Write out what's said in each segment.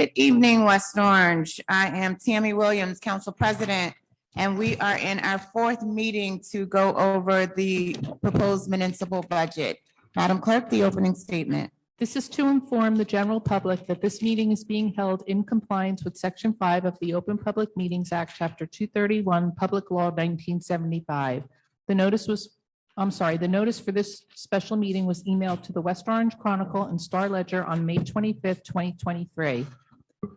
Good evening, West Orange. I am Tammy Williams, Council President, and we are in our fourth meeting to go over the proposed municipal budget. Madam Clerk, the opening statement. This is to inform the general public that this meeting is being held in compliance with Section 5 of the Open Public Meetings Act, Chapter 231, Public Law 1975. The notice for this special meeting was emailed to the West Orange Chronicle and Star Ledger on May 25th, 2023.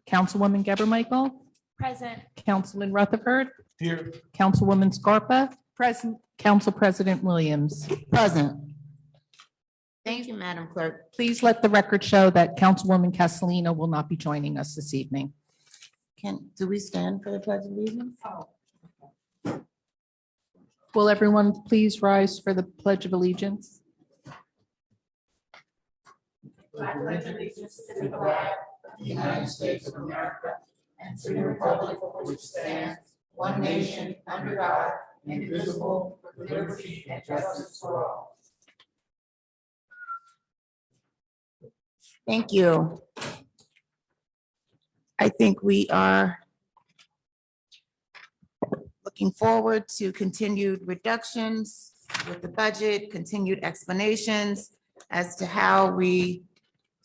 Councilwoman Geber Michael. Present. Councilman Rutherford. Here. Councilwoman Scarpa. Present. Council President Williams. Present. Thank you, Madam Clerk. Please let the record show that Councilwoman Castellino will not be joining us this evening. Do we stand for the Pledge of Allegiance? Will everyone please rise for the Pledge of Allegiance? I pledge allegiance to the flag of the United States of America and to the republic for which stands one nation under God, indivisible, with liberty and justice for all. Thank you. I think we are looking forward to continued reductions with the budget, continued explanations as to how we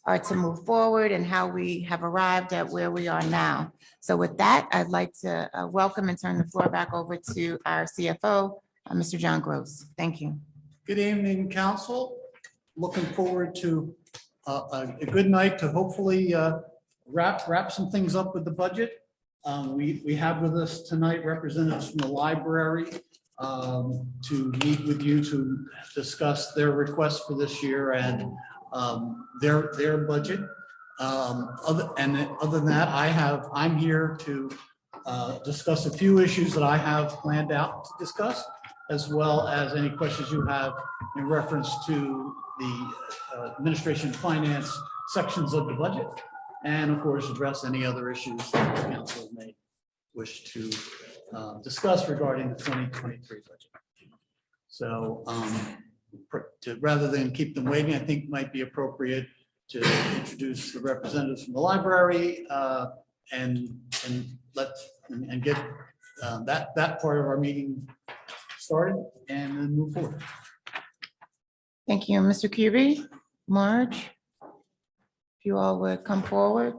are to move forward and how we have arrived at where we are now. So with that, I'd like to welcome and turn the floor back over to our CFO, Mr. John Gross. Thank you. Good evening, council. Looking forward to a good night to hopefully wrap some things up with the budget. We have with us tonight representatives from the library to meet with you to discuss their requests for this year and their budget. Other than that, I'm here to discuss a few issues that I have planned out to discuss, as well as any questions you have in reference to the administration finance sections of the budget, and of course address any other issues that the council may wish to discuss regarding the 2023 budget. So rather than keep them waiting, I think it might be appropriate to introduce the representatives from the library and get that part of our meeting started and then move forward. Thank you, Mr. Kirby. Marge, if you all would come forward.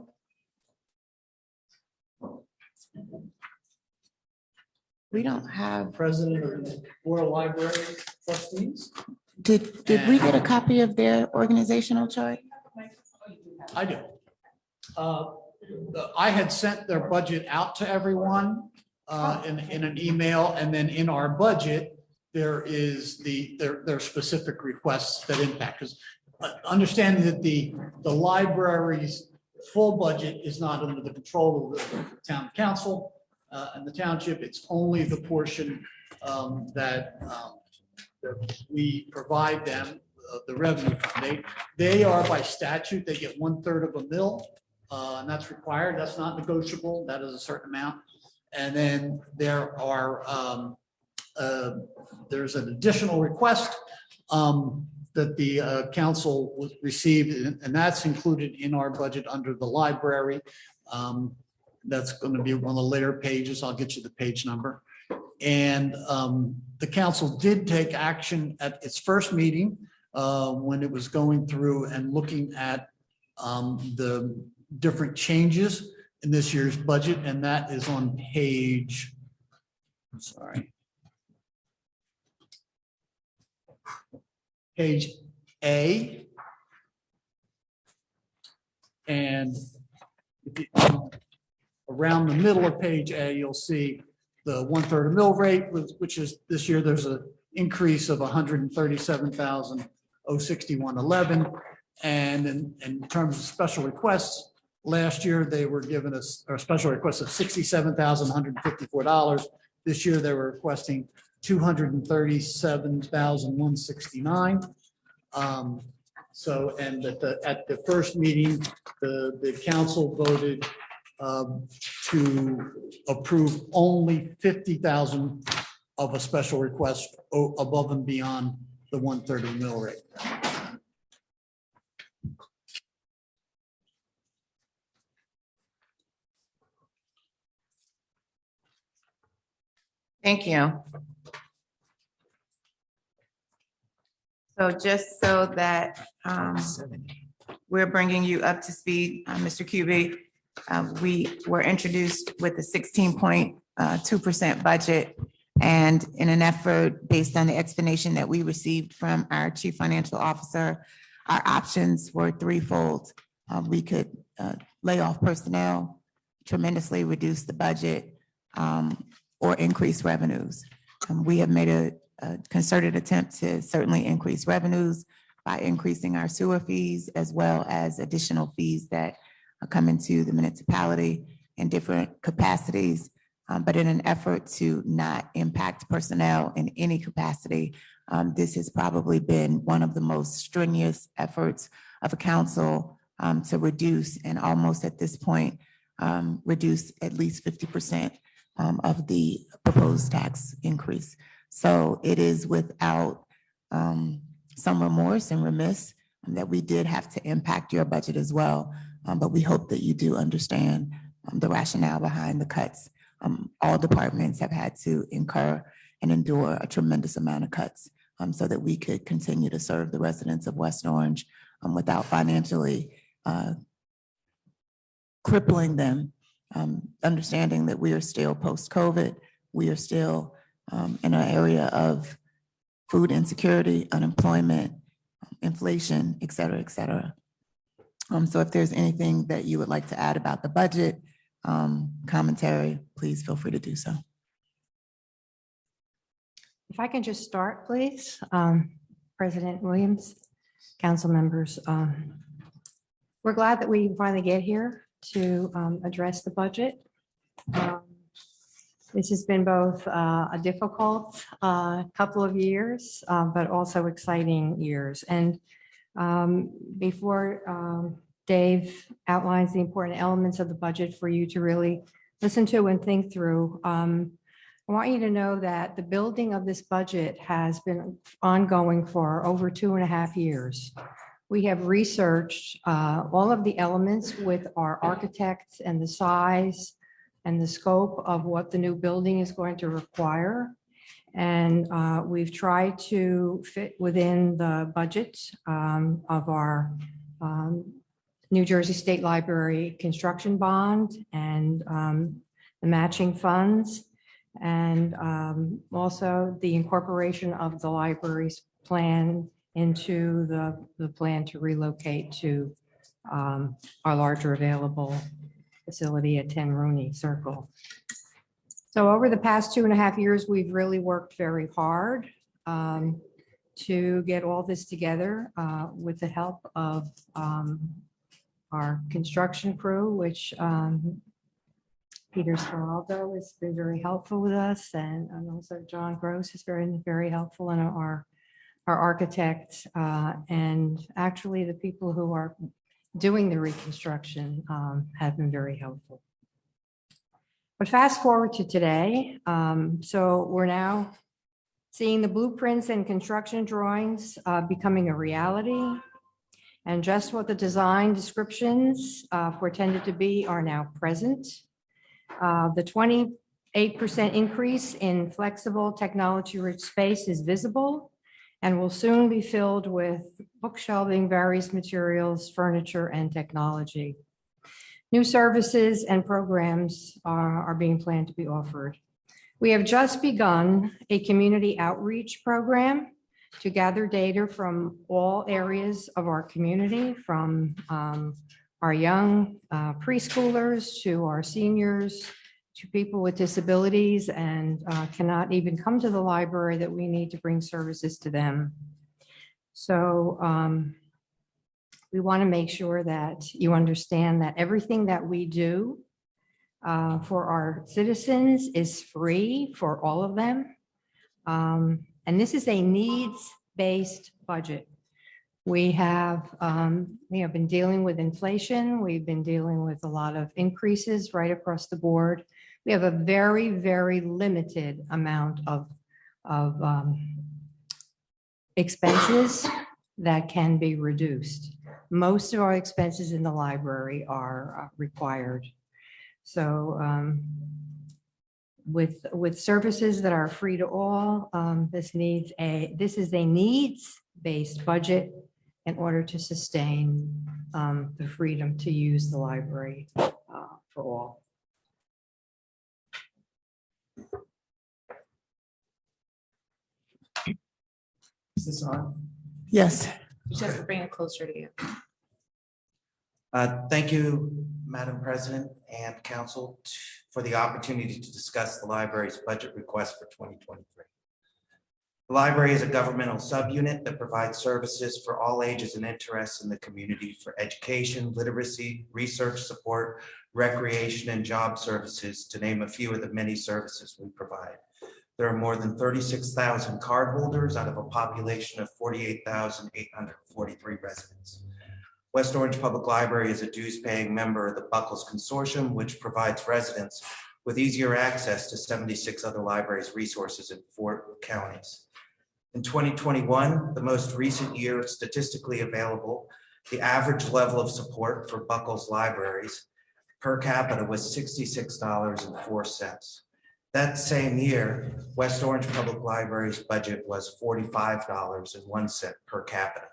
We don't have, President of the Board of Library Trustees. did we get a copy of their organizational chart? I do. I had sent their budget out to everyone in an email, and then in our budget, there is their specific requests that impact. Because understanding that the library's full budget is not under the control of the town council and the township. It's only the portion that we provide them, the revenue fund. They are by statute, they get 1/3 of a mill, and that's required. That's not negotiable. That is a certain amount. And then there are there's an additional request that the council received, and that's included in our budget under the library. That's going to be one of the later pages. I'll get you the page number. And the council did take action at its first meeting when it was going through and looking at the different changes in this year's budget, and that is on page, I'm sorry, page A. And around the middle of page A, you'll see the 1/3 mill rate, which is this year there's an increase of 137,061.11. And in terms of special requests, last year they were given us a special request of $67,154. This year they were requesting $237,169. So, and at the first meeting, the council voted to approve only 50,000 of a special request above and beyond the 130 mill rate. Thank you. So just so that we're bringing you up to speed, Mr. Cubey, we were introduced with a 16.2% budget. And in an effort based on the explanation that we received from our chief financial officer, our options were threefold. We could lay off personnel, tremendously reduce the budget, or increase revenues. We have made a concerted attempt to certainly increase revenues by increasing our sewer fees as well as additional fees that come into the municipality in different capacities. But in an effort to not impact personnel in any capacity, this has probably been one of the most strenuous efforts of a council to reduce, and almost at this point, reduce at least 50% of the proposed tax increase. So it is without some remorse and remiss that we did have to impact your budget as well. But we hope that you do understand the rationale behind the cuts. All departments have had to incur and endure a tremendous amount of cuts so that we could continue to serve the residents of West Orange without financially crippling them, understanding that we are still post-COVID. We are still in an area of food insecurity, unemployment, inflation, et cetera, et cetera. So if there's anything that you would like to add about the budget, commentary, please feel free to do so. If I can just start, please. President Williams, council members, we're glad that we finally get here to address the budget. This has been both a difficult couple of years, but also exciting years. And before Dave outlines the important elements of the budget for you to really listen to and think through, I want you to know that the building of this budget has been ongoing for over 2.5 years. We have researched all of the elements with our architects and the size and the scope of what the new building is going to require. And we've tried to fit within the budget of our New Jersey State Library construction bond and the matching funds, and also the incorporation of the library's plan into the plan to relocate to our larger available facility at 10 Rooney Circle. So over the past 2.5 years, we've really worked very hard to get all this together with the help of our construction crew, which Peter Speraldo has been very helpful with us, and also John Gross is very, very helpful, and our architect, and actually the people who are doing the reconstruction have been very helpful. But fast forward to today, so we're now seeing the blueprints and construction drawings becoming a reality. And just what the design descriptions portended to be are now present. The 28% increase in flexible technology-rich space is visible and will soon be filled with bookshelving, various materials, furniture, and technology. New services and programs are being planned to be offered. We have just begun a community outreach program to gather data from all areas of our community, from our young preschoolers to our seniors, to people with disabilities and cannot even come to the library, that we need to bring services to them. So we want to make sure that you understand that everything that we do for our citizens is free for all of them. And this is a needs-based budget. We have been dealing with inflation. We've been dealing with a lot of increases right across the board. We have a very, very limited amount of expenses that can be reduced. Most of our expenses in the library are required. So with services that are free to all. This is a needs-based budget in order to sustain the freedom to use the library for all. Is this on? Yes. You just have to bring it closer to you. Thank you, Madam President and Council, for the opportunity to discuss the library's budget request for 2023. The library is a governmental subunit that provides services for all ages and interests in the community for education, literacy, research support, recreation, and job services, to name a few of the many services we provide. There are more than 36,000 cardholders out of a population of 48,843 residents. West Orange Public Library is a dues-paying member of the Buckles Consortium, which provides residents with easier access to 76 other libraries' resources in 4 counties. In 2021, the most recent year statistically available, the average level of support for Buckles libraries per capita was $66.04. That same year, West Orange Public Library's budget was $45.01 per capita.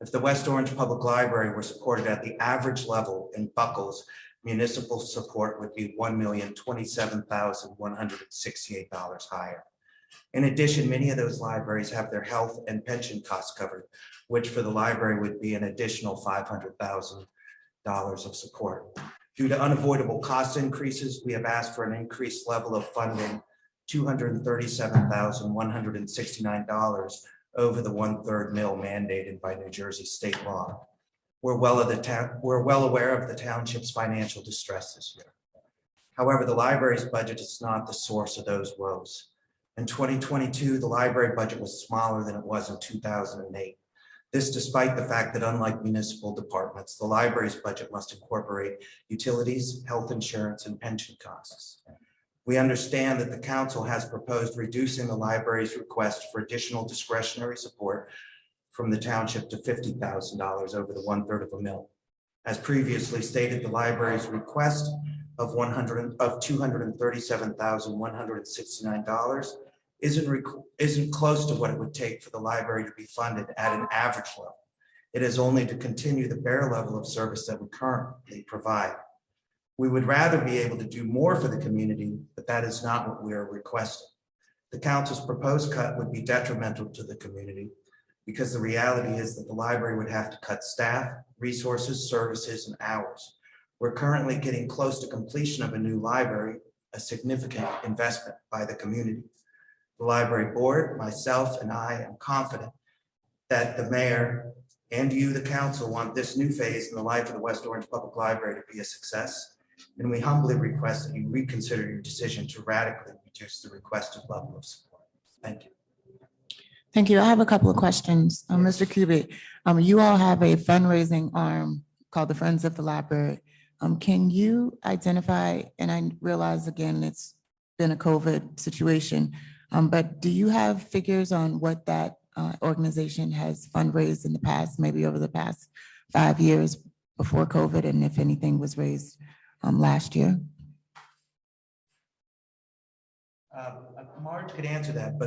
If the West Orange Public Library were supported at the average level in Buckles, municipal support would be $1,027,168 higher. In addition, many of those libraries have their health and pension costs covered, which for the library would be an additional $500,000 of support. Due to unavoidable cost increases, we have asked for an increased level of funding, $237,169 over the 1/3 mil mandated by New Jersey state law. We're well aware of the township's financial distress this year. However, the library's budget is not the source of those woes. In 2022, the library budget was smaller than it was in 2008. This despite the fact that, unlike municipal departments, the library's budget must incorporate utilities, health insurance, and pension costs. We understand that the council has proposed reducing the library's request for additional discretionary support from the township to $50,000 over the 1/3 of a mil. As previously stated, the library's request of $237,169 isn't close to what it would take for the library to be funded at an average level. It is only to continue the bare level of service that we currently provide. We would rather be able to do more for the community, but that is not what we are requesting. The council's proposed cut would be detrimental to the community because the reality is that the library would have to cut staff, resources, services, and hours. We're currently getting close to completion of a new library, a significant investment by the community. The library board, myself, and I am confident that the mayor and you, the council, want this new phase in the life of the West Orange Public Library to be a success. And we humbly request that you reconsider your decision to radically reduce the requested level of support. Thank you. Thank you. I have a couple of questions. Mr. Kubic, you all have a fundraising arm called the Friends of the Library. Can you identify, and I realize again, it's been a COVID situation, but do you have figures on what that organization has fundraised in the past, maybe over the past 5 years before COVID, and if anything was raised last year? Marge could answer that,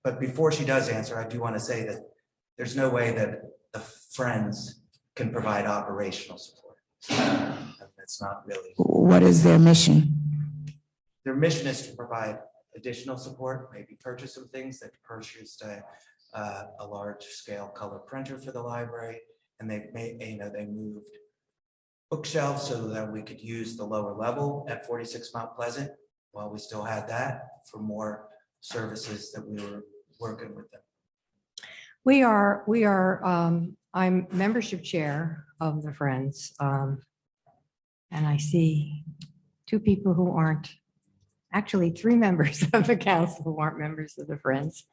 but before she does answer, I do want to say that there's no way that the Friends can provide operational support. That's not really. What is their mission? Their mission is to provide additional support, maybe purchase some things. They purchased a large scale color printer for the library, and they moved bookshelves so that we could use the lower level at 46 Mount Pleasant while we still had that for more services that we were working with them. I'm membership chair of the Friends. And I see 2 people who aren't, actually 3 members of the council who aren't members of the Friends.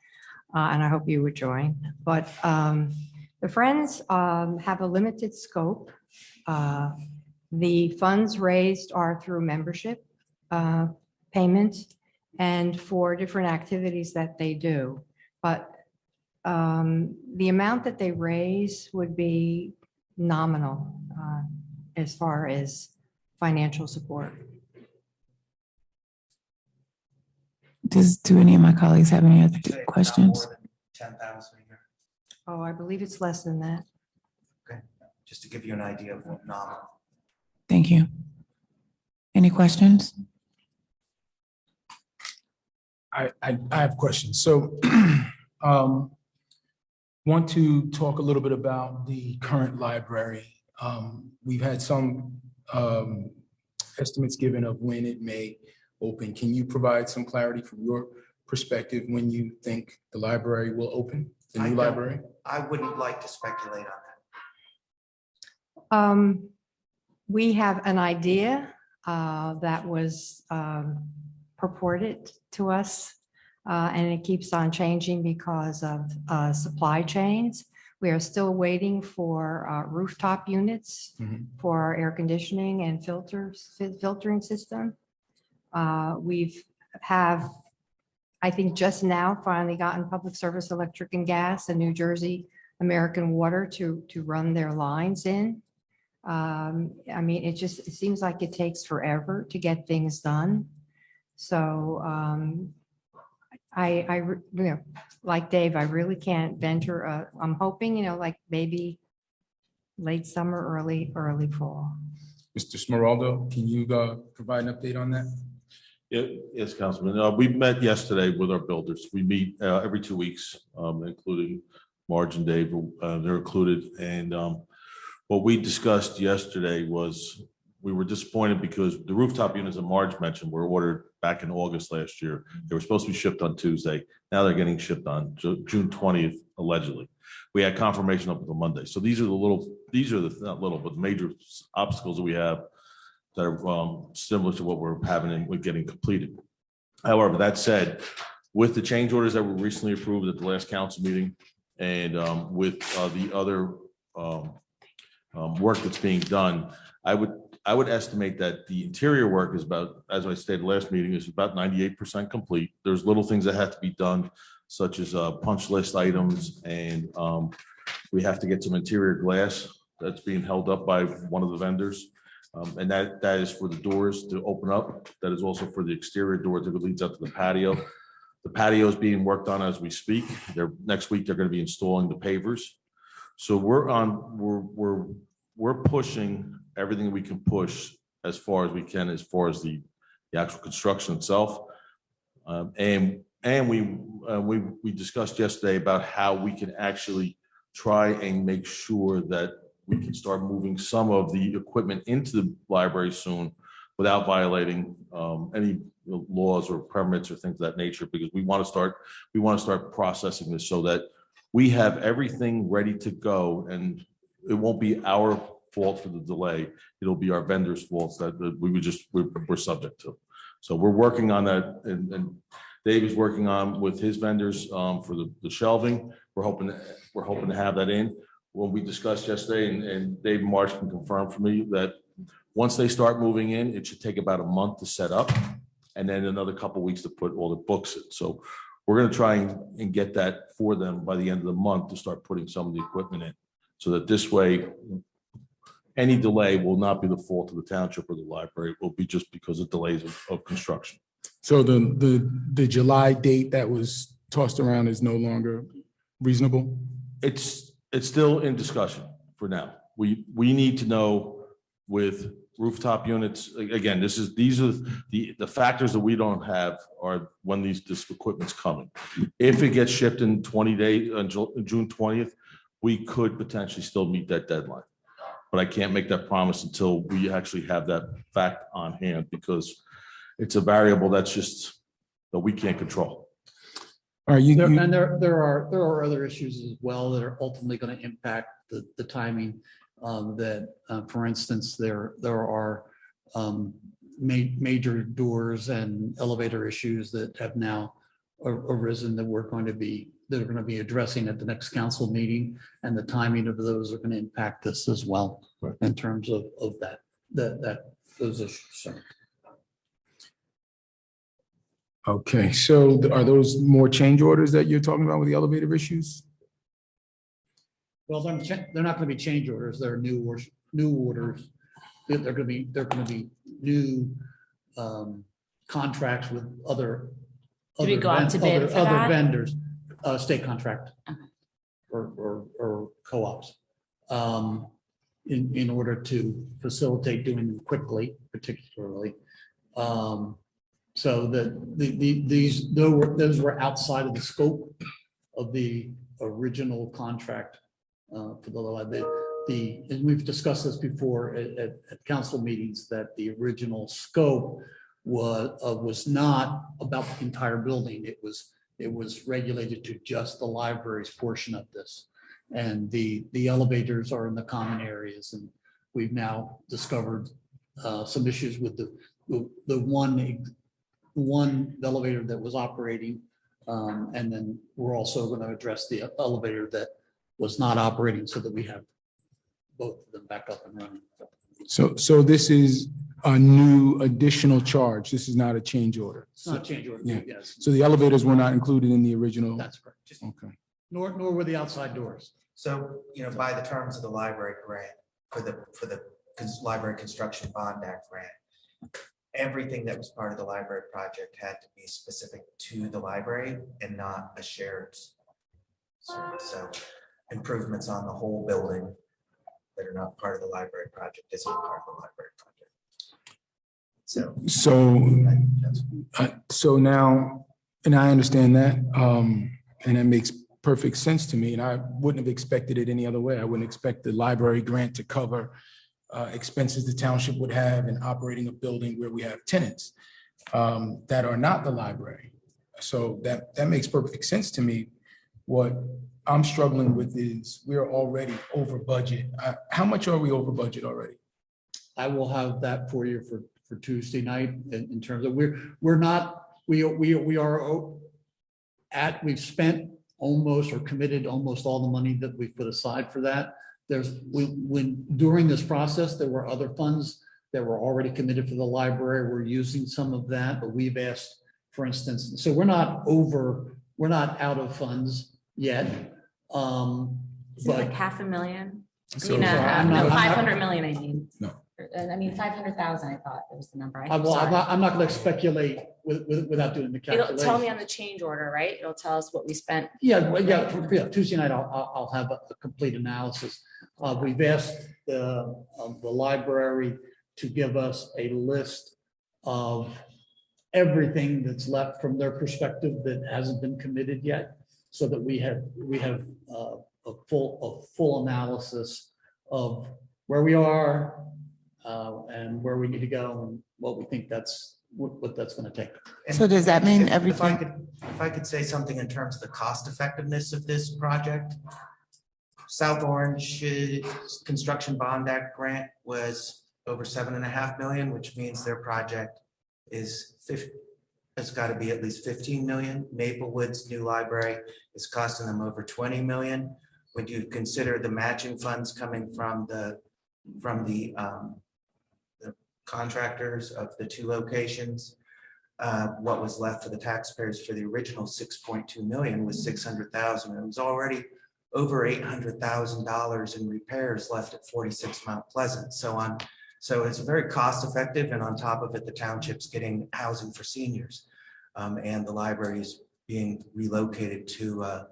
And I hope you would join. But the Friends have a limited scope. The funds raised are through membership payment and for different activities that they do. But the amount that they raise would be nominal as far as financial support. do any of my colleagues have any other Say it's not questions? more than 10,000 a year, Oh, I believe it's less than that. just to give you an idea of what nominal. Thank you. Any questions? I have questions. So want to talk a little bit about the current library. We've had some estimates given of when it may open. Can you provide some clarity from your perspective when you think the library will open, the I new don't- library? I wouldn't like to speculate on that. We have an idea that was purported to us, and it keeps on changing because of supply chains. We are still waiting for rooftop units Mhm. for our air conditioning and filtering system. We've I think just now finally gotten Public Service Electric and Gas and New Jersey American Water to run their lines in. I mean, it seems like it takes forever to get things done. So like Dave, I really can't venture. I'm hoping, like maybe late summer, early fall. Mr. Smeraldo, can you provide an update on that? Yes, Councilman. We met yesterday with our builders. We meet every 2 weeks, including Marge and Dave. They're included. And what we discussed yesterday was we were disappointed because the rooftop units that Marge mentioned were ordered back in August last year. They were supposed to be shipped on Tuesday. Now they're getting shipped on June 20th, allegedly. We had confirmation up until Monday. So these are not little, but major obstacles that we have that are similar to what we're having with getting completed. However, that said, with the change orders that were recently approved at the last council meeting and with the other work that's being done, I would estimate that the interior work is about, as I stated last meeting, is about 98% complete. There's little things that have to be done, such as punch list items, and we have to get some interior glass that's being held up by one of the vendors. And that is for the doors to open up. That is also for the exterior doors that leads up to the patio. The patio is being worked on as we speak. Next week, they're going to be installing the pavers. So we're pushing everything we can push as far as we can, as far as the actual construction itself. And we discussed yesterday about how we can actually try and make sure that we can start moving some of the equipment into the library soon without violating any laws or permits or things of that nature, because we want to start processing this so that we have everything ready to go, and it won't be our fault for the delay. It'll be our vendors' faults that we're subject to. So we're working on that, and Dave is working on with his vendors for the shelving. We're hoping to have that in. When we discussed yesterday, and Dave and Marsh can confirm for me that once they start moving in, it should take about a month to set up, and then another couple of weeks to put all the books in. So we're going to try and get that for them by the end of the month to start putting some of the equipment in, so that this way, any delay will not be the fault of the township or the library. It will be just because of delays of construction. So the July date that was tossed around is no longer reasonable? It's still in discussion for now. We need to know with rooftop units, again, these are the factors that we don't have are when this equipment's coming. If it gets shipped in 20 days, on June 20th, we could potentially still meet that deadline. But I can't make that promise until we actually have that fact on hand, because it's a variable that we can't control. All right, And there are other issues as well that are ultimately going to impact the timing. For instance, there are major doors and elevator issues that have now arisen that are going to be addressing at the next council meeting, and the timing of those are going to impact this as well, Right, in terms of those issues. So. Okay, so are those more change orders that you're talking about with the elevator issues? Well, they're not going to be change orders. They're new orders. They're going to be new contracts with other Did we other go out to bid for other that? vendors, state contract. Okay. Or co-ops. In order to facilitate doing them quickly, particularly. So that those were outside of the scope of the original contract for and we've discussed this before at council meetings, that the original scope was not about the entire building. It was regulated to just the library's portion of this. And the elevators are in the common areas, and we've now discovered some issues with the one elevator that was operating. And then we're also going to address the elevator that was not operating, so that we have both of them back up and running. So this is a new additional charge. This is not a change order. It's not a change order, Yeah. yes. So the elevators were not included in the original. That's correct. Okay. Nor were the outside doors. So, by the terms of the library grant, for the Library Construction Bond Act grant, everything that was part of the library project had to be specific to the library and not a shared. So improvements on the whole building that are not part of the library project isn't part of the library project. So now, and I understand that, and that makes perfect sense to me, and I wouldn't have expected it any other way. I wouldn't expect the library grant to cover expenses the township would have in operating a building where we have tenants that are not the library. So that makes perfect sense to me. What I'm struggling with is we're already over budget. How much are we over budget already? I will have that for you for Tuesday night in terms of we've spent almost or committed almost all the money that we've put aside for that. During this process, there were other funds that were already committed for the library. We're using some of that, but we've asked, for instance, so we're not out of funds yet. Is it like $500,000? So- No, I'm not- 500 million, I mean. No. I mean, 500,000, I thought it was the number. I'm not going to speculate without doing the It'll calculation. tell me on the change order, right? It'll tell us what we spent. Yeah, Tuesday night, I'll have a complete analysis. We've asked the library to give us a list of everything that's left from their perspective that hasn't been committed yet, so that we have a full analysis of where we are and where we need to go and what we think what that's going to take. So does that mean If everything? I could say something in terms of the cost effectiveness of this project. South Orange Construction Bond Act grant was over $7.5 million, which means their project it's got to be at least 15 million. Maplewood's new library is costing them over 20 million. When you consider the matching funds coming from the contractors of the two locations, what was left for the taxpayers for the original 6.2 million was 600,000. It was already over $800,000 in repairs left at 46 Mount Pleasant. So it's very cost effective, and on top of it, the township's getting housing for seniors, and the library is being relocated to a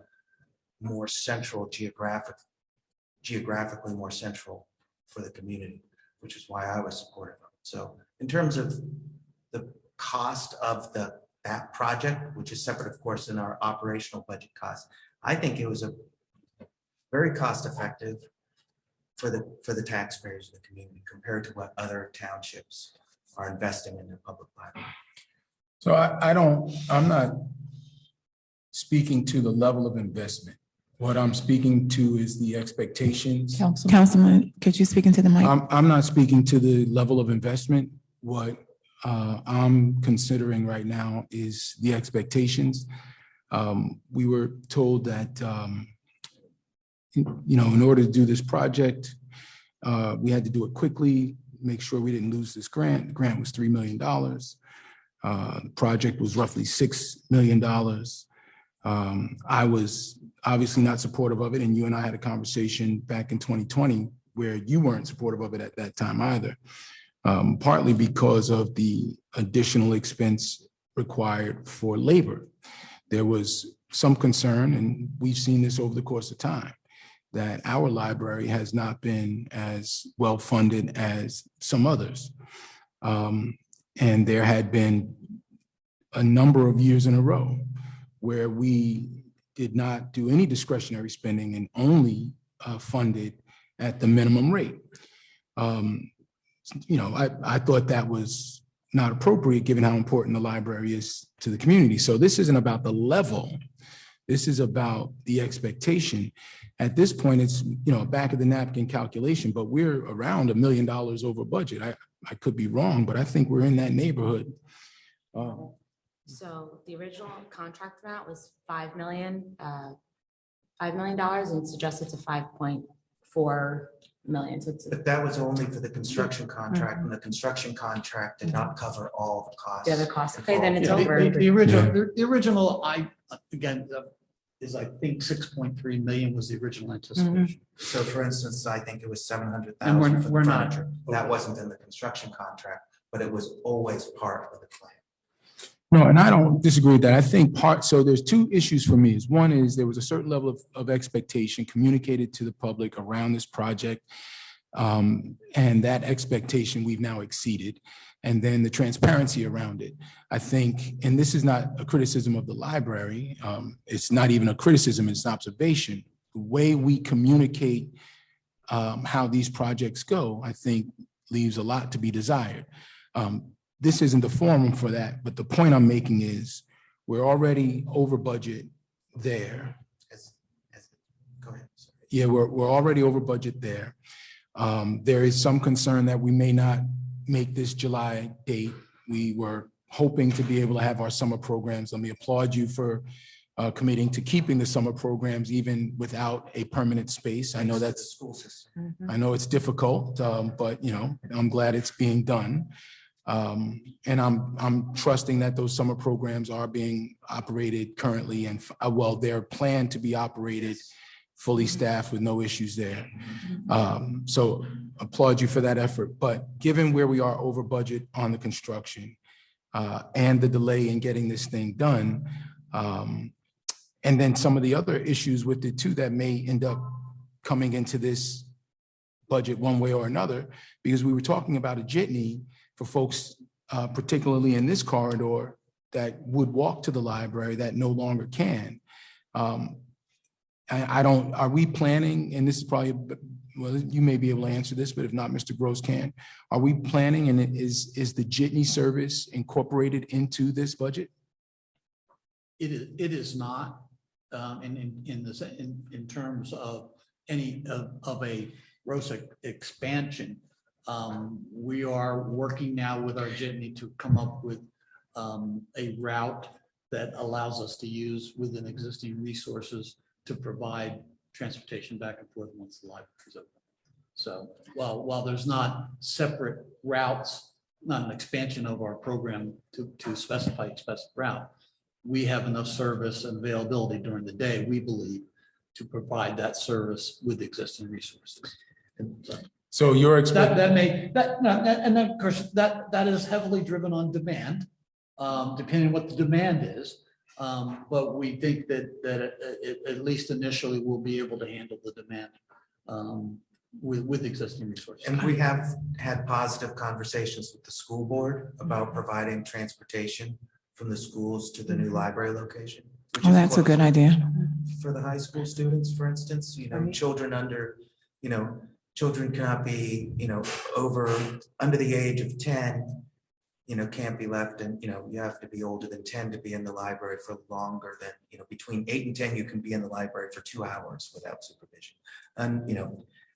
more central geographically more central for the community, which is why I was supportive of it. So in terms of the cost of that project, which is separate, of course, in our operational budget costs, I think it was a very cost effective for the taxpayers of the community compared to what other townships are investing in their public library. So I'm not speaking to the level of investment. What I'm speaking to is the expectations. Councilman, could you speak into the mic? I'm not speaking to the level of investment. What I'm considering right now is the expectations. We were told that, in order to do this project, we had to do it quickly, make sure we didn't lose this grant. The grant was $3 million. The project was roughly $6 million. I was obviously not supportive of it, and you and I had a conversation back in 2020 where you weren't supportive of it at that time either, partly because of the additional expense required for labor. There was some concern, and we've seen this over the course of time, that our library has not been as well funded as some others. And there had been a number of years in a row where we did not do any discretionary spending and only funded at the minimum rate. I thought that was not appropriate given how important the library is to the community. So this isn't about the level. This is about the expectation. At this point, it's, a back of the napkin calculation, but we're around $1 million over budget. I could be wrong, but I think we're in that neighborhood. So the original contract amount was $5 million, and it's adjusted to 5.4 million. So it's But that was only for the construction contract, and the construction contract did not cover all the costs. the other costs. Okay, then it's Yeah, over. The original, is I think 6.3 million was the original anticipation. So for instance, I think it was And 700,000 for we're the not. furniture. That wasn't in the construction contract, but it was always part of the plan. No, and I don't disagree with that. I think so there's two issues for me. One is there was a certain level of expectation communicated to the public around this project. And that expectation we've now exceeded. And then the transparency around it. I think, and this is not a criticism of the library. It's not even a criticism, it's an observation. The way we communicate how these projects go, I think leaves a lot to be desired. This isn't the forum for that, but the point I'm making is we're already over budget there. Go ahead. Sorry. Yeah, we're already over budget there. There is some concern that we may not make this July date. We were hoping to be able to have our summer programs. Let me applaud you for committing to keeping the summer programs even without a permanent space. I know Thanks to that's the school system. I know it's difficult, but I'm glad it's being done. And I'm trusting that those summer programs are being operated currently and they're planned to be operated fully staffed with no issues there. So applaud you for that effort. But given where we are over budget on the construction and the delay in getting this thing done, and then some of the other issues with it too that may end up coming into this budget one way or another, because we were talking about a jitney for folks, particularly in this corridor, that would walk to the library that no longer can. Are we planning, and this is probably, well, you may be able to answer this, but if not, Mr. Gross can. Are we planning, and is the jitney service incorporated into this budget? It is not, in terms of any of a ROSA expansion. We are working now with our jitney to come up with a route that allows us to use within existing resources to provide transportation back and forth once the library is open. So while there's not separate routes, not an expansion of our program to specify a specific route, we have enough service and availability during the day, we believe, to provide that service with existing resources. So you're expecting. And then of course, that is heavily driven on demand, depending on what the demand is. But we think that at least initially we'll be able to handle the demand with existing resources. And we have had positive conversations with the school board about providing transportation from the schools to the new library location. Oh, that's a good idea. For the high school students, for instance, children under, children cannot be, under the age of 10, can't be left, and, you have to be older than 10 to be in the library for longer than, between 8 and 10, you can be in the library for 2 hours without supervision. And,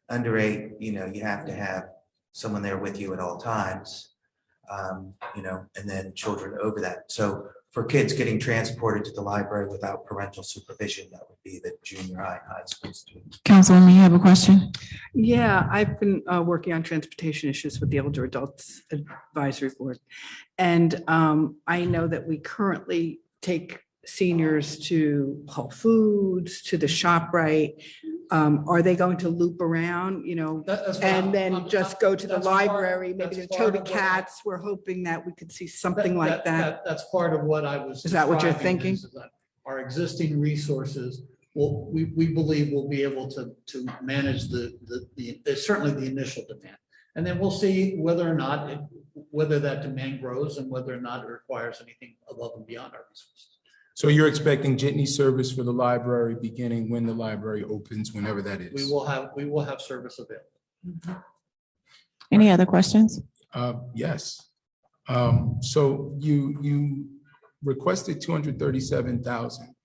under 8, you have to have someone there with you at all times, and then children over that. So for kids getting transported to the library without parental supervision, that would be the junior high and high school students. Councilwoman, you have a question? Yeah, I've been working on transportation issues with the Elder Adults Advisory Board. And I know that we currently take seniors to Whole Foods, to the ShopRite. Are they going to loop around, That's what I'm- and then I'm- just go to the that's part- library, maybe that's to part Toby of what- Katz? We're hoping that we could see something like that. That's part of what I was. Is that what you're describing thinking? is that Our existing resources we believe we'll be able to manage certainly the initial demand. And then we'll see whether or not, whether that demand grows and whether or not it requires anything above and beyond our resources. So you're expecting jitney service for the library beginning when the library opens, whenever that is? We will have service available. Any other questions? Yes. So you requested 237,000.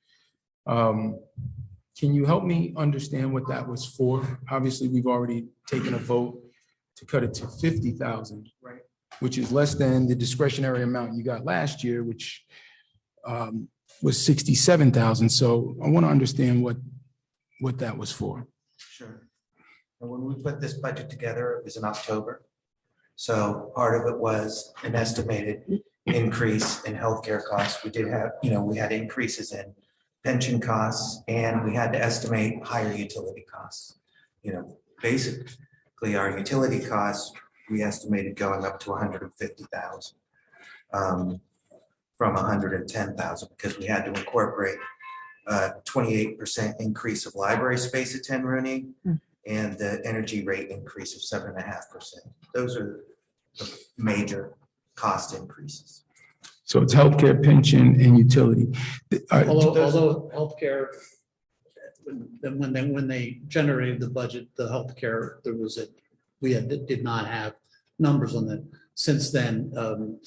Can you help me understand what that was for? Obviously, we've already taken a vote to cut it to 50,000. Right. Which is less than the discretionary amount you got last year, which was 67,000. So I want to understand what that was for. Sure. And when we put this budget together, it was in October. So part of it was an estimated increase in healthcare costs. We did have, we had increases in pension costs, and we had to estimate higher utility costs. Basically our utility costs, we estimated going up to 150,000 from 110,000 because we had to incorporate 28% increase of library space at 10 Rooney and the energy rate increase of 7.5%. Those are the major cost increases. So it's healthcare, pension, and utility. Although healthcare, when they generated the budget, the healthcare, did not have numbers on that. Since then,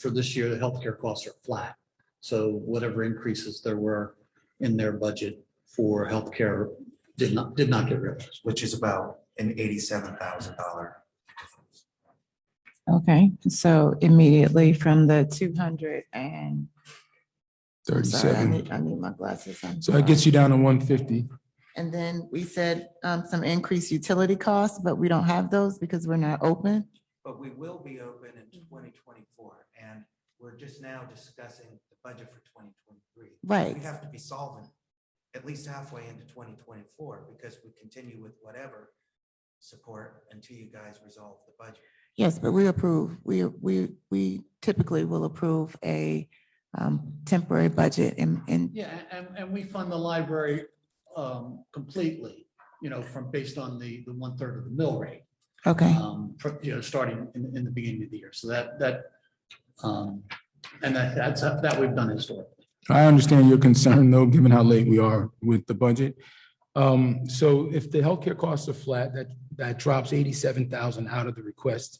for this year, the healthcare costs are flat. So whatever increases there were in their budget for healthcare did not get realized. Which is about an $87,000. Okay, so immediately from the 200 and. Sorry, 37. I need my glasses on. So that gets you down to 150. And then we said some increased utility costs, but we don't have those because we're not open. But we will be open in 2024, and we're just now discussing the budget for 2023. Right. We have to be solvent at least halfway into 2024 because we continue with whatever support until you guys resolve the budget. Yes, but we typically will approve a temporary budget and Yeah, and we fund the library completely, based on the 1/3 of the mill rate. okay. Starting in the beginning of the year. So that we've done historically. I understand your concern though, given how late we are with the budget. So if the healthcare costs are flat, that drops 87,000 out of the request.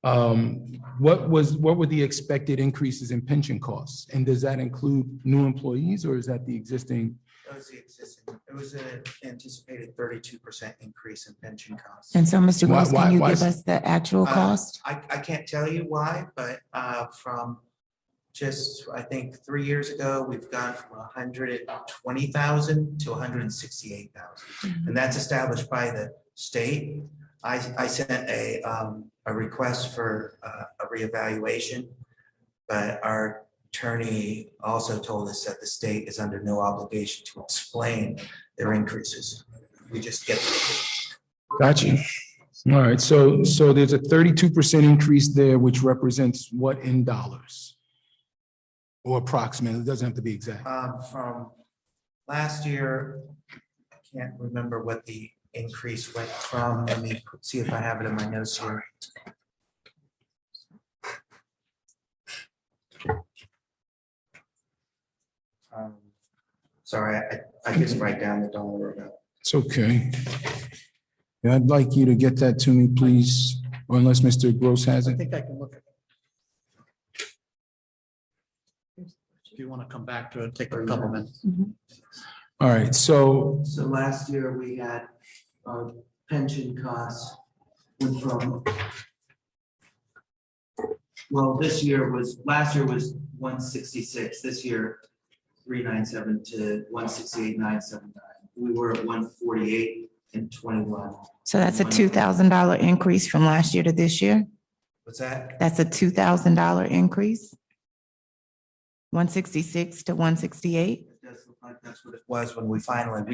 What were the expected increases in pension costs? And does that include new employees or is that the existing? That was the existing. It was an anticipated 32% increase in pension costs. And so, Mr. Gross, can you why give us the actual cost? I can't tell you why, but from just, I think 3 years ago, we've gone from 120,000 to 168,000. And that's established by the state. I sent a request for a reevaluation, but our attorney also told us that the state is under no obligation to explain their increases. We just get. Gotcha. All right, so there's a 32% increase there, which represents what in dollars? Or approximately, it doesn't have to be exact. From last year, I can't remember what the increase went from. Let me see if I have it in my notes here. Sorry, I didn't write down the dollar amount. It's okay. Yeah, I'd like you to get that to me, please, or unless Mr. Gross has I it. think I can look at it. If you want to come back to it, take a couple minutes. All right, so So last year we had our pension costs went from, well, last year was 166, this year 397 to 168,979. We were at 148 in 21. So that's a $2,000 increase from last year to this year? What's that? That's a $2,000 increase? 166 to 168? It does look That's what it was when we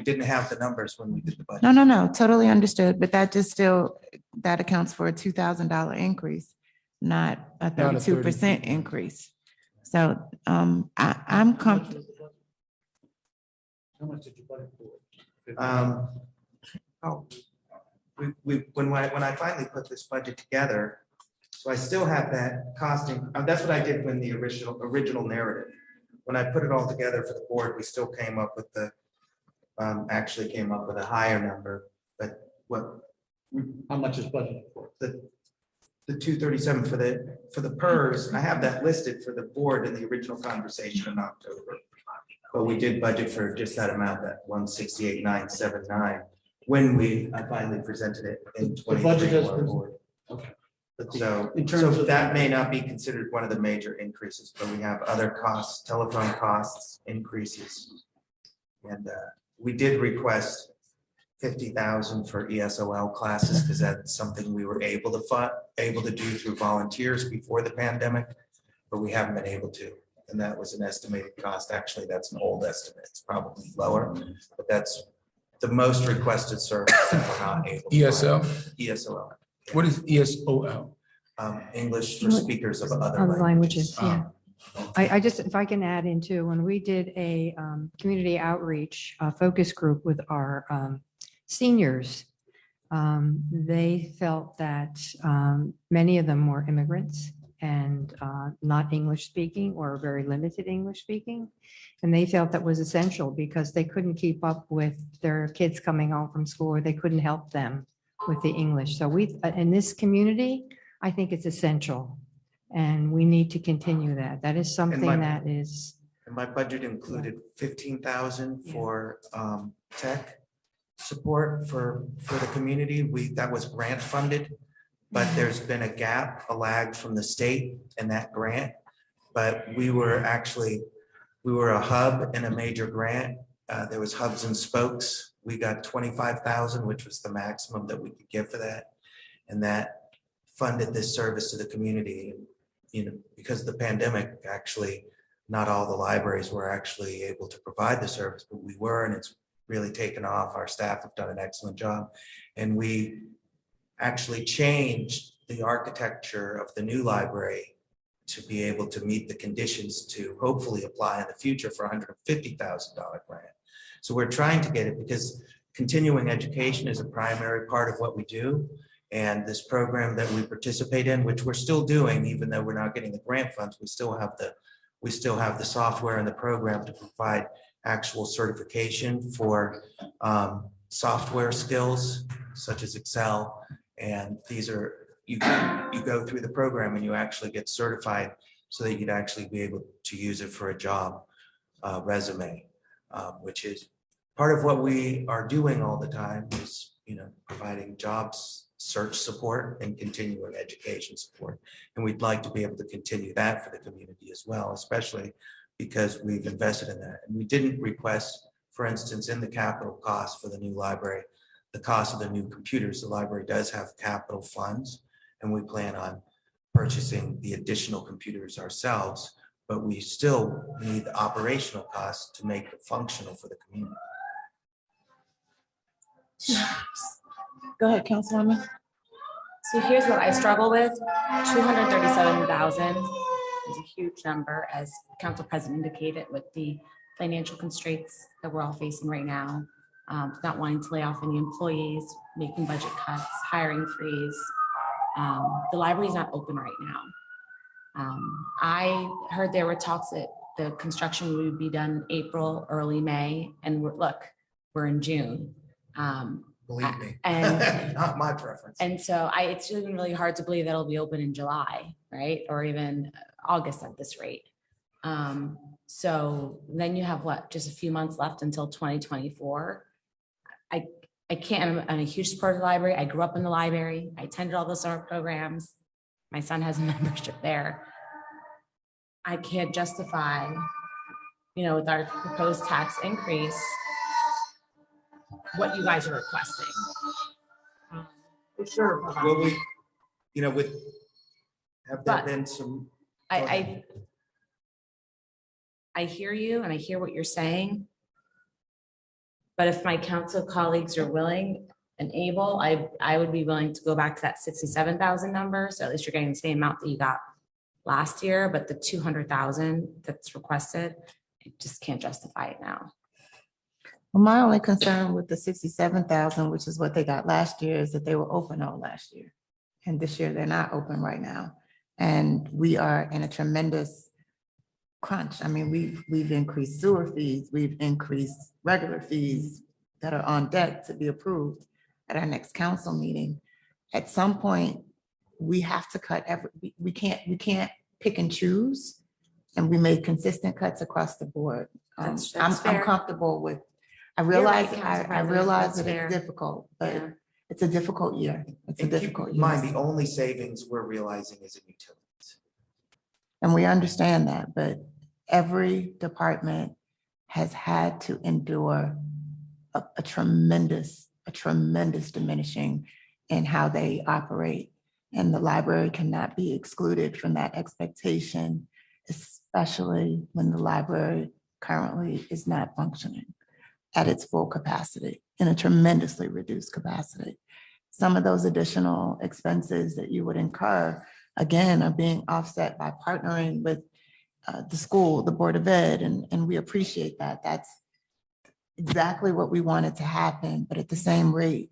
didn't have the numbers when we did the budget. No, totally understood, but that just still, that accounts for a $2,000 increase, not a Not a 32% increase. So, I'm comfortable. How much did you budget for? Oh, when I finally put this budget together, so I still have that costing, that's what I did when the original narrative. When I put it all together for the board, we still came up with actually came up with a higher number, but How much is budgeted for? the 237 for the PERS, I have that listed for the board in the original conversation in October. But we did budget for just that amount, that 168,979, when I finally presented it in The budget 23 has to our been- board. Okay. So, In terms of- that may not be considered one of the major increases, but we have other costs, telephone costs increases. And we did request 50,000 for ESOL classes because that's something we were able to do through volunteers before the pandemic, but we haven't been able to. And that was an estimated cost. Actually, that's an old estimate. It's probably lower, but that's the most requested service that we're not able. to ESL? provide. ESOL. What is ESOL? English for speakers of other Other languages. languages, yeah. I just, if I can add in too, when we did a community outreach focus group with our seniors, they felt that many of them were immigrants and not English speaking or very limited English speaking. And they felt that was essential because they couldn't keep up with their kids coming home from school, or they couldn't help them with the English. So in this community, I think it's essential. And we need to continue that. That is something that is, And my budget included 15,000 for tech support for the community. That was grant funded, but there's been a gap, a lag from the state and that grant. But we were a hub in a major grant. There was hubs and spokes. We got 25,000, which was the maximum that we could give for that. And that funded this service to the community. You know, because of the pandemic, actually, not all the libraries were actually able to provide the service, but we were, and it's really taken off. Our staff have done an excellent job. And we actually changed the architecture of the new library to be able to meet the conditions to hopefully apply in the future for $150,000 grant. So we're trying to get it because continuing education is a primary part of what we do. And this program that we participate in, which we're still doing, even though we're not getting the grant funds, we still have the software and the program to provide actual certification for software skills such as Excel. And these are, you go through the program and you actually get certified so that you'd actually be able to use it for a job resume, which is part of what we are doing all the time is, providing jobs search support and continuing education support. And we'd like to be able to continue that for the community as well, especially because we've invested in that. And we didn't request, for instance, in the capital cost for the new library, the cost of the new computers. The library does have capital funds, and we plan on purchasing the additional computers ourselves, but we still need the operational costs to make it functional for the community. Go ahead, Councilwoman. So here's what I struggle with. 237,000 is a huge number, as Council President indicated, with the financial constraints that we're all facing right now. Not wanting to lay off any employees, making budget cuts, hiring freeze. The library is not open right now. I heard there were talks that the construction would be done April, early May, and we're in June. Believe me, and- not my preference. And so it's even really hard to believe that it'll be open in July, right? Or even August at this rate. So then you have just a few months left until 2024. I can't, I'm a huge supporter of the library. I grew up in the library. I attended all the summer programs. My son has a membership there. I can't justify, with our proposed tax increase, what you guys are requesting. For sure. Will we, have there But- been some? I hear you and I hear what you're saying, But if my council colleagues are willing and able, I would be willing to go back to that 67,000 number. So at least you're getting the same amount that you got last year, but the 200,000 that's requested, I just can't justify it now. Well, my only concern with the 67,000, which is what they got last year, is that they were open all last year. And this year they're not open right now. And we are in a tremendous crunch. I mean, we've increased sewer fees, we've increased regular fees that are on deck to be approved at our next council meeting. At some point, we have to cut we can't pick and choose. And we made consistent cuts across the board. That's I'm fair. comfortable with, I You're right, realize, Council I President, realize that's that fair. it's difficult, but Yeah. it's a difficult year. It's a And keep difficult in mind, year. the only savings we're realizing is in utilities. And we understand that, but every department has had to endure a tremendous diminishing in how they operate. And the library cannot be excluded from that expectation, especially when the library currently is not functioning at its full capacity, in a tremendously reduced capacity. Some of those additional expenses that you would incur, again, are being offset by partnering with the school, the Board of Ed, and we appreciate that. That's exactly what we wanted to happen, but at the same rate,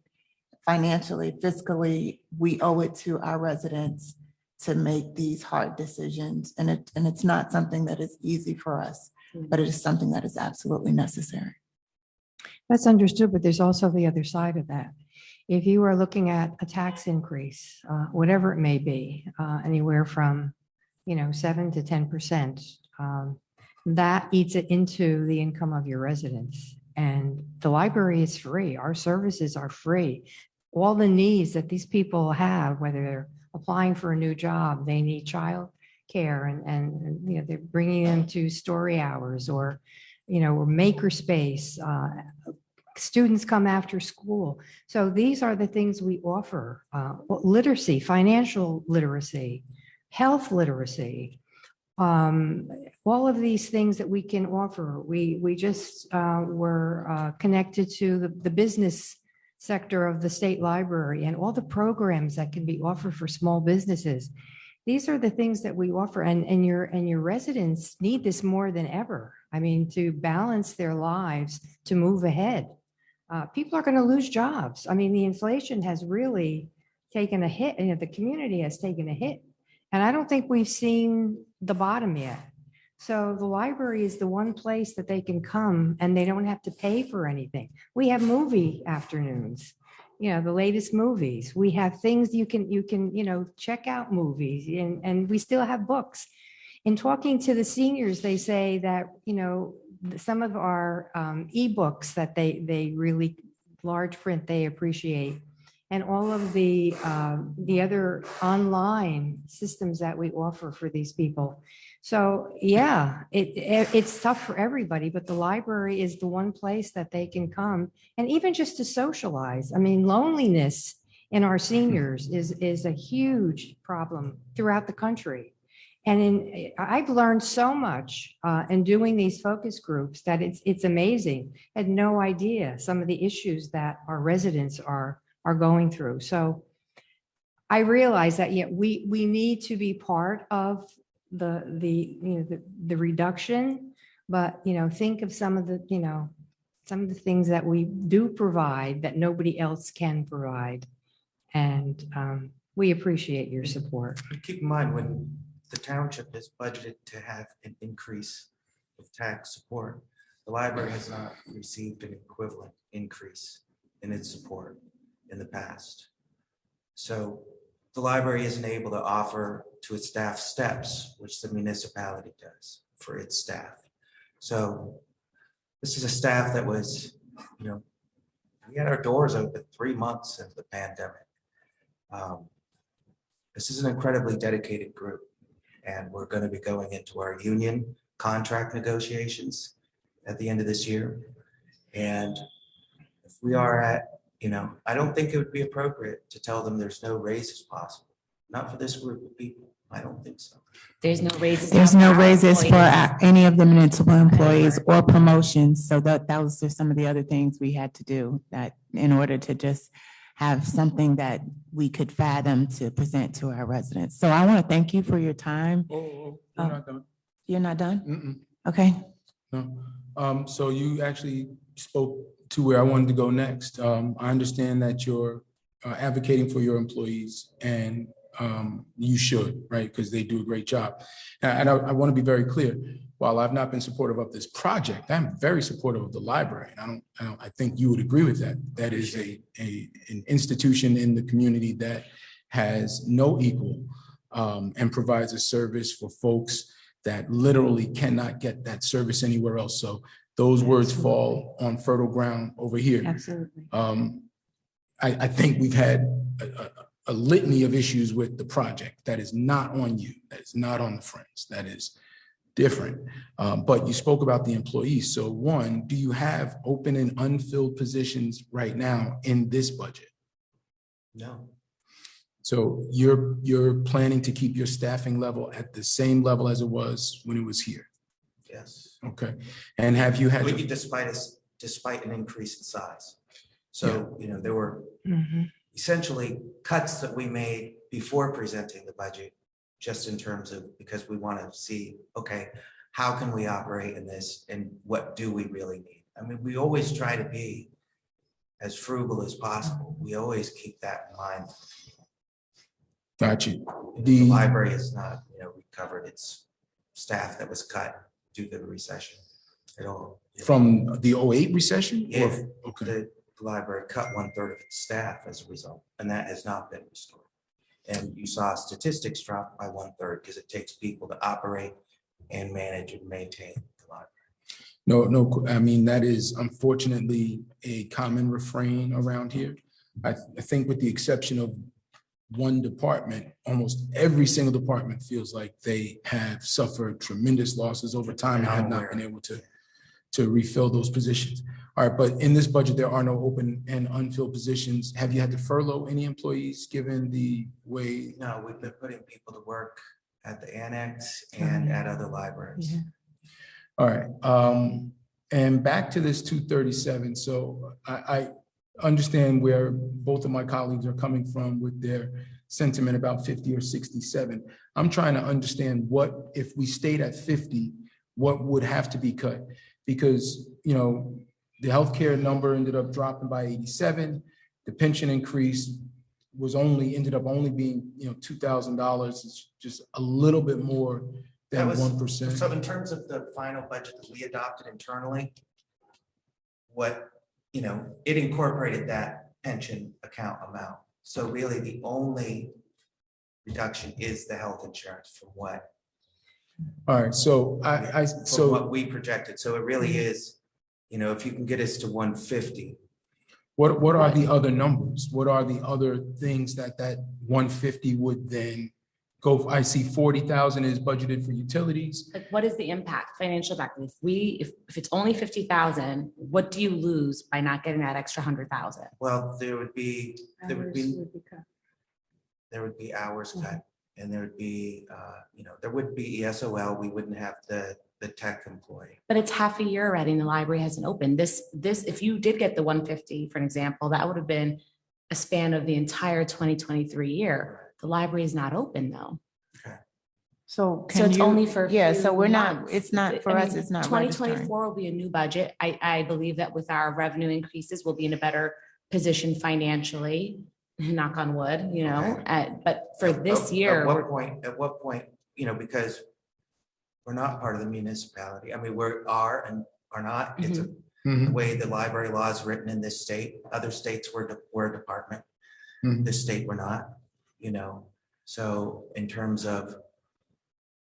financially, fiscally, we owe it to our residents to make these hard decisions. And it's not something that is easy for us, but it is something that is absolutely necessary. That's understood, but there's also the other side of that. If you are looking at a tax increase, whatever it may be, anywhere from, 7 to 10%, that eats it into the income of your residents. And the library is free. Our services are free. All the needs that these people have, whether they're applying for a new job, they need child care and they're bringing them to story hours or maker space. Students come after school. So these are the things we offer. Literacy, financial literacy, health literacy, all of these things that we can offer. We just were connected to the business sector of the state library and all the programs that can be offered for small businesses. These are the things that we offer, and your residents need this more than ever. I mean, to balance their lives, to move ahead. People are going to lose jobs. I mean, the inflation has really taken a hit, and the community has taken a hit. And I don't think we've seen the bottom yet. So the library is the one place that they can come and they don't have to pay for anything. We have movie afternoons, the latest movies. We have things you can check out movies, and we still have books. In talking to the seniors, they say that, some of our ebooks that they really large print, they appreciate. And all of the other online systems that we offer for these people. So yeah, it's tough for everybody, but the library is the one place that they can come and even just to socialize. I mean, loneliness in our seniors is a huge problem throughout the country. And I've learned so much in doing these focus groups that it's amazing. I had no idea some of the issues that our residents are going through. So I realize that we need to be part of the reduction, but think of some of the things that we do provide that nobody else can provide. And we appreciate your support. Keep in mind, when the township is budgeted to have an increase of tax support, the library has not received an equivalent increase in its support in the past. So the library isn't able to offer to its staff steps, which the municipality does for its staff. So this is a staff that was, we had our doors open 3 months into the pandemic. This is an incredibly dedicated group, and we're going to be going into our union contract negotiations at the end of this year. And if we are at, I don't think it would be appropriate to tell them there's no raises possible, not for this group of people. I don't think so. There's no raises. There's now no for our raises for employees. any of the municipal employees or promotions. So those are some of the other things we had to do that in order to just have something that we could fathom to present to our residents. So I want to thank you for your time. We're Oh. not done. You're not done? Mm-mm, Okay. no. So you actually spoke to where I wanted to go next. I understand that you're advocating for your employees, and you should, right? Because they do a great job. And I want to be very clear. While I've not been supportive of this project, I'm very supportive of the library. And I think you would agree with that. That is an institution in the community that has no equal, and provides a service for folks that literally cannot get that service anywhere else. So those words fall on fertile ground over here. Absolutely. I think we've had a litany of issues with the project that is not on you, that is not on the Friends, that is different. But you spoke about the employees. So one, do you have open and unfilled positions right now in this budget? No, So you're planning to keep your staffing level at the same level as it was when it was here? yes. Okay. And have you had, Despite an increase in size. So, there were Mhm. essentially cuts that we made before presenting the budget, just in terms of, because we want to see, okay, how can we operate in this and what do we really need? I mean, we always try to be as frugal as possible. We always keep that in mind. got you. The library has not, recovered its staff that was cut due to the recession at all. From the 08 recession? Or- Yeah. Okay. The library cut 1/3 of its staff as a result, and that has not been restored. And you saw statistics drop by 1/3 because it takes people to operate and manage and maintain the library. No, I mean, that is unfortunately a common refrain around here. I think with the exception of one department, almost every single department feels like they have suffered tremendous losses over time and have not been able to refill those positions. All right, but in this budget, there are no open and unfilled positions. Have you had to furlough any employees given the way? No, we've been putting people to work at the annex and at other libraries. Yeah. All right, and back to this 237. So I understand where both of my colleagues are coming from with their sentiment about 50 or 67. I'm trying to understand what, if we stayed at 50, what would have to be cut? Because, the healthcare number ended up dropping by 87. The pension increase ended up only being, $2,000. It's just a little bit more than That was- 1%. So in terms of the final budget that we adopted internally, it incorporated that pension account amount. So really the only reduction is the health insurance from what All right, so from what we projected. So it really is, if you can get us to 150. what are the other numbers? What are the other things that 150 would then go? I see 40,000 is budgeted for utilities. Like, what is the impact, financial impact? If it's only 50,000, what do you lose by not getting that extra 100,000? Well, there would be hours Mhm. cut, and there would be, there would be ESOL. We wouldn't have the tech employee. But it's half a year already and the library hasn't opened. This, if you did get the 150, for an example, that would have been a span of the entire 2023 year. The library is not open though. So So it's only for. a Yeah, few so we're not, months. it's not, for I us, mean, it's not registering. 2024 will be a new budget. I believe that with our revenue increases, we'll be in a better position financially, knock on wood, but for this year. At what point, because we're not part of the municipality. I mean, we are and are not. It's the Mhm. way the library law is written in this state. Other states were a department. Mhm. This state we're not, So in terms of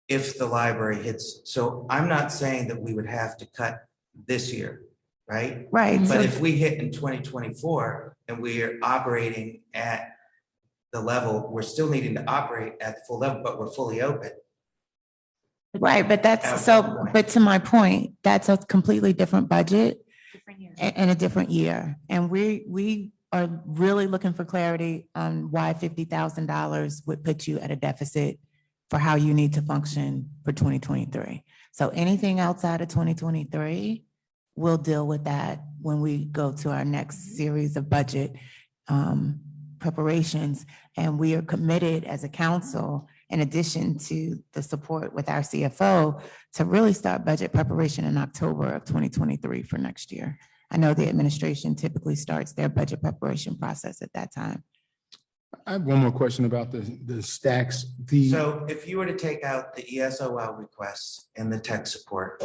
if the library hits, so I'm not saying that we would have to cut this year, right? Right, Mhm. so But if we hit in 2024 and we are operating at the level, we're still needing to operate at the full level, but we're fully open. right, but At that's, what point? but to my point, that's a completely different budget Different year. and a different year. And we are really looking for clarity on why $50,000 would put you at a deficit for how you need to function for 2023. So anything outside of 2023, we'll deal with that when we go to our next series of budget preparations. And we are committed as a council, in addition to the support with our CFO, to really start budget preparation in October of 2023 for next year. I know the administration typically starts their budget preparation process at that time. I have one more question about the stacks. So if you were to take out the ESOL requests and the tech support,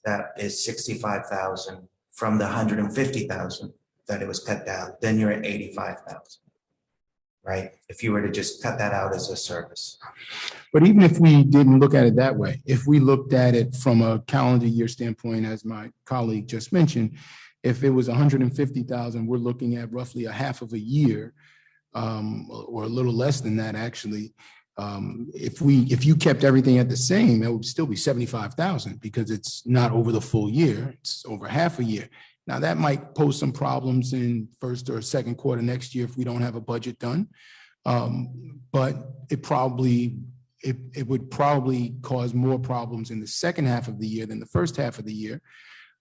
that is 65,000 from the 150,000 that it was cut down, then you're at 85,000. Right? If you were to just cut that out as a service. But even if we didn't look at it that way, if we looked at it from a calendar year standpoint, as my colleague just mentioned, if it was 150,000, we're looking at roughly a half of a year, or a little less than that, actually. If you kept everything at the same, it would still be 75,000 because it's not over the full year, it's over half a year. Now, that might pose some problems in first or second quarter next year if we don't have a budget done. But it would probably cause more problems in the second half of the year than the first half of the year,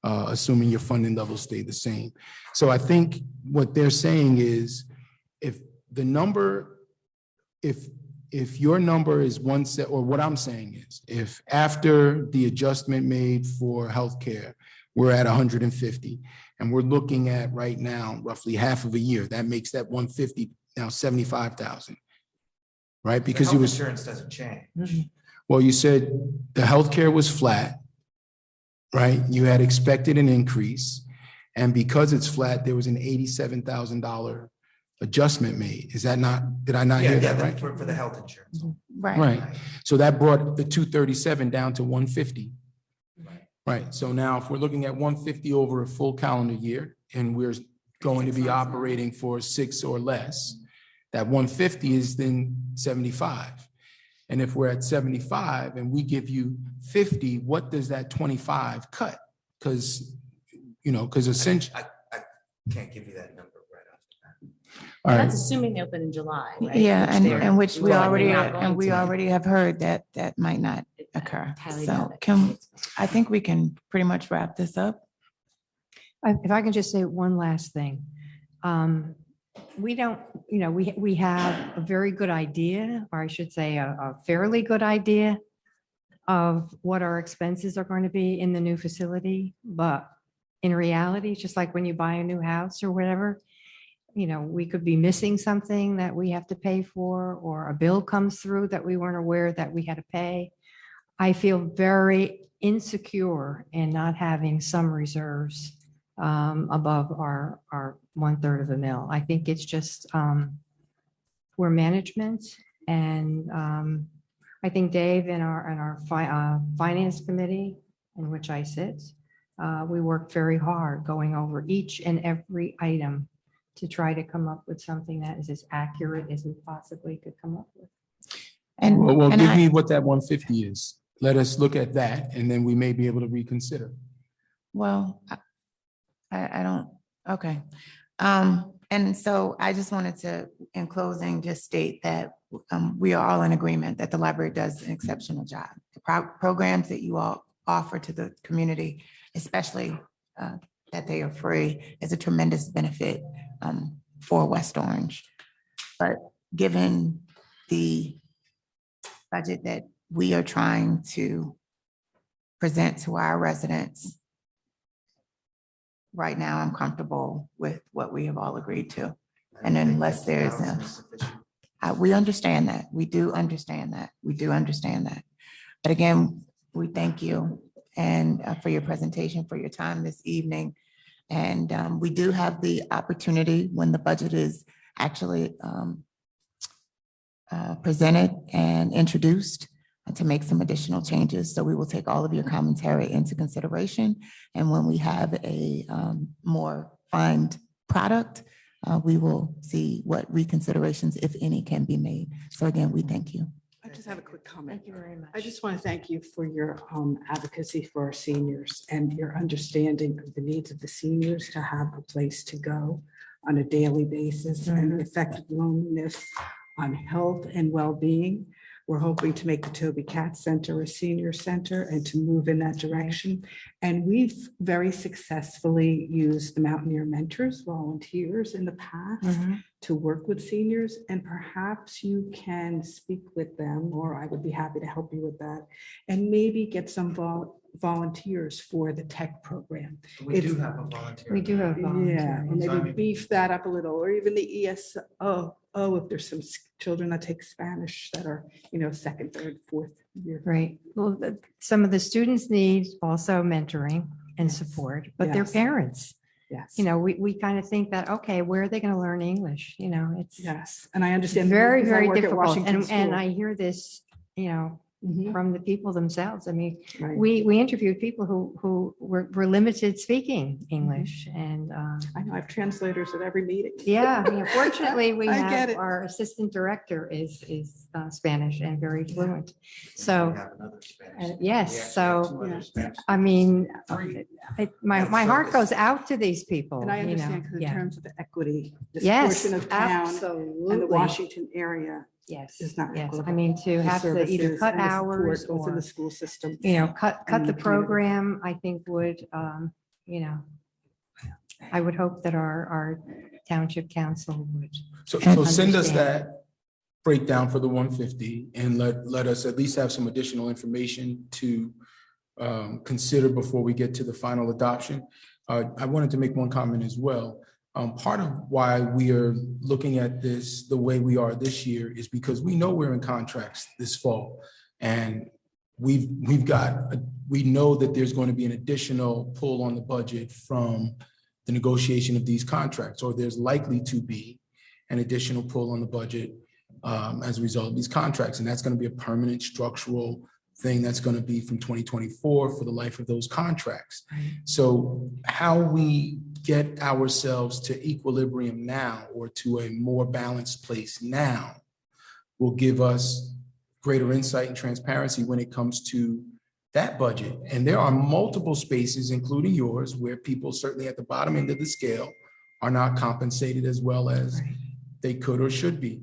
assuming your funding levels stay the same. So I think what they're saying is if your number is one set, or what I'm saying is, if after the adjustment made for healthcare, we're at 150, and we're looking at right now roughly half of a year, that makes that 150 now 75,000, right? Because The you health was, insurance doesn't change. well, you said the healthcare was flat, right? You had expected an increase, and because it's flat, there was an $87,000 adjustment made. Is that not, did I not hear that right? For the health insurance. Right. So that brought the 237 down to 150. Right. So now if we're looking at 150 over a full calendar year and we're going to be operating for 6 or less, that 150 is then 75. And if we're at 75 and we give you 50, what does that 25 cut? Because essentially. I can't give you that number right off the bat. All right. That's assuming they open in July, right? Yeah, and which we likely already, not going and we to. already have heard that that might not occur. Highly So doubt it. I think we can pretty much wrap this up. If I can just say one last thing. We don't, we have a very good idea, or I should say a fairly good idea of what our expenses are going to be in the new facility. But in reality, just like when you buy a new house or whatever, we could be missing something that we have to pay for, or a bill comes through that we weren't aware that we had to pay. I feel very insecure in not having some reserves above our 1/3 of a mil. I think it's just, we're management, and I think Dave and our finance committee, in which I sit, we work very hard going over each and every item to try to come up with something that is as accurate as we possibly could come up with. And Well, and give I- me what that 150 is. Let us look at that, and then we may be able to reconsider. Well, I don't, okay. And so I just wanted to, in closing, just state that we are all in agreement that the library does an exceptional job. The programs that you all offer to the community, especially that they are free, is a tremendous benefit for West Orange. But given the budget that we are trying to present to our residents, right now, I'm comfortable with what we have all agreed to. And unless there's we understand that. We do understand that. We do understand that. But again, we thank you and for your presentation, for your time this evening. And we do have the opportunity when the budget is actually presented and introduced to make some additional changes. So we will take all of your commentary into consideration. And when we have a more refined product, we will see what reconsiderations, if any, can be made. So again, we thank you. I just have a quick comment. Thank you very much. I just want to thank you for your advocacy for our seniors and your understanding of the needs of the seniors to have a place to go on a daily basis and the effect of loneliness on health and well-being. We're hoping to make the Toby Cat Center a senior center and to move in that direction. And we've very successfully used the Mountaineer Mentors volunteers in the past to work with seniors. And perhaps you can speak with them, or I would be happy to help you with that, and maybe get some volunteers for the tech program. We do have a volunteer. We do have Yeah, volunteers. and maybe Sorry. beef that up a little, or even the ESO. Oh, if there's some children that take Spanish that are, second, third, fourth year. Right. Well, some of the students need also mentoring and support, but their Yes. parents, Yes. we kind of think that, okay, where are they going to learn English? It's Yes, and I understand. very, because I very work at difficult. Washington And School. I hear this, Mhm. from the people themselves. I mean, Right. we interviewed people who were limited speaking English and, I know I have translators at every meeting. yeah, fortunately, we I get have, it. our assistant director is Spanish and very fluent. We So, have another Spanish. yes, We actually have so, two other Yeah. Spanish. I mean, Three. my heart goes out to these people. And I understand because in yeah. terms of the equity, this Yes, portion of town and the absolutely. Washington area Yes, is not yes. equitable. I mean, to have to either services cut and the support hours within or, the school system. cut and the the community. program, I think would, I would hope that our township council would. So And send us understand. that breakdown for the 150 and let us at least have some additional information to consider before we get to the final adoption. I wanted to make one comment as well. Part of why we are looking at this the way we are this year is because we know we're in contracts this fall. And we know that there's going to be an additional pull on the budget from the negotiation of these contracts, or there's likely to be an additional pull on the budget as a result of these contracts. And that's going to be a permanent structural thing that's going to be from 2024 for the life of those contracts. So how we get ourselves to equilibrium now or to a more balanced place now will give us greater insight and transparency when it comes to that budget. And there are multiple spaces, including yours, where people certainly at the bottom end of the scale are not compensated as well as they could or should be.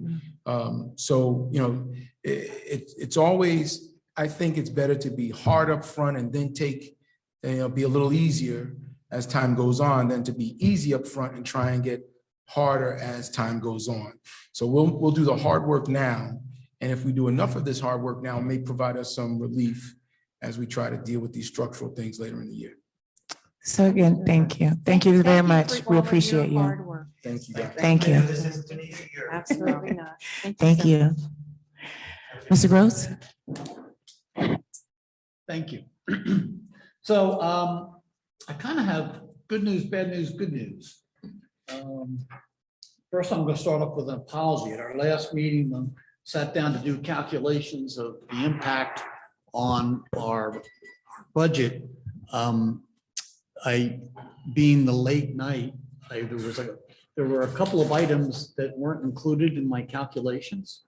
It's always, I think it's better to be hard up front and then be a little easier as time goes on than to be easy up front and try and get harder as time goes on. So we'll do the hard work now. And if we do enough of this hard work now, it may provide us some relief as we try to deal with these structural things later in the year. So again, thank you. Thank you very much. for We all of your appreciate you. hard work. Thank you, guys. Thank you. This isn't an easy year. Absolutely not. Thank so you. much. Mr. Gross? Thank you. So I kind of have good news, bad news, good news. First, I'm going to start off with an apology. At our last meeting, I sat down to do calculations of the impact on our budget. Being the late night, there were a couple of items that weren't included in my calculations.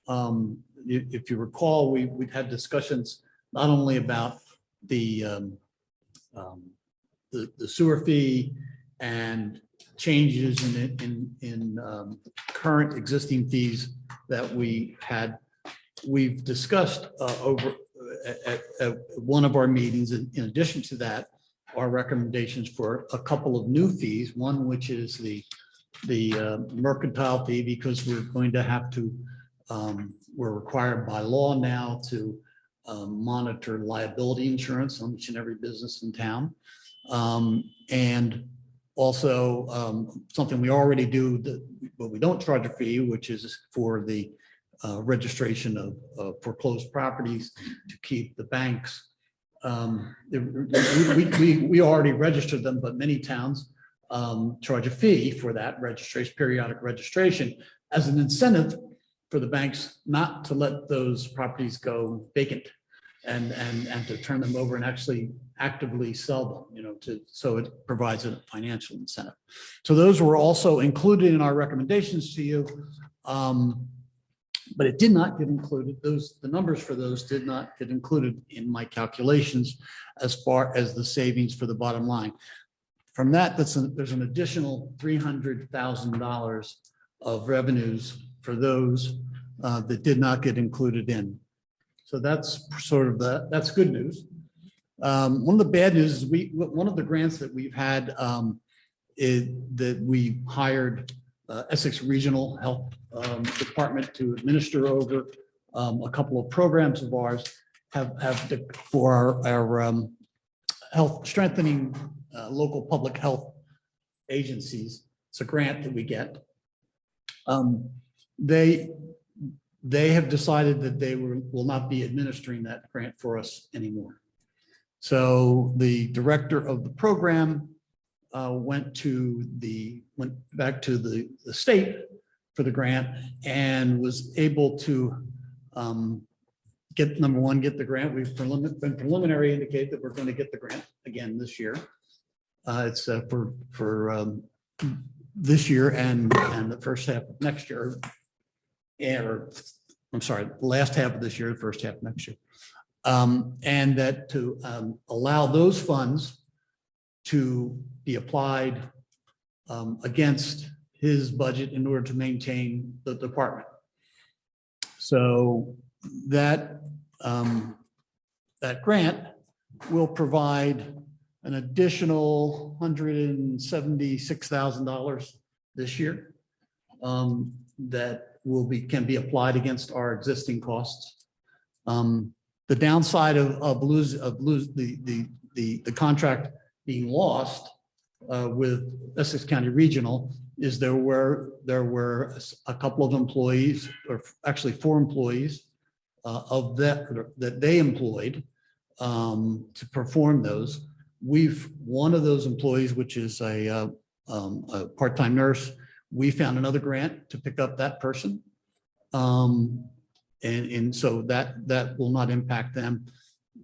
If you recall, we've had discussions not only about the sewer fee and changes in current existing fees that we had. We've discussed over at one of our meetings, in addition to that, our recommendations for a couple of new fees, one which is the mercantile fee, because we're going to have to, we're required by law now to monitor liability insurance on each and every business in town. And also something we already do, but we don't charge a fee, which is for the registration of foreclosed properties to keep the banks. We already registered them, but many towns charge a fee for that registration, periodic registration, as an incentive for the banks not to let those properties go vacant and to turn them over and actually actively sell them, so it provides a financial incentive. So those were also included in our recommendations to you. But it did not get included. The numbers for those did not get included in my calculations as far as the savings for the bottom line. From that, there's an additional $300,000 of revenues for those that did not get included in. So that's sort of that's good news. One of the bad news is one of the grants that we've had is that we hired Essex Regional Health Department to administer over a couple of programs of ours for our health strengthening local public health agencies. It's a grant that we get. They have decided that they will not be administering that grant for us anymore. So the director of the program went back to the state for the grant and was able to get the grant. We've been preliminary indicate that we're going to get the grant again this year. It's for this year and the first half of next year, or I'm sorry, the last half of this year, the first half of next year. And that to allow those funds to be applied against his budget in order to maintain the department. So that grant will provide an additional $176,000 this year that can be applied against our existing costs. The downside of the contract being lost with Essex County Regional is there were a couple of employees, or actually 4 employees of that they employed to perform those. One of those employees, which is a part-time nurse, we found another grant to pick up that person. And so that will not impact them.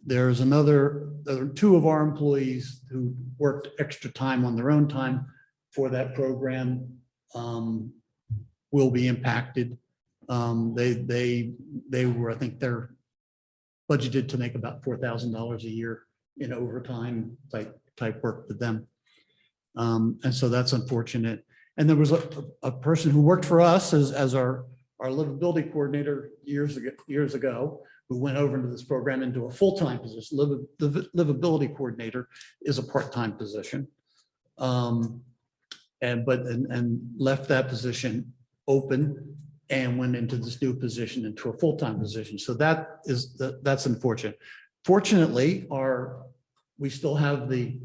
There's there are 2 of our employees who worked extra time on their own time for that program will be impacted. They were, I think they're budgeted to make about $4,000 a year in overtime type work with them. And so that's unfortunate. And there was a person who worked for us as our livability coordinator years ago, who went over into this program into a full-time position. Livability coordinator is a part-time position. And left that position open and went into this new position, into a full-time position. So that's unfortunate. Fortunately, we still have the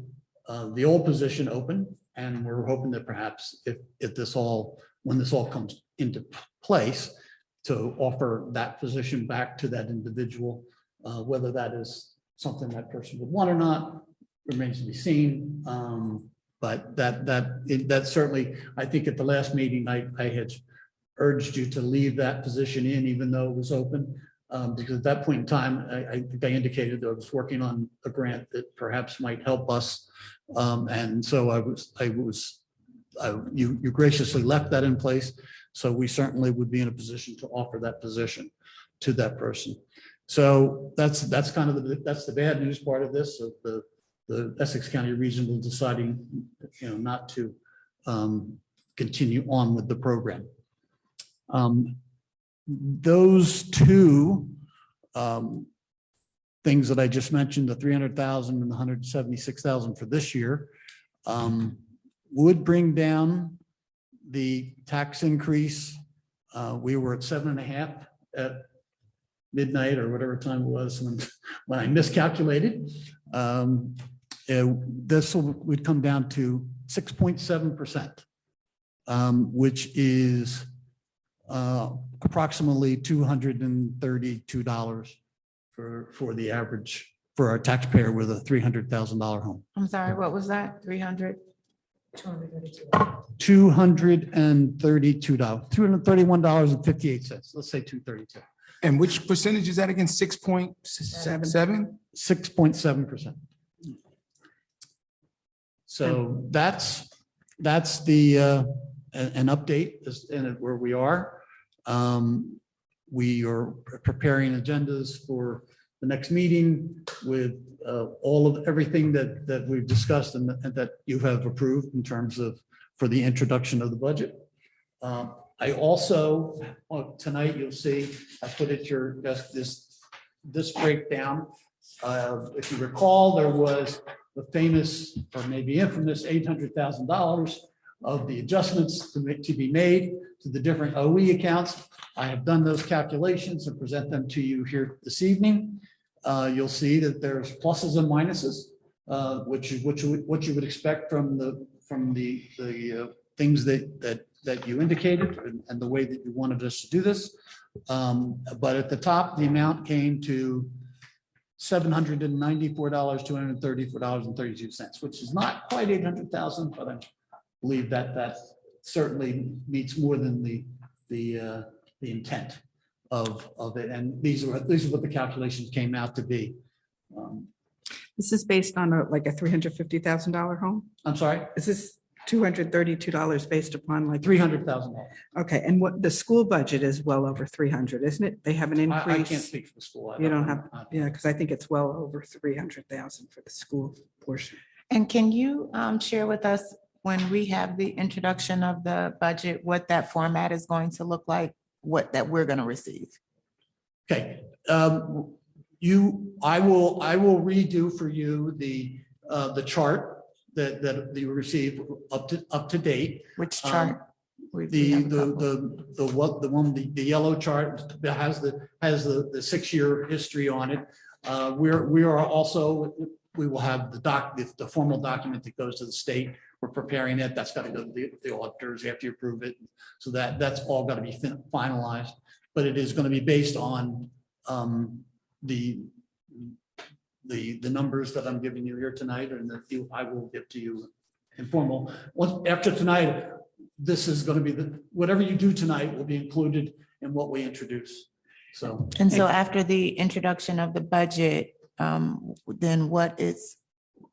old position open, and we're hoping that perhaps when this all comes into place, to offer that position back to that individual, whether that is something that person would want or not remains to be seen. But that certainly, I think at the last meeting, I had urged you to leave that position in, even though it was open, because at that point in time, I think I indicated that I was working on a grant that perhaps might help us. And so you graciously left that in place. So we certainly would be in a position to offer that position to that person. So that's kind of that's the bad news part of this, of the Essex County Regional deciding, not to continue on with the program. Those 2 things that I just mentioned, the $300,000 and the $176,000 for this year, would bring down the tax increase. We were at 7.5 at midnight or whatever time it was when I miscalculated. This would come down to 6.7%, which is approximately $232 for the average for our taxpayer with a $300,000 home. I'm sorry, what was that? 300? $231.58. Let's say 232. And which percentage is that again? 6.7? 6.7%. So that's the an update in where we are. We are preparing agendas for the next meeting with everything that we've discussed and that you have approved in terms of for the introduction of the budget. I also, tonight you'll see, I put at your desk this breakdown. If you recall, there was the famous, or maybe infamous, $800,000 of the adjustments to be made to the different OE accounts. I have done those calculations and present them to you here this evening. You'll see that there's pluses and minuses, which you would expect from the things that you indicated and the way that you wanted us to do this. But at the top, the amount came to $794,234.32, which is not quite 800,000, but I believe that certainly meets more than the intent of it. And these are what the calculations came out to be. This is based on like a $350,000 home? I'm sorry, Is this $232 based upon like? $300,000. Okay, and what, the school budget is well over 300, isn't it? They have an I increase. can't speak for the school. You don't have, yeah, because I think it's well over 300,000 for the school portion. And can you share with us, when we have the introduction of the budget, what that format is going to look like, what that we're going to receive? Okay, I will redo for you the chart that you received up to date. Which chart? We The have a couple. yellow chart that has the 6-year history on it. We will have the formal document that goes to the state. We're preparing it. That's got to go to the auditors. You have to approve it. So that's all got to be finalized. But it is going to be based on the numbers that I'm giving you here tonight, and that I will give to you informal. After tonight, this is going to be whatever you do tonight will be included in what we introduce. So. And so after the introduction of the budget, then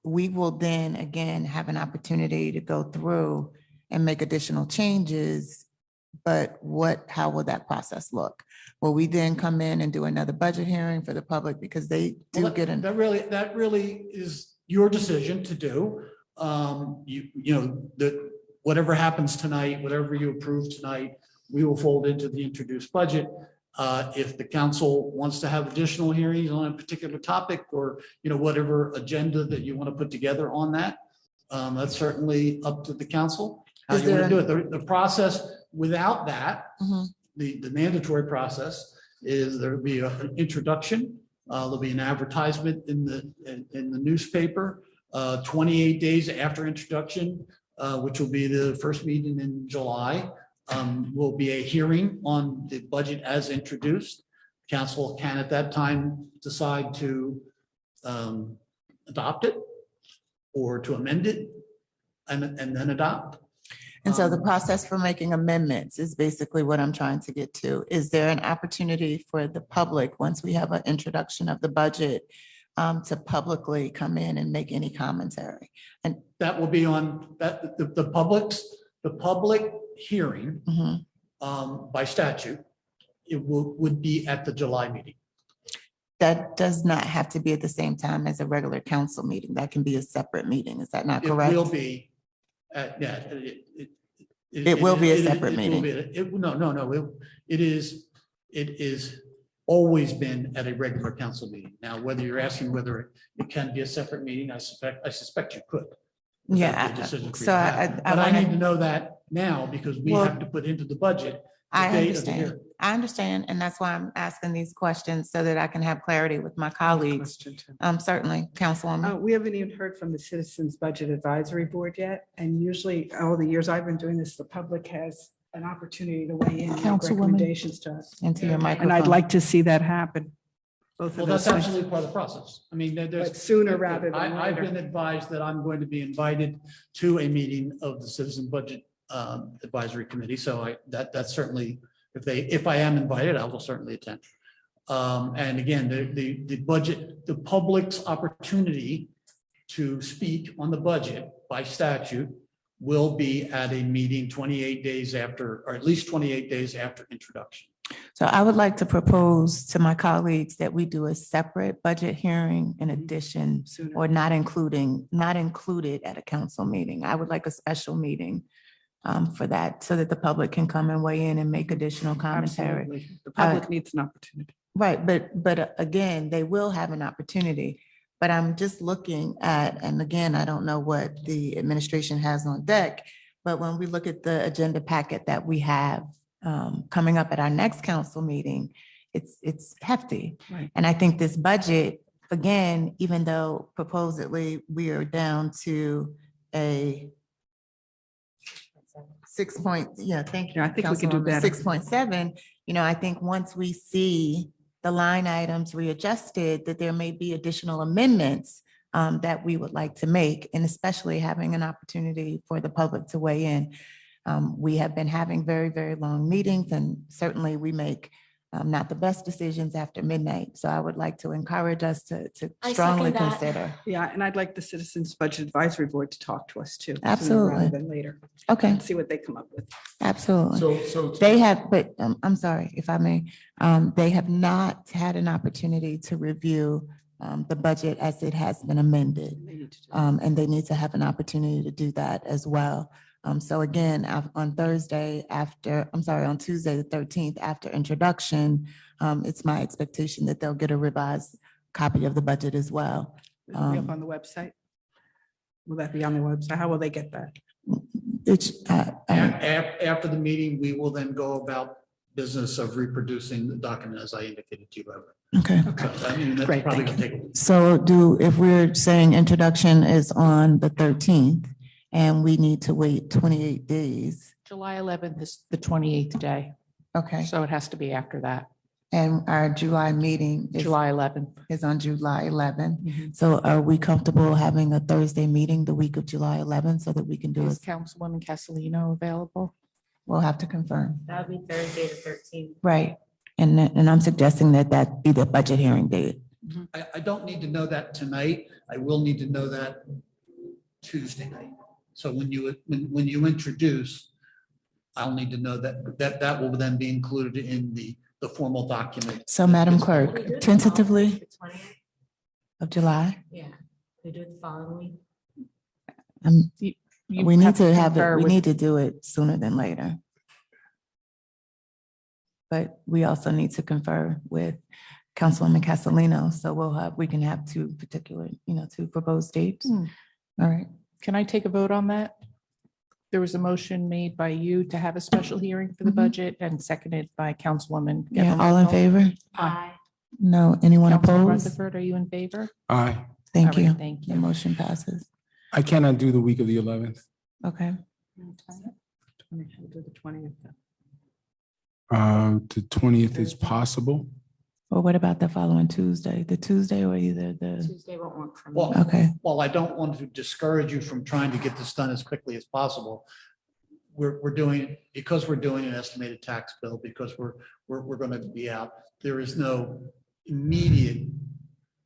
we will then again have an opportunity to go through and make additional changes. But how will that process look? Will we then come in and do another budget hearing for the public, because they do Well, get that really is your decision to do. Whatever happens tonight, whatever you approve tonight, we will fold into the introduced budget. If the council wants to have additional hearings on a particular topic, or whatever agenda that you want to put together on that, that's certainly up to the council. How you want to do it. The process without that, Mhm. the mandatory process is there'll be an introduction. There'll be an advertisement in the newspaper 28 days after introduction, which will be the first meeting in July. Will be a hearing on the budget as introduced. Council can at that time decide to adopt it or to amend it and then adopt. And so the process for making amendments is basically what I'm trying to get to. Is there an opportunity for the public, once we have an introduction of the budget, to publicly come in and make any commentary? And That will be on the public hearing Mhm. by statute. It would be at the July meeting. That does not have to be at the same time as a regular council meeting. That can be a separate meeting. Is that not correct? It will be, It will be a separate it will meeting. be- No. It is always been at a regular council meeting. Now, whether you're asking whether it can be a separate meeting, I suspect you could. Yeah, That's a decision for you so to have. But I need to know that now, because we Well, have to put into the budget. the I date of the understand. hearing. I understand. And that's why I'm asking these questions, so that I can have clarity with my colleagues. Question too. Certainly, Councilwoman. We haven't even heard from the Citizens Budget Advisory Board yet, and usually all the years I've been doing this, the public has an opportunity to weigh in and make Councilwoman. recommendations to us. Into your And microphone. I'd like to see that happen. Both Well, of those that's things, absolutely part of the process. I mean, there's. but sooner rather than I've later. been advised that I'm going to be invited to a meeting of the Citizen Budget Advisory Committee. So that's certainly, if I am invited, I will certainly attend. And again, the budget, the public's opportunity to speak on the budget by statute will be at a meeting 28 days after, or at least 28 days after introduction. So I would like to propose to my colleagues that we do a separate budget hearing in addition, Sooner. or not included at a council meeting. I would like a special meeting for that, so that the public can come and weigh in and make additional commentary. Absolutely. The public needs an opportunity. Right, but again, they will have an opportunity. But I'm just looking at, and again, I don't know what the administration has on deck, but when we look at the agenda packet that we have coming up at our next council meeting, it's hefty. Right. And I think this budget, again, even though supposedly we are down to a 6 point, yeah, thank you. Yeah, I think we can do better. 6.7, I think once we see the line items readjusted, that there may be additional amendments that we would like to make, and especially having an opportunity for the public to weigh in. We have been having very, very long meetings, and certainly we make not the best decisions after midnight. So I would like to encourage us to I strongly second that. consider. Yeah, and I'd like the Citizens Budget Advisory Board to talk to us too. sooner Absolutely. Rather than later, Okay, and see what they come up with. absolutely. So They have, but I'm sorry if I may, they have not had an opportunity to review the budget as it has been amended. They need to do And they need to have an opportunity to do that as well. So again, on on Tuesday, the 13th, after introduction, it's my expectation that they'll get a revised copy of the budget as well. It'll be up on the website. Will that be on the website? How will they get that? After the meeting, we will then go about business of reproducing the document as I indicated to you. Okay. So, I mean, that's Great, probably thank gonna take a week. So if we're saying introduction is on the 13th and we need to wait 28 days, July 11th is the 28th day, okay, so it has to be after that, and our July meeting July 11th. is on July 11th. Mhm. So are we comfortable having a Thursday meeting the week of July 11th so that we can do Is it? Councilwoman Castellino available? We'll have to confirm. That would be Thursday the 13th. Right. And I'm suggesting that be the budget hearing date. I don't need to know that tonight. I will need to know that Tuesday night. So when you introduce, I'll need to know that will then be included in the formal document. So Madam We do Clerk, it the tentatively following- the 20th? of July, Yeah, we do it the following week. You we need to have confer it, we with- need to do it sooner than later. But we also need to confer with Councilwoman Castellino, so we can have two proposed dates. Hmm. All right. Can I take a vote on that? There was a motion made by you to have a special hearing for the Mhm. budget and seconded by Councilwoman. Yeah, all in Capetillo. favor? Aye. No, anyone Councilman opposed? Rutherford, are you in favor? Aye. Thank All right, you. Thank The you. motion passes. I cannot do the week of the 11th. Okay. We'll do the 20th. The 20th is possible. Well, what about the following Tuesday? The Tuesday or either the, Tuesday won't work for me. Well, okay, while I don't want to discourage you from trying to get this done as quickly as possible, we're doing, because we're doing an estimated tax bill, because we're going to be out, there is no immediate,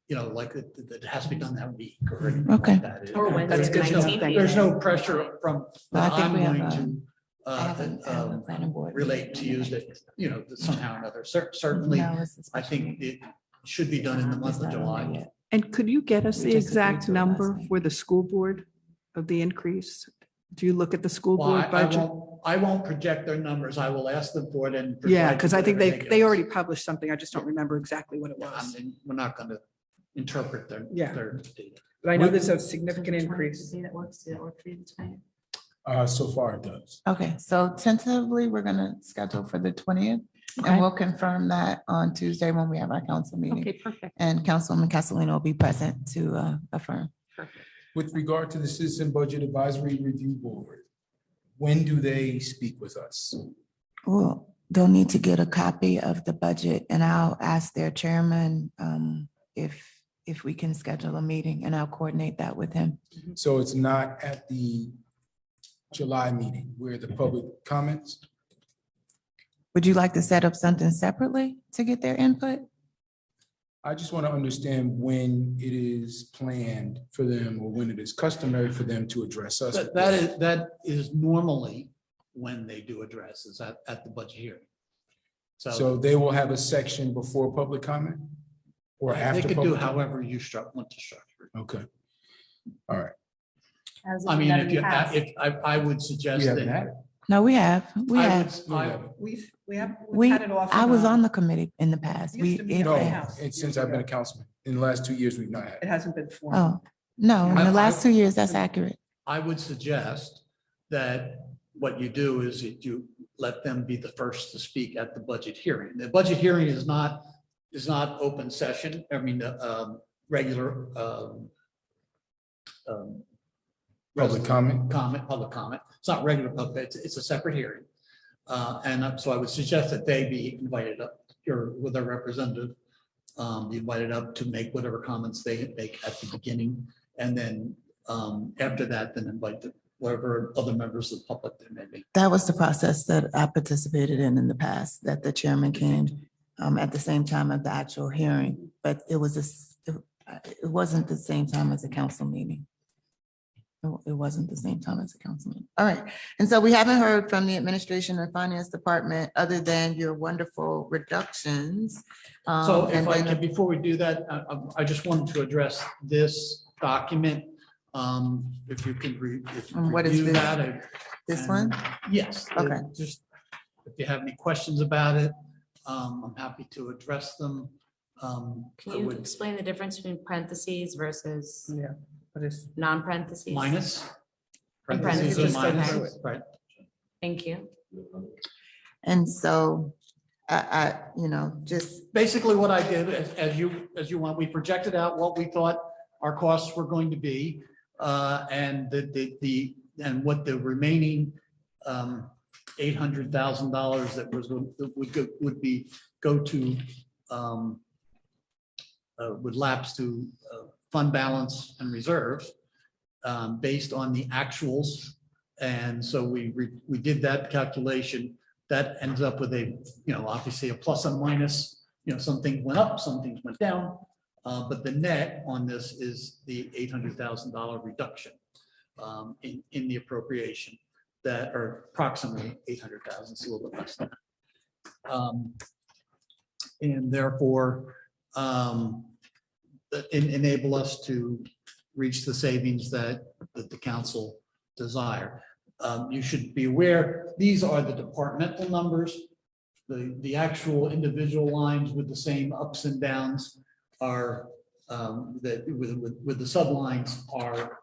like that has to be done that week or anything Okay. like that. Or Wednesday, That's the good to know. 19th. There's no pressure from, Well, I that think I'm we have, going to I have a planning board. relate to you that, that somehow or another, certainly, No, it's a I special think meeting. it should be done in the month It's of not on there July. yet. And could you get us We the just agreed exact to it last number night. for the school board of the increase? Do you look at the school Well, board I budget? won't project their numbers. I will ask them for it and. Yeah, provide you because I with think everything they else. already published something. I just don't remember exactly what it I was. mean, we're not going to interpret their. Yeah. Their data. But I know there's a significant increase. That works, does that work for you, the 20th? So far it does. Okay, so tentatively, we're gonna schedule for the 20th, Okay. and we'll confirm that on Tuesday when we have our council meeting. Okay, perfect. And Councilwoman Castellino will be present to affirm. With regard to the Citizen Budget Advisory Review Board, when do they speak with us? Well, they'll need to get a copy of the budget, and I'll ask their chairman if we can schedule a meeting, and I'll coordinate that with him. So it's not at the July meeting where the public comments? Would you like to set up something separately to get their input? I just want to understand when it is planned for them or when it is customary for them to address us. That is normally when they do addresses at the budget hearing. So they will have a section before public comment or They after? could do public comment? however you want to structure it. Okay. All right. As I we've mean, done if in the you, past. I would suggest We haven't had that it. No, we have. We I have. would, I, We have, we've We, had it off. I and was on. on the committee in the past. Used We, to be it, on the No, house. it's since I've been a councilman. In the last 2 years, we've not had It it. hasn't been formed. oh, no, in the I- last 2 years, that's accurate. I would suggest that what you do is that you let them be the first to speak at the budget hearing. The budget hearing is not open session. I mean, regular, Public comment? Public comment. It's not regular public, it's a separate hearing. So I would suggest that they be invited up, or with their representative, be invited up to make whatever comments they make at the beginning. And then after that, then invite whatever other members of the public there may be. That was the process that I participated in the past, that the chairman came at the same time of the actual hearing, but it wasn't the same time as a council meeting. It wasn't the same time as a council meeting. All right. And so we haven't heard from the administration and finance department other than your wonderful reductions. So if and I then- could, before we do that, I just wanted to address this document. If you can And what is review this? that. This one? Yes. Okay. Just, if you have any questions about it, I'm happy to address them. I Can you would- explain the difference between parentheses versus Yeah, but it's. non-parentheses? Minus. And Parentheses parentheses, are minus, okay. right. Thank you. And so just, Basically what I did, as you want, we projected out what we thought our costs were going to be, and and what the remaining $800,000 that would lapse to fund balance and reserves, based on the actuals. And so we did that calculation. That ends up with obviously a plus and minus, some things went up, some things went down. But the net on this is the $800,000 reduction in the appropriation, that are approximately 800,000, so a little bit less than that. And therefore, enable us to reach the savings that the council desire. You should be aware, these are the departmental numbers. The actual individual lines with the same ups and downs are that with the sublines are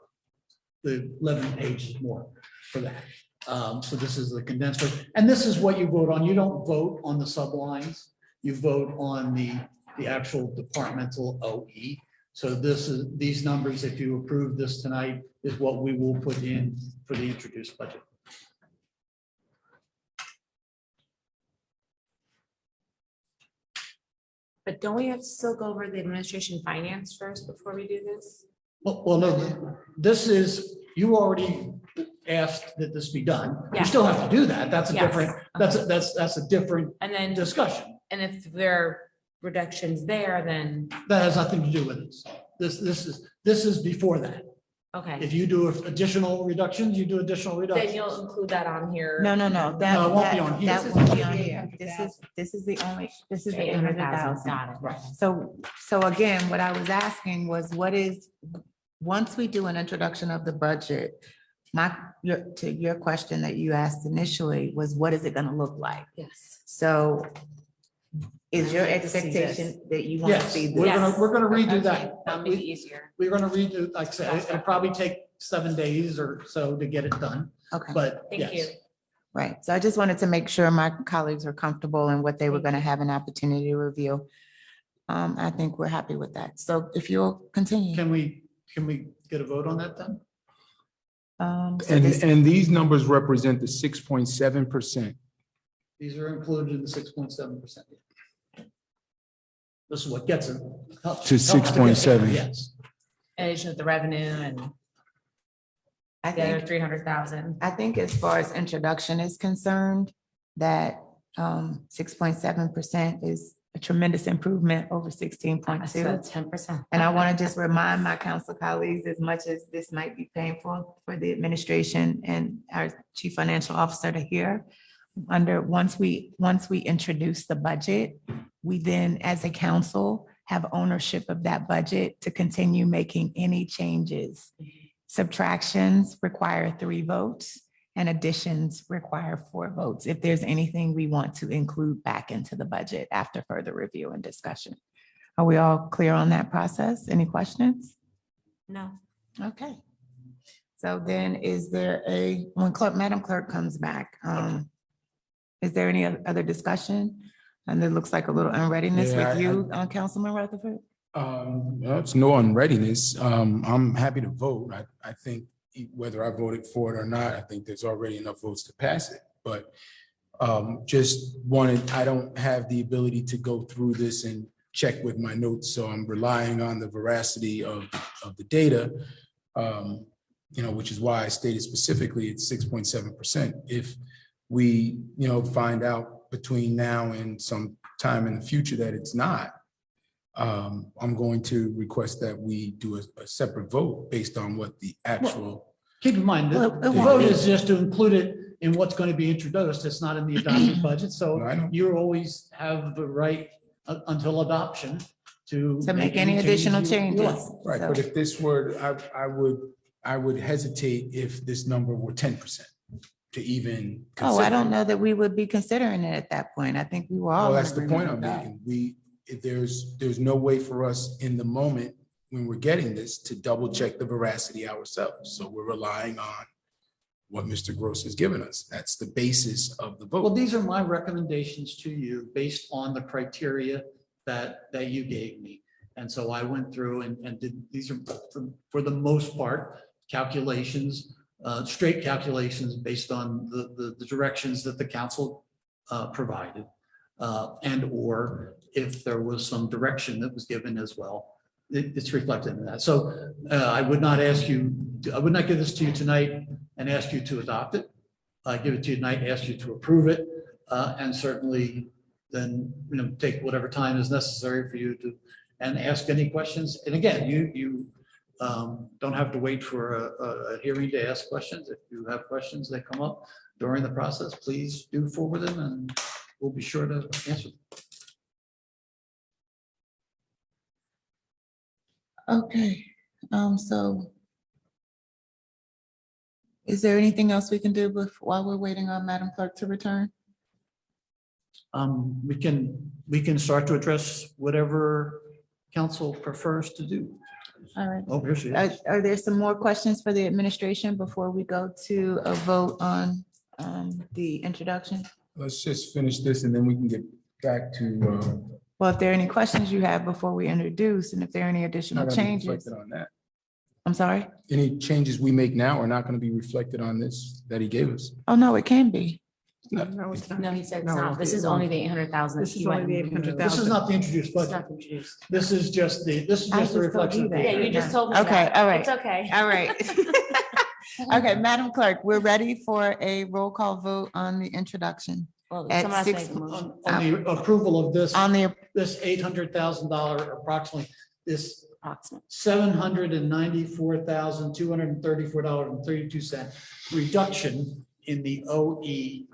the 11 pages more for that. So this is the condensed version. And this is what you vote on. You don't vote on the sublines. You vote on the actual departmental OE. So these numbers, if you approve this tonight, is what we will put in for the introduced budget. But don't we have to still go over the administration finance first before we do this? Well, no, this is, you already asked that this be done. You Yeah. still have to do that. That's a Yes. different, that's a different And then, discussion. and if there are reductions there, then, That has nothing to do with this. This is before that. okay. If you do additional reductions, you do additional Then reductions. you'll include that on here. no. No, it won't be on here. That won't be on here. This is the only, this is the 800,000, 800,000. got it. Right. So again, what I was asking was once we do an introduction of the budget, to your question that you asked initially was, what is it gonna look like? Yes. So is your I'd like to see expectation that you want to Yes, see we're this? gonna redo Okay, that. that'll make it easier. We're gonna redo, like I said, it'll probably take 7 days or so to get it done, Okay, but Thank you. yes. right. So I just wanted to make sure my colleagues are comfortable in what they were gonna have an opportunity to review. I think we're happy with that. So if you'll continue. Can we get a vote on that then? So this- And these numbers represent the 6.7%. These are included in the 6.7%. This is what gets it. To 6.7. Yes. In addition to the revenue and I the other think 300,000. I think as far as introduction is concerned, that 6.7% is a tremendous improvement over 16.2. So 10%. And I want to just remind my council colleagues, as much as this might be painful for the administration and our chief financial officer to hear, once we introduce the budget, we then, as a council, have ownership of that budget to continue making any changes. Subtractions require 3 votes, and additions require 4 votes. If there's anything we want to include back into the budget after further review and discussion. Are we all clear on that process? Any questions? No. Okay. So then is there when Madam Clerk comes back, is there any other discussion? And it looks like a little unreadiness Yeah, with you, Councilman Rutherford? Well, it's no unreadiness. I'm happy to vote. I think whether I voted for it or not, I think there's already enough votes to pass it. But I don't have the ability to go through this and check with my notes, so I'm relying on the veracity of the data, which is why I stated specifically it's 6.7%. If we, find out between now and some time in the future that it's not, I'm going to request that we do a separate vote based on what the actual. Keep in mind, the vote is just to include it in what's going to be introduced. It's not in the adopted budget. So I know. you always have the right until adoption to make any additional changes. Right, but if this were, I would hesitate if this number were 10% to even. Oh, I don't consider. know that we would be considering it at that point. I think we were all. Well, in that's the point I'm agreement with that. making. There's no way for us in the moment when we're getting this to double check the veracity ourselves. So we're relying on what Mr. Gross has given us. That's the basis of the Well, vote. these are my recommendations to you based on the criteria that you gave me. And so I went through and did, these are for the most part, calculations, straight calculations based on the directions that the council provided. And or if there was some direction that was given as well, it's reflected in that. So I would not give this to you tonight and ask you to adopt it. I give it to you tonight, ask you to approve it, and certainly then, take whatever time is necessary for you to, and ask any questions. And again, you don't have to wait for a hearing to ask questions. If you have questions that come up during the process, please do forward them and we'll be sure to answer them. Okay, so is there anything else we can do while we're waiting on Madam Clerk to return? We can start to address whatever council prefers to do. All right. Oh, here she is. Are there some more questions for the administration before we go to a vote on the introduction? Let's just finish this and then we can get back to. Well, if there are any questions you have before we introduce, and if there are any additional not gonna be changes, reflected on that. I'm sorry? Any changes we make now are not going to be reflected on this that he gave us. Oh, no, it can be. No, it's not. No, he said it's No, not. This is only the 800,000. This is only the 800,000. This is not the introduced It's budget. not introduced. This is just the I just told reflection. you of that. Yeah, the- you just told me Okay, that. all right. It's okay. All right. Okay, Madam Clerk, we're ready for a roll call vote on the introduction. Well, At someone has to 6 make a motion. On the approval of this, On the, this $800,000 approximately, this Approximate. $799,234.32 reduction in the OE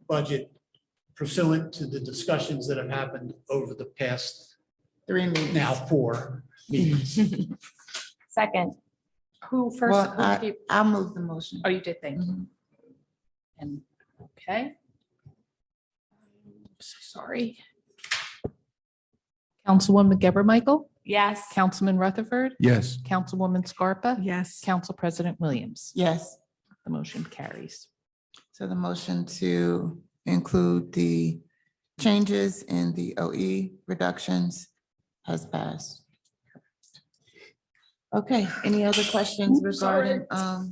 budget pursuant to the discussions that have happened over the past 3 meetings. now 4 meetings. Second. Who first? Well, who did you- I'll move the motion. Oh, you did, thank you. Mhm. And, okay. Sorry. Councilwoman Geber Michael, Yes. Councilman Rutherford, Yes. Councilwoman Scarpa, Yes. Council President Williams. Yes, The motion carries. so the motion to include the changes in the OE reductions has passed. Okay, any other questions regarding, I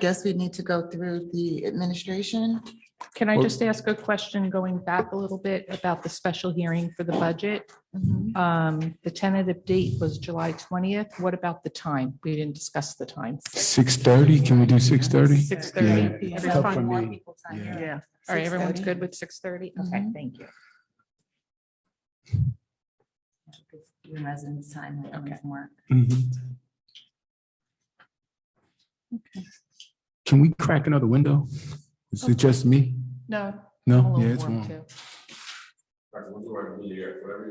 guess we need to go through the administration. Can I Well- just ask a question going back a little bit about the special hearing for the budget? The tentative date was July 20th. What about the time? We didn't discuss the time. 6:30, can we do 6:30? 6:30 Yeah. PM. It's tough for More me. people time. Yeah. Yeah. All right, everyone's 6:30? good with 6:30? Okay, Mhm. thank you. Give residents time to come Okay. from work. Mhm. Can we crack another window? Is it just me? No. I'm a No, little yeah, it's warm, warm. too.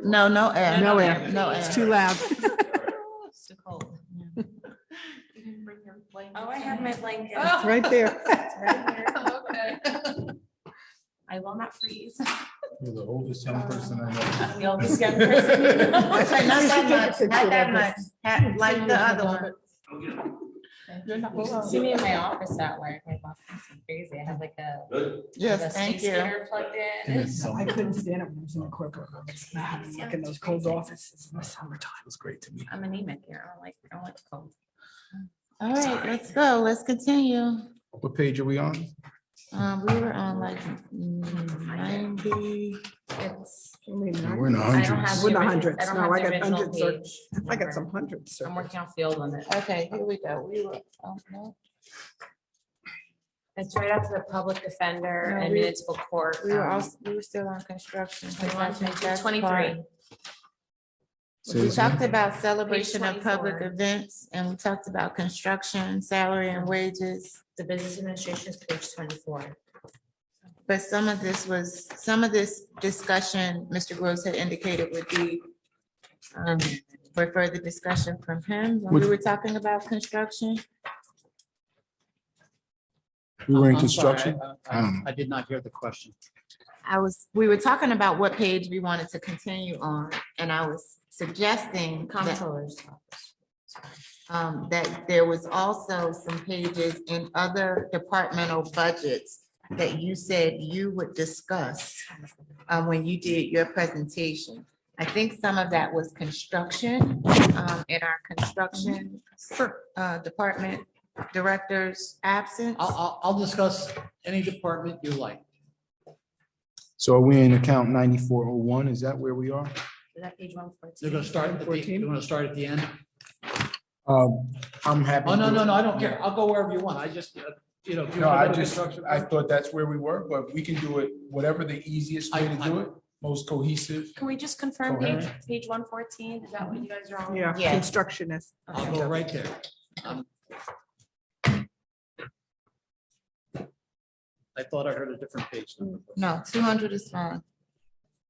No, no air. No air. No It's air. too loud. It's too cold. Oh, I have my blanket. It's right there. It's right here. Okay. I will not freeze. You're the oldest young person I know. I'm the oldest young person. you know. Okay, not that much, not that much, like the other one. You should see me in my office at work. My boss thinks I'm crazy. I have like a Yes, thank space you. heater plugged in. I couldn't stand it when I was in the corporate office. I had to work in those cold offices in the summertime. It was great to meet. I'm anemic here. I don't like cold. All right, let's go, let's continue. What page are we on? We were on like 90. It's, We're in the I don't have. hundreds. the We're in the ori- hundreds. I don't No, have I the got original hundreds or- page I got number. some hundreds. I'm working on field limit. Okay, here we go. We were, oh, no, It's right after the public defender No, and we- municipal court. we were still on construction. 21, 22, 23. Say We this talked again? about celebration of public 24. events, and we talked about construction, salary and wages. The business administration is page 24. But some of this discussion, Mr. Groves had indicated would be for further discussion from him when we Which- were talking about construction. We were in I'm sorry, construction. I did not hear the question. We were talking about what page we wanted to continue on, and I was suggesting that Comptroller's office. that there was also some pages in other departmental budgets that you said you would discuss when you did your presentation. I think some of that was construction, in our construction department director's absence. I'll discuss any department you like. So are we in account 9401? Is that where we are? Is that page 114? You're gonna start at the, you wanna start at the end? I'm happy. Oh, no, to- no, no, I don't care. I'll go wherever you want. I just, you know. if you No, wanna I go to just, construction I first. thought that's where we were, but we can do it, whatever the easiest way to I- do it, most cohesive. Can we just confirm Coherent. page 114? Is that what you guys are all? Yeah, Yeah. construction is. I'll go right there. I thought I heard a different page number. No, 200 is fine.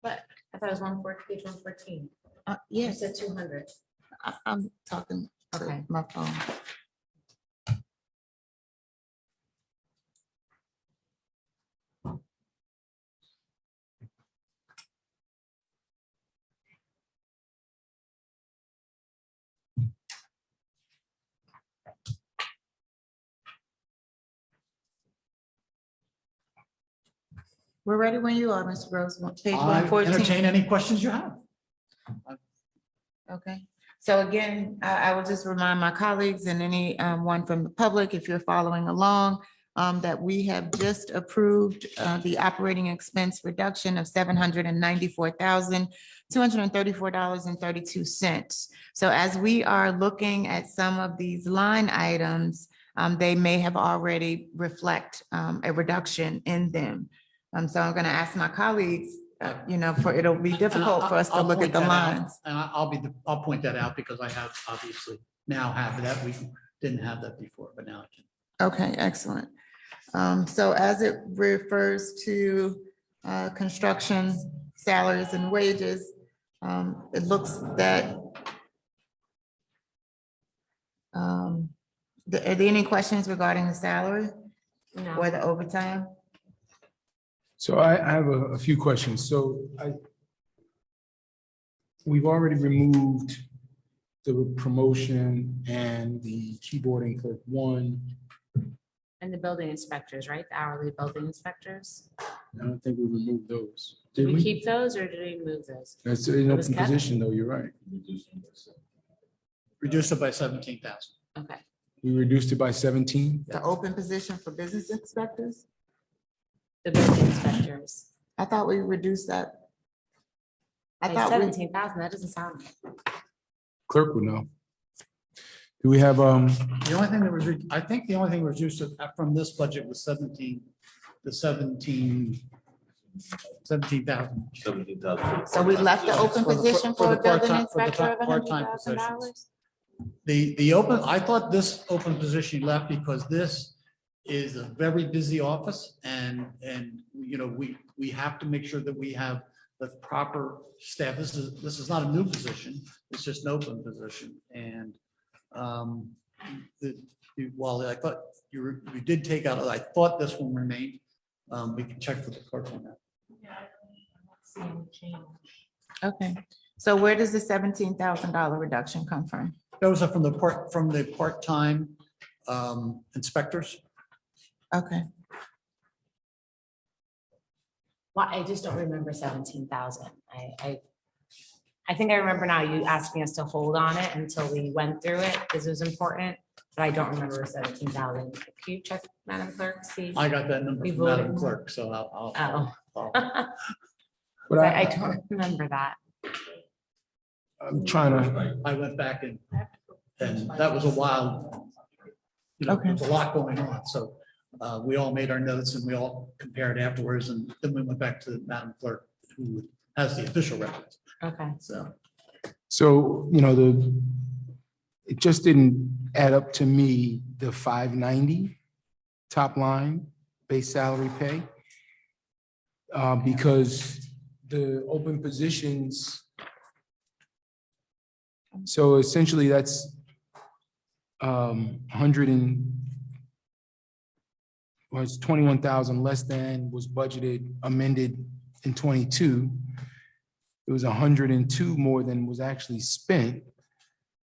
But I thought it was page 114. You Yes, said 200. I'm talking to Okay. my phone. We're ready when you are, Mr. Groves, page I 114. entertain any questions you have. Okay, so again, I will just remind my colleagues and any one from the public, if you're following along, that we have just approved the operating expense reduction of $794,234.32. So as we are looking at some of these line items, they may have already reflect a reduction in them. So I'm going to ask my colleagues, it'll be difficult for us to I'll look at point the that out, lines. And I'll point that out because I have obviously now have that. We didn't have that before, but now I can. Okay, excellent. So as it refers to construction salaries and wages, it looks that are there any questions regarding the salary No. or the overtime? So I have a few questions. We've already removed the promotion and the keyboarding clerk one. And the building inspectors, right? The hourly building inspectors. I don't think we removed those. Did Did we we? keep those or did we move those? That's an It was open kept? position, though. You're right. Reduce it by 17,000. Okay. We reduced it by 17. The open position for business inspectors? The building inspectors. I thought we reduced that. I By thought we, 17,000, that doesn't sound. Clerk would know. Do we have, The only thing that was, I think the only thing reduced from this budget was 17,000. 17,000. so we left the open For the- position for for the a building part-time- for the inspector of part-time $100,000? The open, I thought this open position left because this is a very busy office and, we have to make sure that we have the proper staff. This is not a new position. It's just an open position. And While I thought you did take out, I thought this one remained. We can check for the clerk on that. Okay, so where does the $17,000 reduction come from? Those are from the part-time inspectors. Okay, Well, I just don't remember 17,000. I think I remember now you asking us to hold on it until we went through it because it was important, but I don't remember 17,000. Can you check, Madam Clerk, see? I got that number We from Madam voted. Clerk, so I'll. Oh. But I don't remember that. I'm trying to, I went back and that was a while. There was a lot going on, so we all made our notes and we all compared afterwards, and then we went back to Madam Clerk, who has the official records, Okay. so. so, it just didn't add up to me, the 590 top line base salary pay. Because the open positions, so essentially that's 21,000 less than was budgeted, amended in 22. It was 102 more than was actually spent.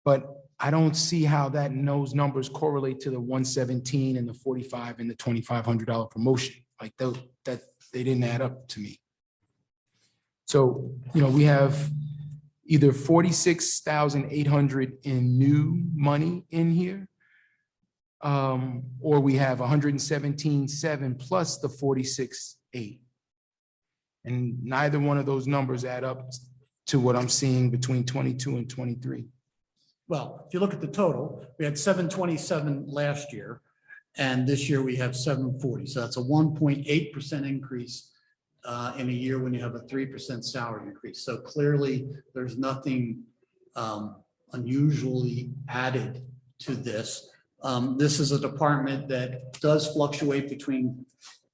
But I don't see how those numbers correlate to the 117 and the 45 and the $2,500 promotion. Like that they didn't add up to me. So, we have either 46,800 in new money in here, or we have 117,700 plus the 46,800. And neither one of those numbers add up to what I'm seeing between 22 and 23. Well, if you look at the total, we had 727 last year, and this year we have 740. So that's a 1.8% increase in a year when you have a 3% salary increase. So clearly, there's nothing unusually added to this. This is a department that does fluctuate between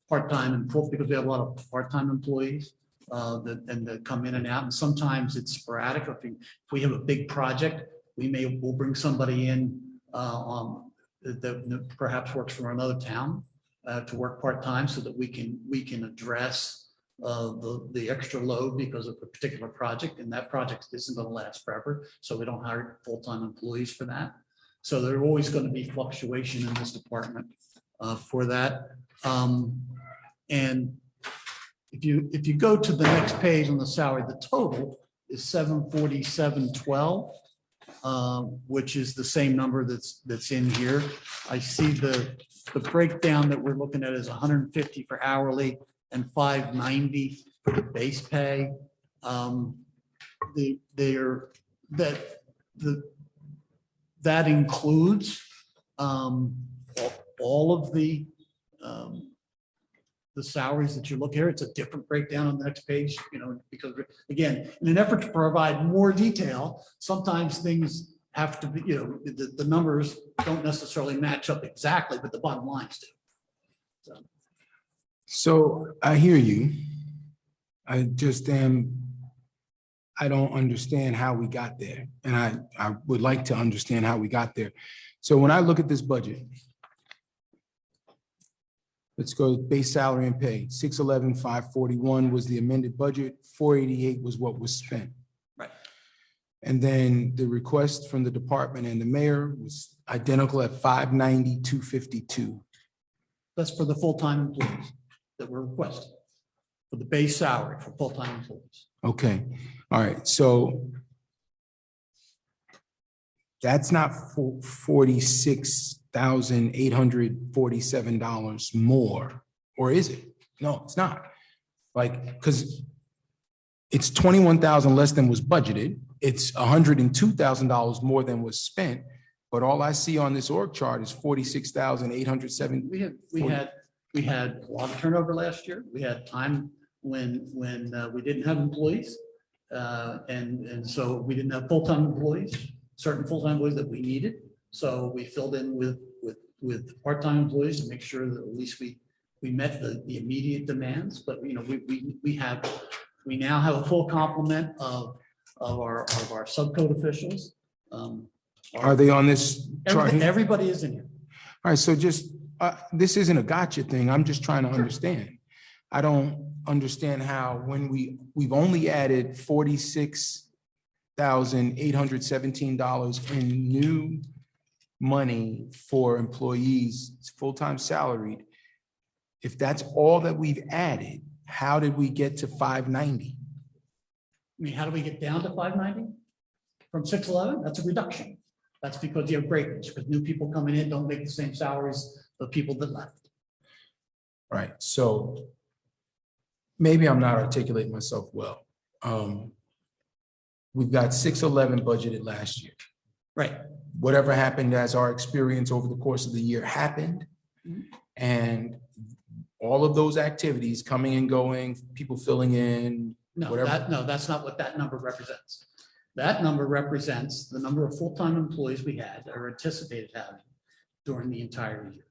part-time and full, because we have a lot of part-time employees that come in and out, and sometimes it's sporadic. If we have a big project, we'll bring somebody in that perhaps works from another town to work part-time so that we can address the extra load because of a particular project, and that project isn't going to last forever. So we don't hire full-time employees for that. So there's always going to be fluctuation in this department for that. And if you go to the next page on the salary, the total is 747.12. Which is the same number that's in here. I see the breakdown that we're looking at is 150 for hourly and 590 for the base pay. That includes all of the salaries that you look here. It's a different breakdown on the next page, because again, in an effort to provide more detail, sometimes things have to be, the numbers don't necessarily match up exactly, but the bottom lines do. So I hear you. I don't understand how we got there. And I would like to understand how we got there. So when I look at this budget, let's go base salary and pay. 611,541 was the amended budget. 488 was what was spent. Right. And then the request from the department and the mayor was identical at 590,252. That's for the full-time employees that were requested for the base salary for full-time employees. Okay, all right, so that's not $46,847 more, or is it? No, it's not. Like, because it's 21,000 less than was budgeted. It's $102,000 more than was spent. But all I see on this org chart is 46,807. We had a lot of turnover last year. We had time when we didn't have employees. And so we didn't have full-time employees, certain full-time employees that we needed. So we filled in with part-time employees to make sure that at least we met the immediate demands. But we now have a full complement of our subcode officials. Are they on this chart? Everybody is in here. All right, so just, this isn't a gotcha thing. I'm just trying to understand. I don't understand how when we've only added $46,817 in new money for employees, full-time salaried. If that's all that we've added, how did we get to 590? I mean, how do we get down to 590? From 611? That's a reduction. That's because you have breakage, because new people coming in don't make the same salaries of people that left. Right, so maybe I'm not articulating myself well. We've got 611 budgeted last year. Right. Whatever happened as our experience over the course of the year happened. And all of those activities coming and going, people filling in, No, whatever. that's not what that number represents. That number represents the number of full-time employees we had or anticipated having during the entire year.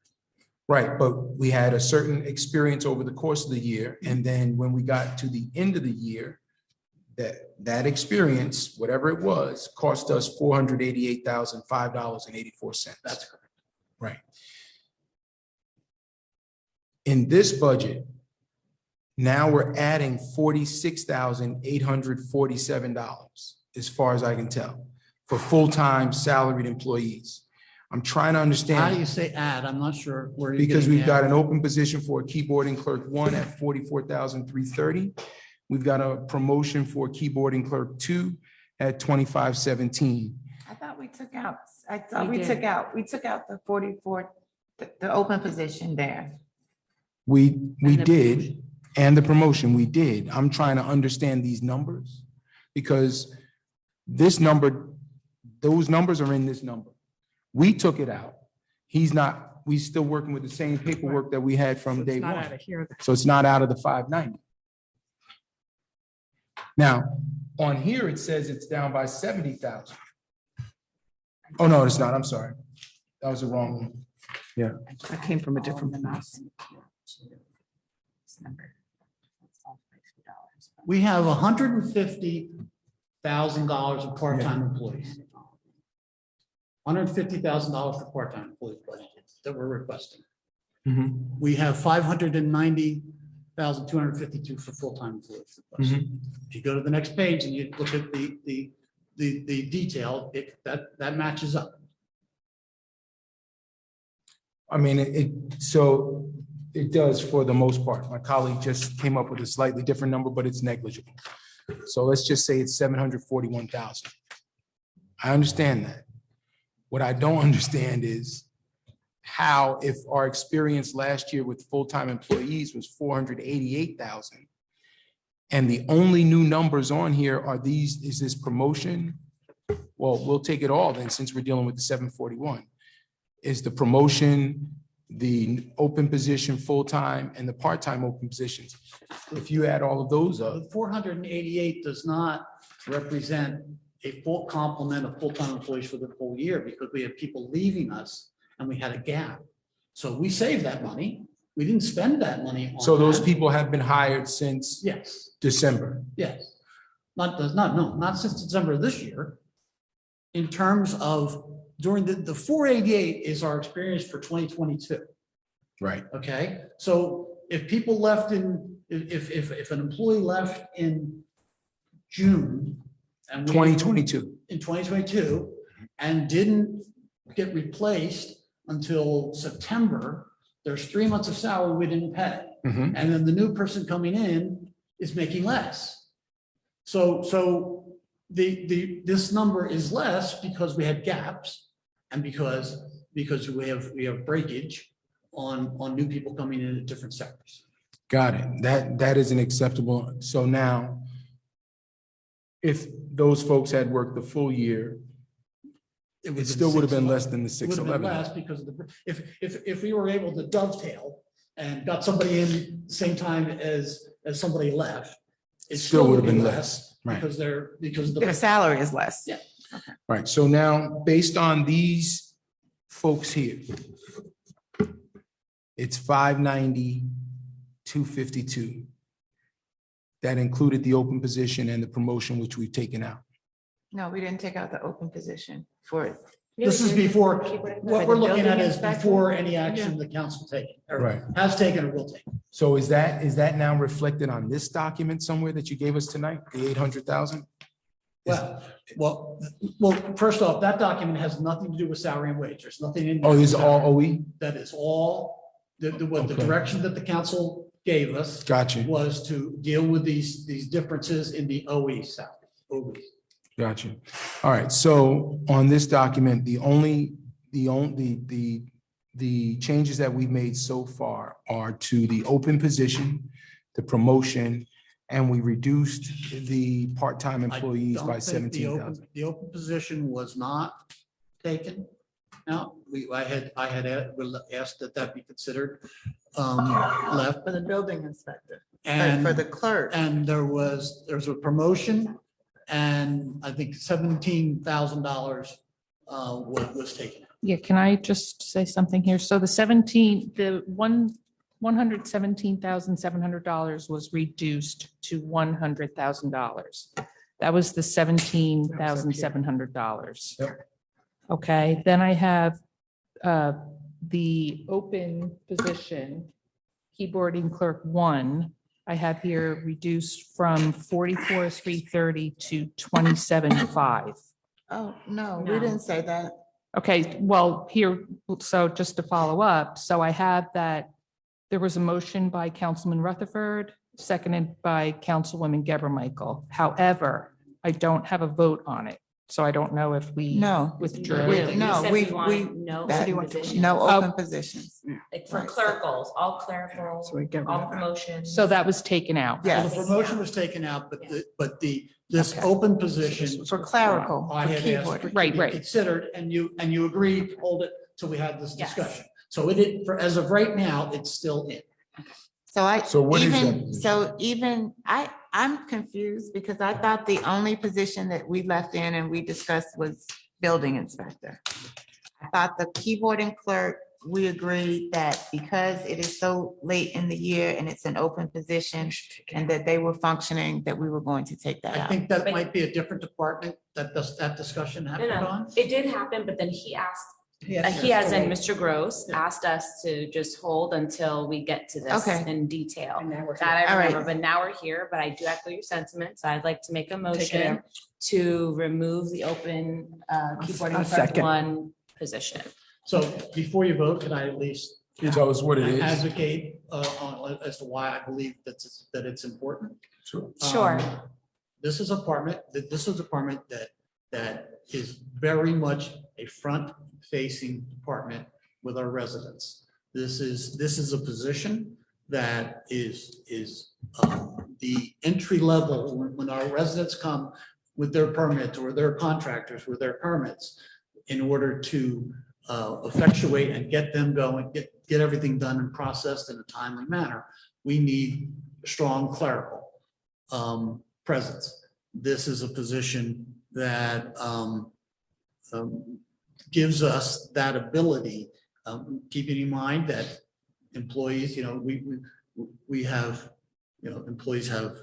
Right, but we had a certain experience over the course of the year. And then when we got to the end of the year, that experience, whatever it was, cost us $488,005.84. That's correct. Right. In this budget, now we're adding $46,847, as far as I can tell, for full-time salaried employees. I'm trying to How do understand, you say add? I'm not sure where you're because getting we've got at. an open position for a keyboarding clerk 1 at $44,330. We've got a promotion for keyboarding clerk 2 at $25,17. I thought we took out the 44, the open position there. We And the did, and the promotion, we did. I'm trying to understand these numbers because this number, those numbers are in this number. We took it out. He's not, we still working with the same paperwork that we had from day Not one. out of here. So it's not out of the 590. Now, on here, it says it's down by 70,000. Oh, no, it's not. I'm sorry. That was the wrong one. That came from a different place. We have $150,000 of part-time employees. $150,000 for part-time employees that we're requesting. Mhm. We have $590,252 for full-time employees. requested. If you go to the next page and you look at the detail, that matches up. I mean, so it does for the most part. My colleague just came up with a slightly different number, but it's negligible. So let's just say it's 741,000. I understand that. What I don't understand is how, if our experience last year with full-time employees was 488,000, and the only new numbers on here are these, is this promotion? Well, we'll take it all then, since we're dealing with the 741. Is the promotion, the open position, full-time, and the part-time open positions? If you add all of those up, The 488 does not represent a full complement of full-time employees for the full year because we have people leaving us and we had a gap. So we saved that money. We didn't spend that money on so those that. people have been hired since Yes, December. yes. Not since December of this year. In terms of during the 488 is our experience for 2022. Right. Okay, so if people left if an employee left in June and we- 2022. in 2022 and didn't get replaced until September, there's 3 months of salary we didn't pay. Mhm. And then the new person coming in is making less. So this number is less because we had gaps and because we have breakage on new people coming in at different sectors. Got it. That isn't acceptable. So now, if those folks had worked the full year, it still would have been less than the It would have been 611. less because of if we were able to dovetail and got somebody in the same time as somebody left, it Still would have been less. Right. because Their the salary is less. Yeah. Right. So now, based on these folks here, it's 590, 252. That included the open position and the promotion, which we've taken out. No, we didn't take out the open position for This is before, what For we're the looking at building is inspector? before any action the council taken, or Right. has taken or will take. So is that now reflected on this document somewhere that you gave us tonight, the 800,000? Well, first off, that document has nothing to do with salary and wage. There's nothing in. Oh, there these for are all salary. OE? That is all, what the Okay. direction that the council gave us Got you, was to deal with these differences in the OE salary. OE. got you. All right, so on this document, the changes that we've made so far are to the open position, the promotion, and we reduced the part-time I employees don't by think 17,000. The open position was not taken. Now, I had asked that that be considered, left. For the building inspector, like And, for the clerk. and there's a promotion, and I think $17,000 was taken. Yeah, can I just say something here? So $117,700 was reduced to $100,000. That was the $17,700. Yep. Okay, then I have the open position, keyboarding clerk 1. I have here reduced from 44,330 to 27,500. Oh, no, we No. didn't say that. Okay, well, here, so just to follow up, so I have that there was a motion by Councilman Rutherford, seconded by Councilwoman Geber Michael. However, I don't have a vote on it, so I don't know if we No. withdrew. We- it. no, You said we- you want we- No that- open positions. No Oh. open positions. Like for Right. clericals, all clerical, So we get rid all of that. promotions. So that was taken out. Yeah. So the promotion was taken out, but this Okay. open position. For clerical, I for had asked for keyboard. to Right, be right. considered, and you agreed to hold it till we had this Yes. discussion. So it is, as of right now, it's still in. So what is that even, position? so even, I'm confused because I thought the only position that we left in and we discussed was building inspector. I thought the keyboarding clerk, we agreed that because it is so late in the year and it's an open position and that they were functioning, that we were going to take that I out. think that might be a different department that that discussion No, happened no, on. it did happen, but then he asked, Yes, he as in yes. Mr. Gross Yeah. asked us to just hold until we get to this Okay. in detail. And now we're That All I right. remember, but now we're here, but I do echo your sentiments. I'd like to make a Take it motion out. to remove the open keyboarding I'll clerk second. 1 position. So before you vote, can I at least Can you tell us what it is? advocate as to why I believe that it's important? Sure. Sure. This is a department that is very much a front-facing department with our residents. This is a position that is the entry level when our residents come with their permits or their contractors with their permits in order to effectuate and get them going, get everything done and processed in a timely manner. We need strong clerical presence. This is a position that gives us that ability, keeping in mind that employees, we have, employees have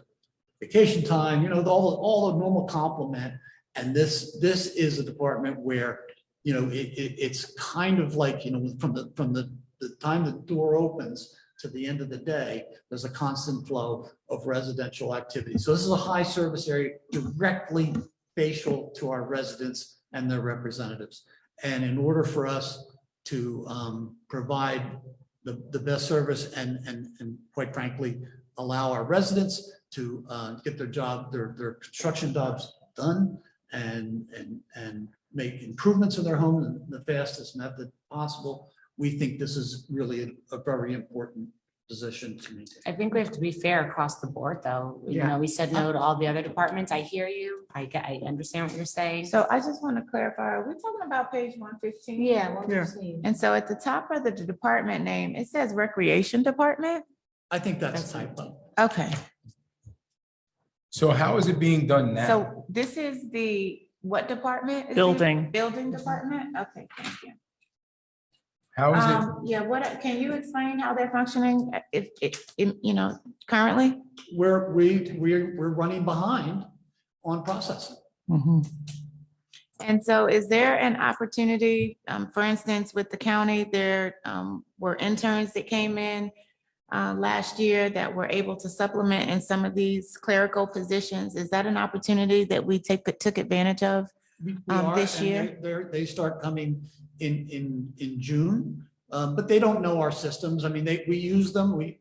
vacation time, all the normal complement. And this is a department where, it's kind of like, from the time the door opens to the end of the day, there's a constant flow of residential activity. So this is a high service area directly facial to our residents and their representatives. And in order for us to provide the best service and quite frankly, allow our residents to get their construction jobs done and make improvements in their home in the fastest method possible, we think this is really a very important position to maintain. I think we have to be fair across the board, though. We said no to all the other departments. I hear you. I understand what you're saying. So I just want to clarify, are we talking about page 115? Yeah. And so at the top of the department name, it says Recreation Department? I think that's a typo. Okay, So how is it being done now? so this is what department? is it? Building. Building Department? Okay, thank you. How is it? Yeah, can you explain how they're functioning currently? We're running behind on processing. Mhm. And so is there an opportunity, for instance, with the county, there were interns that came in last year that were able to supplement in some of these clerical positions. Is that an opportunity that we took advantage of? We are, this and year? they start coming in June, but they don't know our systems. I mean, we use them. We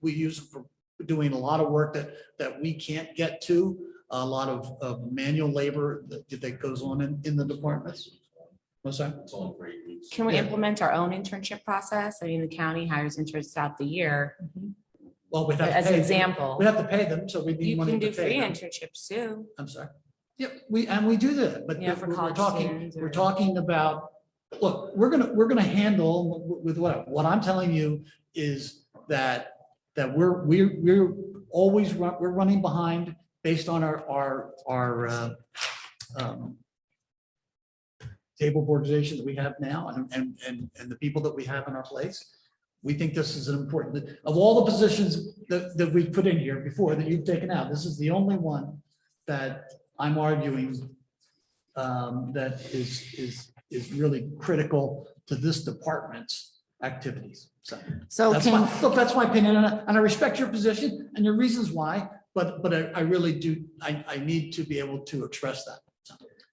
use them for doing a lot of work that we can't get to, a lot of manual labor that goes on in the departments. What's that? It's only for 8 weeks. Can we Yeah. implement our own internship process? I mean, the county hires interns throughout the year. Well, we'd have to As an pay, example, we have to pay them, so we need you money can to do pay free them. internships too. I'm sorry. Yeah, we do that, but Yeah, for we're college talking, students we're or- talking about, look, we're gonna handle with what I'm telling you is that we're always, we're running behind based on our table of organization that we have now and the people that we have in our place. We think this is an important, of all the positions that we've put in here before that you've taken out, this is the only one that I'm arguing that is really critical to this department's activities. So That's that's my opinion, and I respect your position and your reasons why, but I really do, I need to be able to express that.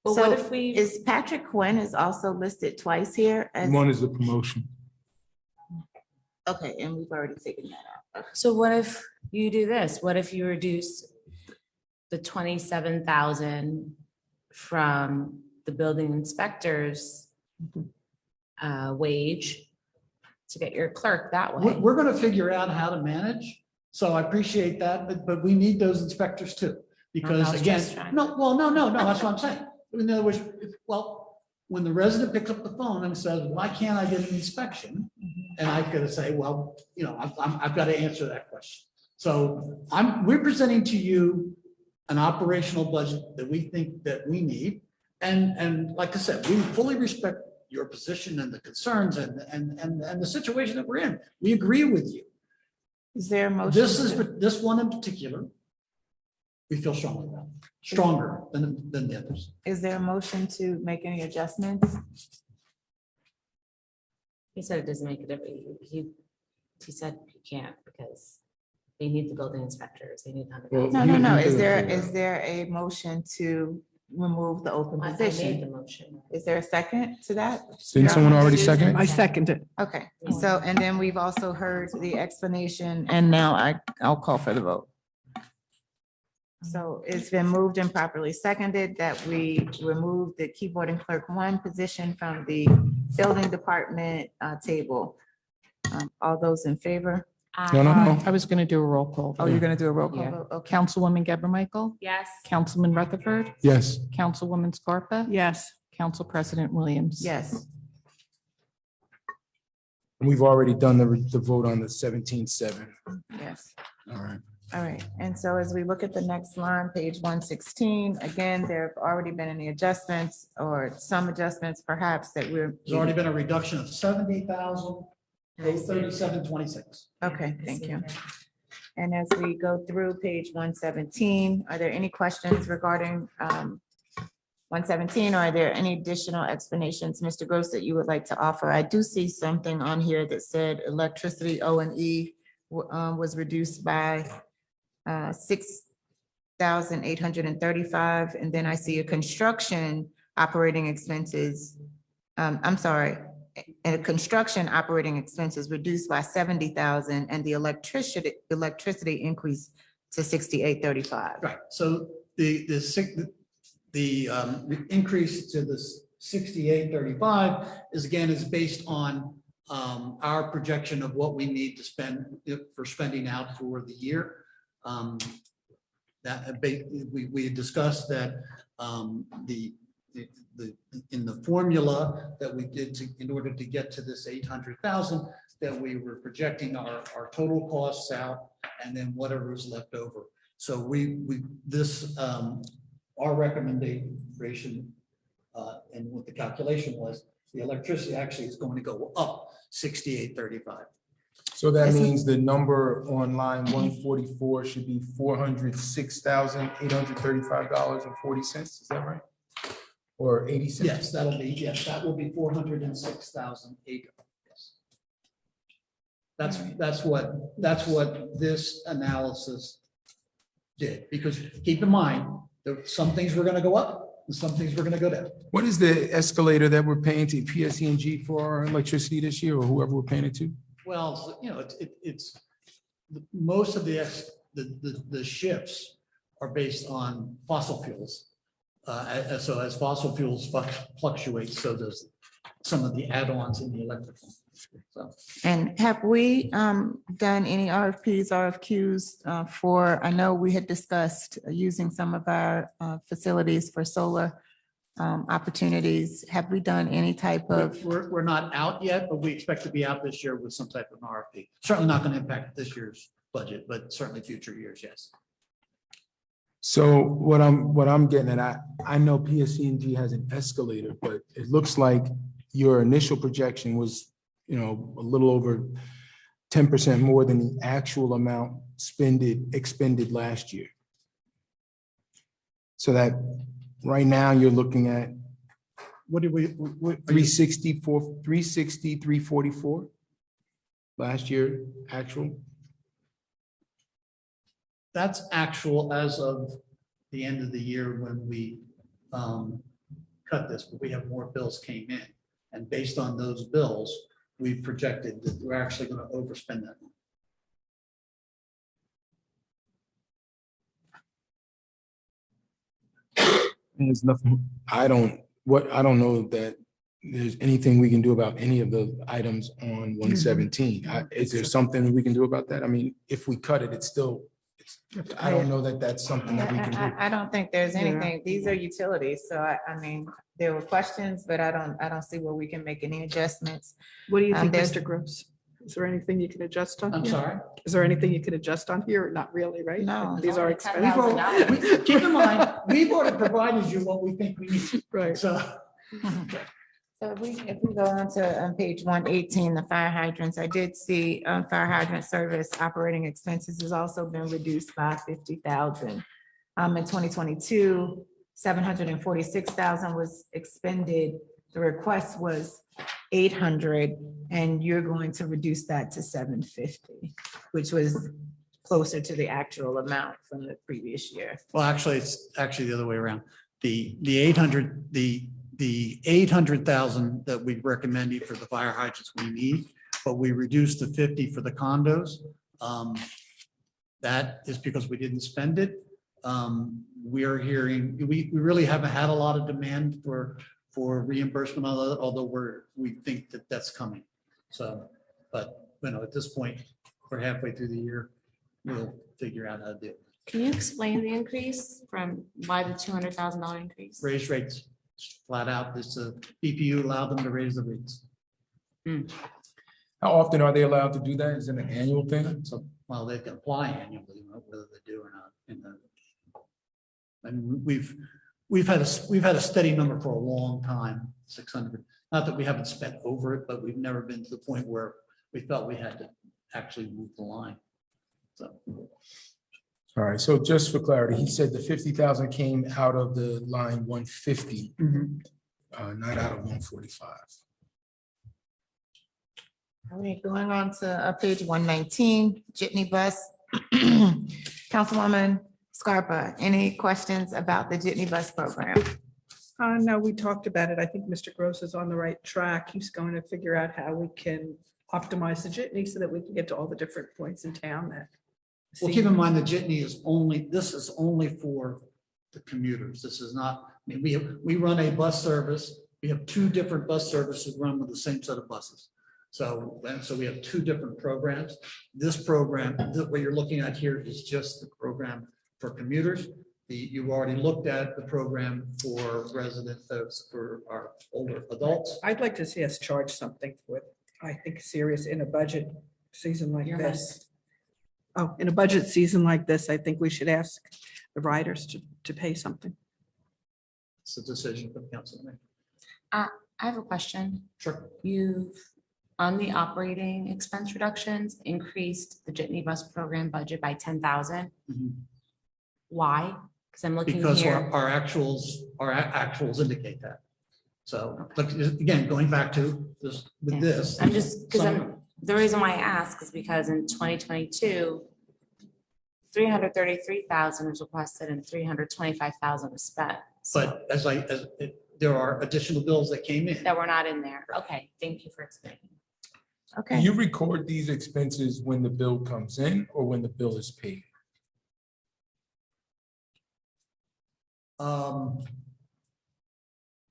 But So what if we, is Patrick Quinn is also listed twice here as, One is a promotion. okay, and we've already taken that out. so what if you do this? What if you reduce the 27,000 from the building inspector's wage to get your clerk that way? We're gonna figure out how to manage, so I appreciate that, but we need those inspectors too. I Because was again, just trying- no, that's what I'm saying. In other words, when the resident picks up the phone and says, why can't I get an inspection? And I've got to say, well, I've got to answer that question. So we're presenting to you an operational budget that we think that we need. And like I said, we fully respect your position and the concerns and the situation that we're in. We agree with you. Is there a motion? This one in particular, we feel strongly about, stronger than the others. Is there a motion to make any adjustments? He said it doesn't make a difference. He said you can't because they need the building inspectors. They need. Well, No. He Is doesn't. there a motion to remove the open I made the position? motion. Is there a second to that? Didn't someone already second I it? second it. Okay, so, and then we've also heard the explanation, and now I'll call for the vote. So it's been moved and properly seconded that we remove the keyboard and clerk 1 position from the building department table. All those in favor? No. I was going to do a roll call. Oh, you're gonna do a roll call Yeah. vote? Okay. Councilwoman Geber Michael, Yes. Councilman Rutherford, Yes. Councilwoman Scarpa, Yes. Council President Williams. Yes, And we've already done the vote on the 17-7. yes. All right. All right, and so as we look at the next line, page 116, again, there have already been any adjustments or some adjustments perhaps that we're. There's already been a reduction of 70,000, 3726. Okay, thank you. And as we go through page 117, are there any questions regarding 117? Or are there any additional explanations, Mr. Gross, that you would like to offer? I do see something on here that said electricity O&E was reduced by 6,835, and then I see a construction operating expenses. I'm sorry, and construction operating expenses reduced by 70,000, and the electricity increased to 6,835. Right, so the increase to the 6835 is based on our projection of what we need to spend for spending out for the year. We had discussed that in the formula that we did in order to get to this 800,000, that we were projecting our total costs out and then whatever was left over. So our recommendation and what the calculation was, the electricity actually is going to go up 6835. So that means the number on line 144 should be $406,835.40. Is that right? or 80 cents? Yes, that will be 406,008. That's what this analysis did, because keep in mind, some things were gonna go up and some things were gonna go down. What is the escalator that we're paying to PSE&G for our electricity this year, or whoever we're paying it to? Well, it's most of the shifts are based on fossil fuels. So as fossil fuels fluctuate, so does some of the add-ons in the electrical. So, And have we done any RFPs, RFQs for, I know we had discussed using some of our facilities for solar opportunities. Have we done any type of? we're not out yet, but we expect to be out this year with some type of RFP. Certainly not going to impact this year's budget, but certainly future years, yes. So what I'm getting at, I know PSE&G has an escalator, but it looks like your initial projection was, a little over 10% more than the actual amount expended last year. So that right now you're looking at What did we? 344 last year actual. That's actual as of the end of the year when we cut this, but we have more bills came in. And based on those bills, we projected that we're actually going to overspend that. There's nothing, I don't know that there's anything we can do about any of the items on 117. Is there something we can do about that? I mean, if we cut it, I don't know that that's something that we can do. I don't think there's anything. These are utilities. So I mean, there were questions, but I don't see where we can make any adjustments. What do you think, there's- Mr. Gross? Is there anything you can adjust on? I'm here? sorry. Is there anything you can adjust on here? Not really, right? No. These are We've expensive. already- Keep in mind, we've already provided you what we think we need. Right. So So if we go on to page 118, the fire hydrants, I did see fire hydrant service operating expenses has also been reduced by 50,000. In 2022, 746,000 was expended. The request was 800, and you're going to reduce that to 750, which was closer to the actual amount from the previous year. well, actually, it's actually the other way around. The 800,000 that we recommended for the fire hydrants we need, but we reduced the 50 for the condos. That is because we didn't spend it. We are hearing, we really haven't had a lot of demand for reimbursement, although we think that that's coming. So, but at this point, we're halfway through the year, we'll figure out how to do it. Can you explain the increase from why the $200,000 increase? Raise rates flat out. This BPU allowed them to raise the rates. How often are they allowed to do that? Is it an annual thing? So, well, they can apply annually, whether they do or not. And we've had a steady number for a long time, 600. Not that we haven't spent over it, but we've never been to the point where we felt we had to actually move the line. So. All right, so just for clarity, he said the 50,000 came out of the line 150, not out of 145. All right, going on to page 119, Jitney bus. Councilwoman Scarpa, any questions about the Jitney bus program? No, we talked about it. I think Mr. Gross is on the right track. He's going to figure out how we can optimize the jitney so that we can get to all the different points in town that. Well, keep in mind the jitney is only for the commuters. This is not, I mean, we run a bus service. We have two different bus services run with the same set of buses. So we have two different programs. This program, what you're looking at here is just the program for commuters. You've already looked at the program for residents, for our older adults. I'd like to see us charge something for it. I think serious in a budget season like Your this. Oh, in a budget season like this, I think we should ask the riders to pay something. It's a decision for the council to make. I have a question. Sure. You've, on the operating expense reductions, increased the Jitney bus program budget by 10,000. Mhm. Why? Because I'm looking because here. our actuals indicate that. So, but again, going back to this, with Yeah. this. I'm just, because some- the reason why I ask is because in 2022, 333,000 was requested and 325,000 was spent. So But there are additional bills that came in. that were not in there. Okay, thank you for explaining. Do Okay, you record these expenses when the bill comes in or when the bill is paid?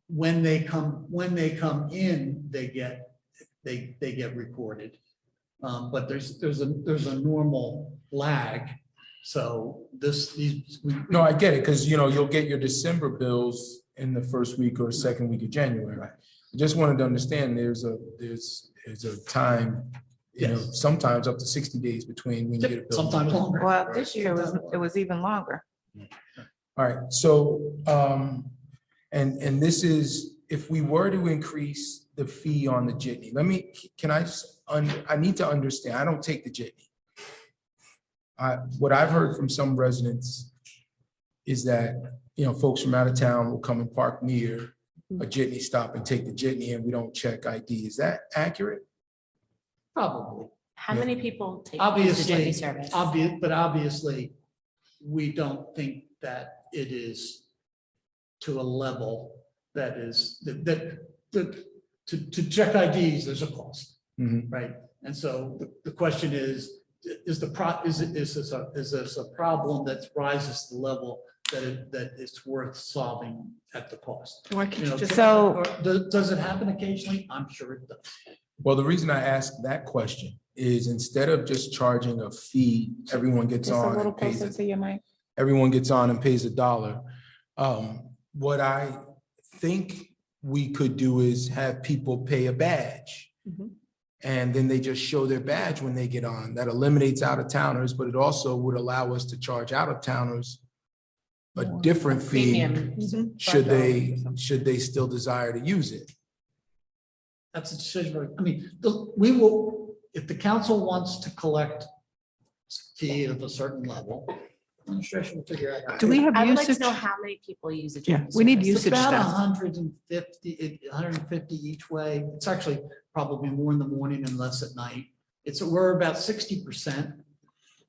When they come in, they get recorded. But there's a normal lag. So No, I get it, because you'll get your December bills in the first week or second week of January. Right. I just wanted to understand there's a time, Yes. sometimes up to 60 days between when you get a bill. sometimes longer. well, this year it was even longer. All right, so, and this is, if we were to increase the fee on the jitney, I need to understand, I don't take the jitney. What I've heard from some residents is that, folks from out of town will come and park near a jitney stop and take the jitney and we don't check ID. Is that accurate? Probably. How many people take use the Obviously, Jitney service? but obviously, we don't think that it is to a level that is, to check IDs, there's a cost, Mhm. right? And so the question is this a problem that rises to the level that it's worth solving at the cost? Why can't you just? So- Does it happen occasionally? I'm sure it does. Well, the reason I ask that question is instead of just charging a fee, everyone gets Just a on little and pays closer it. to your mic. Everyone gets on and pays $1. What I think we could do is have people pay a badge. Mhm. And then they just show their badge when they get on. That eliminates out-of-towners, but it also would allow us to charge out-of-towners a different fee Premium. should they still desire to use it. That's a decision. I mean, we will, if the council wants to collect fee of a certain level, administration will figure out. Do we have I would like to usage? know how many people use a Yeah, Jitney we need service. usage. It's about stats. 150 each way. It's actually probably more in the morning and less at night. We're about 60%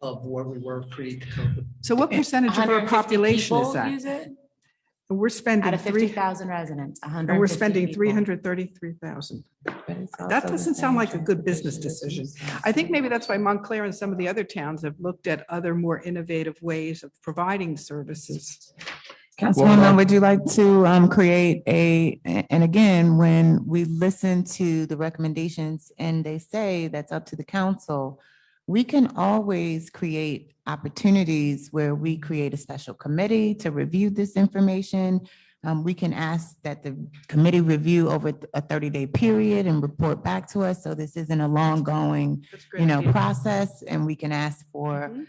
of where we were pre-COVID. So what percentage of our 150 population people is that? use it? We're spending Out of 3, 50,000 residents, 150 and we're spending people. 333,000. That doesn't sound like a good business decision. I think maybe that's why Montclair and some of the other towns have looked at other more innovative ways of providing services. Councilwoman, would you like to create and again, when we listen to the recommendations and they say that's up to the council, we can always create opportunities where we create a special committee to review this information. We can ask that the committee review over a 30-day period and report back to us. So this isn't a long-going, That's a great idea. process, and we can ask for Mhm.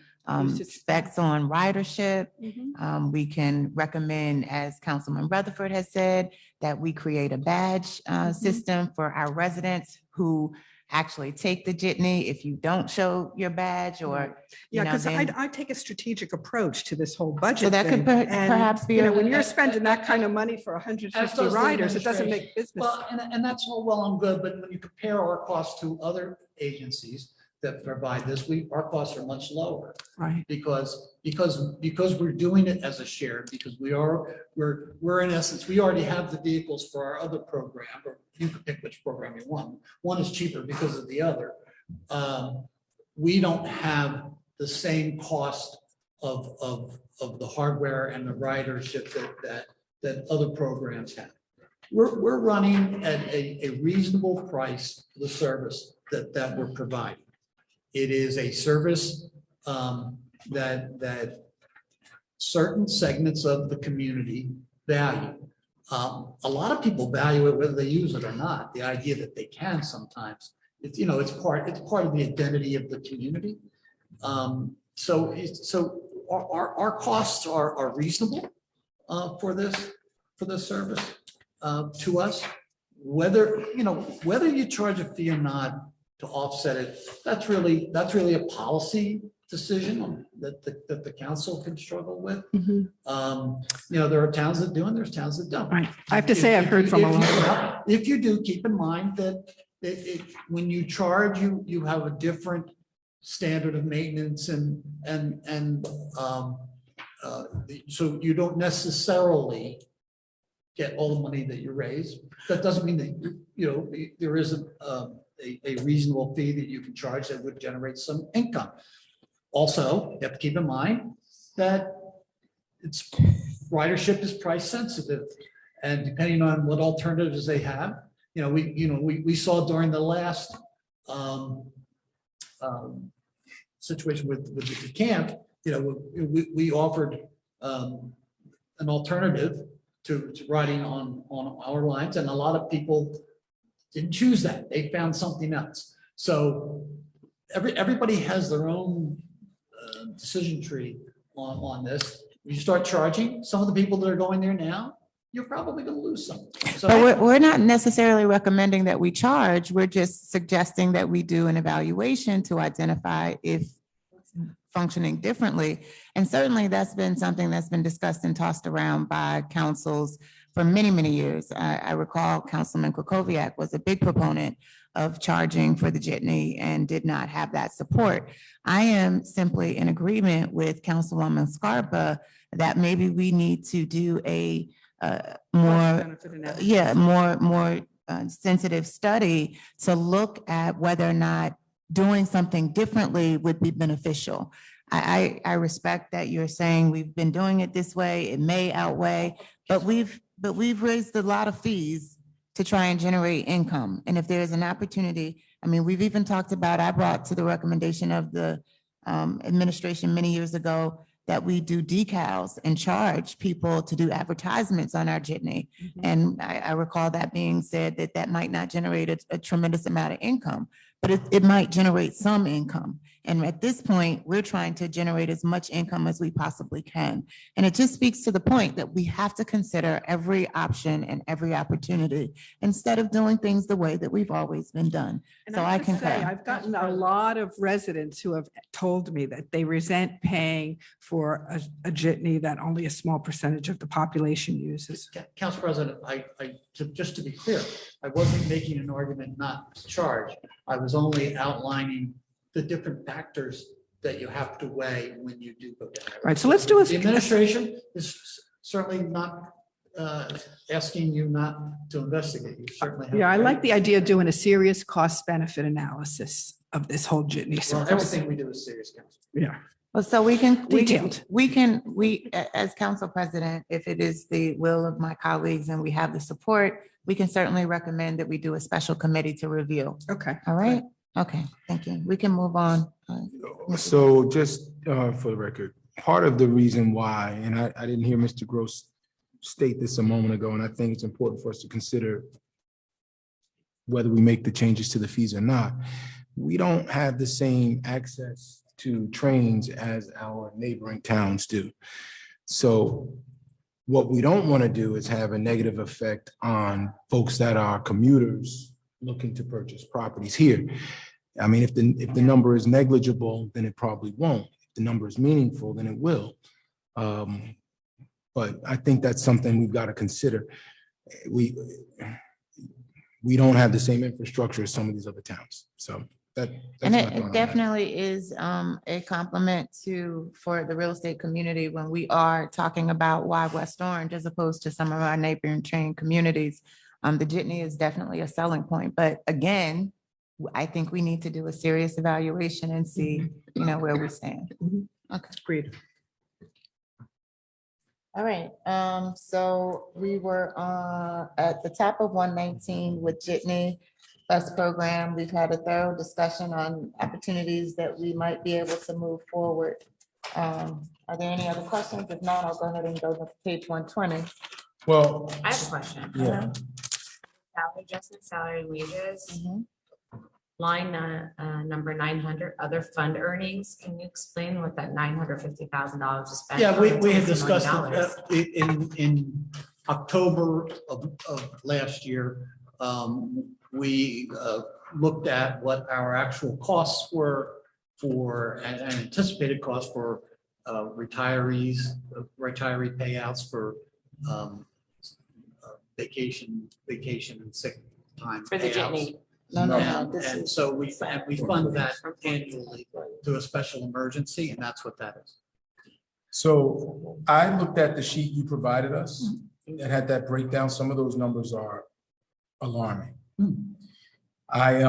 Usage specs on ridership. Mhm. We can recommend, as Councilman Rutherford has said, that we create a badge system for our residents who actually take the jitney. If you don't show your badge or, Yeah, because then- I take a strategic approach to this whole budget. So that could thing. per- And, perhaps be you know, a- when you're spending that kind of money for 150 does the riders, it doesn't make administration. business. Well, and that's all well and good, but when you compare our costs to other agencies that provide this, our costs are much lower. Right. Because we're doing it as a shared, because we're in essence, we already have the vehicles for our other program, or you can pick which program you want. One is cheaper because of the other. We don't have the same cost of the hardware and the ridership that other programs have. We're running at a reasonable price for the service that we're providing. It is a service that certain segments of the community value. A lot of people value it whether they use it or not. The idea that they can sometimes, it's part of the identity of the community. So our costs are reasonable for this service to us. Whether you charge a fee or not to offset it, that's really a policy decision that the council can struggle with. Mhm. There are towns that do and there's towns that don't. Right. I have to say, I've heard from a lot. If you do, keep in mind that when you charge, you have a different standard of maintenance so you don't necessarily get all the money that you raise. That doesn't mean that, there is a reasonable fee that you can charge that would generate some income. Also, you have to keep in mind that ridership is price sensitive. And depending on what alternatives they have, we saw during the last situation with the camp, we offered an alternative to riding on our lines, and a lot of people didn't choose that. They found something else. So everybody has their own decision tree on this. When you start charging, some of the people that are going there now, you're probably going to lose some. So But we're not necessarily recommending that we charge. We're just suggesting that we do an evaluation to identify if functioning differently. And certainly that's been something that's been discussed and tossed around by councils for many, many years. I recall Councilman Kukoviac was a big proponent of charging for the jitney and did not have that support. I am simply in agreement with Councilwoman Scarpa that maybe we need to do a more sensitive study to look at whether or not doing something differently would be beneficial. I respect that you're saying we've been doing it this way, it may outweigh, but we've raised a lot of fees to try and generate income. And if there's an opportunity, we've even talked about, I brought to the recommendation of the administration many years ago that we do decals and charge people to do advertisements on our jitney. And I recall that being said that might not generate a tremendous amount of income, but it might generate some income. And at this point, we're trying to generate as much income as we possibly can. And it just speaks to the point that we have to consider every option and every opportunity instead of doing things the way that we've always been done. And So I have to say, concur. I've gotten a lot of residents who have told me that they resent paying for a jitney that only a small percentage of the population uses. Council President, just to be clear, I wasn't making an argument not to charge. I was only outlining the different factors that you have to weigh when you do go down. Right, so let's do a. The administration is certainly not asking you not to investigate. You certainly have. Yeah, I like the idea of doing a serious cost benefit analysis of this whole jitney Well, service. everything we do is serious, Council. Yeah. Well, so we Detailed. as council president, if it is the will of my colleagues and we have the support, we can certainly recommend that we do a special committee to review. Okay. All right? Okay, thank you. We can move on. So just for the record, part of the reason why, and I didn't hear Mr. Gross state this a moment ago, and I think it's important for us to consider whether we make the changes to the fees or not. We don't have the same access to trains as our neighboring towns do. So what we don't want to do is have a negative effect on folks that are commuters looking to purchase properties here. If the number is negligible, then it probably won't. If the number is meaningful, then it will. But I think that's something we've got to consider. We don't have the same infrastructure as some of these other towns. So that's And my thought on it that. definitely is a compliment for the real estate community when we are talking about why West Orange as opposed to some of our neighboring train communities. The jitney is definitely a selling point, but again, I think we need to do a serious evaluation and see, where we stand. Okay. Agreed. All right, so we were at the top of 119 with Jitney Bus Program. We've had a thorough discussion on opportunities that we might be able to move forward. Are there any other questions? If not, I'll go ahead and go to page 120. Well, I have a question. yeah, Salary adjustment, salary and wages, Mhm. line number 900, other fund earnings. Can you explain what that $950,000 is spent? Yeah, on? we It's had almost $1 discussed million. it in October of last year. We looked at what our actual costs were for an anticipated cost for retirees, retiree payouts for vacation and sick time For the payouts. jitney. And this and is- so we fund that annually through a special emergency, and that's what that is. So I looked at the sheet you provided us that had that breakdown. Some of those numbers are alarming. I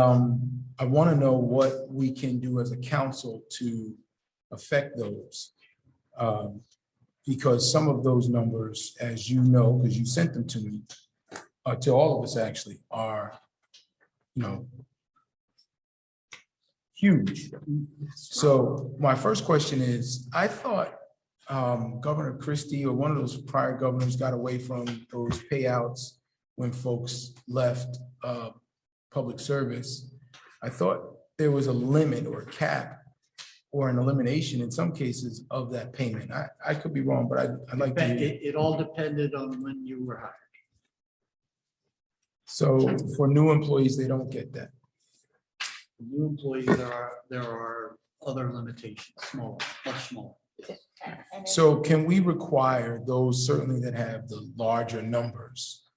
want to know what we can do as a council to affect those. Because some of those numbers, as you know, because you sent them to me, to all of us actually, are, huge. So my first question is, I thought Governor Christie or one of those prior governors got away from those payouts when folks left public service. I thought there was a limit or a cap or an elimination in some cases of that payment. I could be wrong, but I'd like to hear. It all depended on when you were hired. So for new employees, they don't get that. New employees, there are other limitations, small, much smaller. So can we require those certainly that have the larger numbers?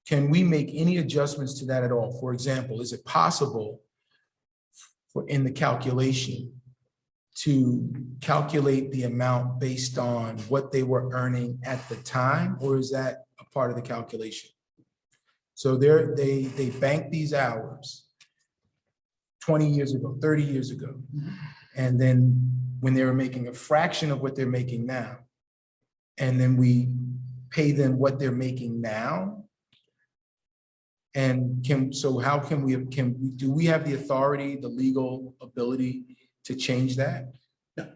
Can we make any adjustments to that at all? For example, is it possible for in the calculation to calculate the amount based on what they were earning at the time, or is that a part of the calculation? So they bank these hours 20 years ago, 30 years ago. And then when they were making a fraction of what they're making now, and then we pay them what they're making now. And how can we, do we have the authority, the legal ability to change that? No.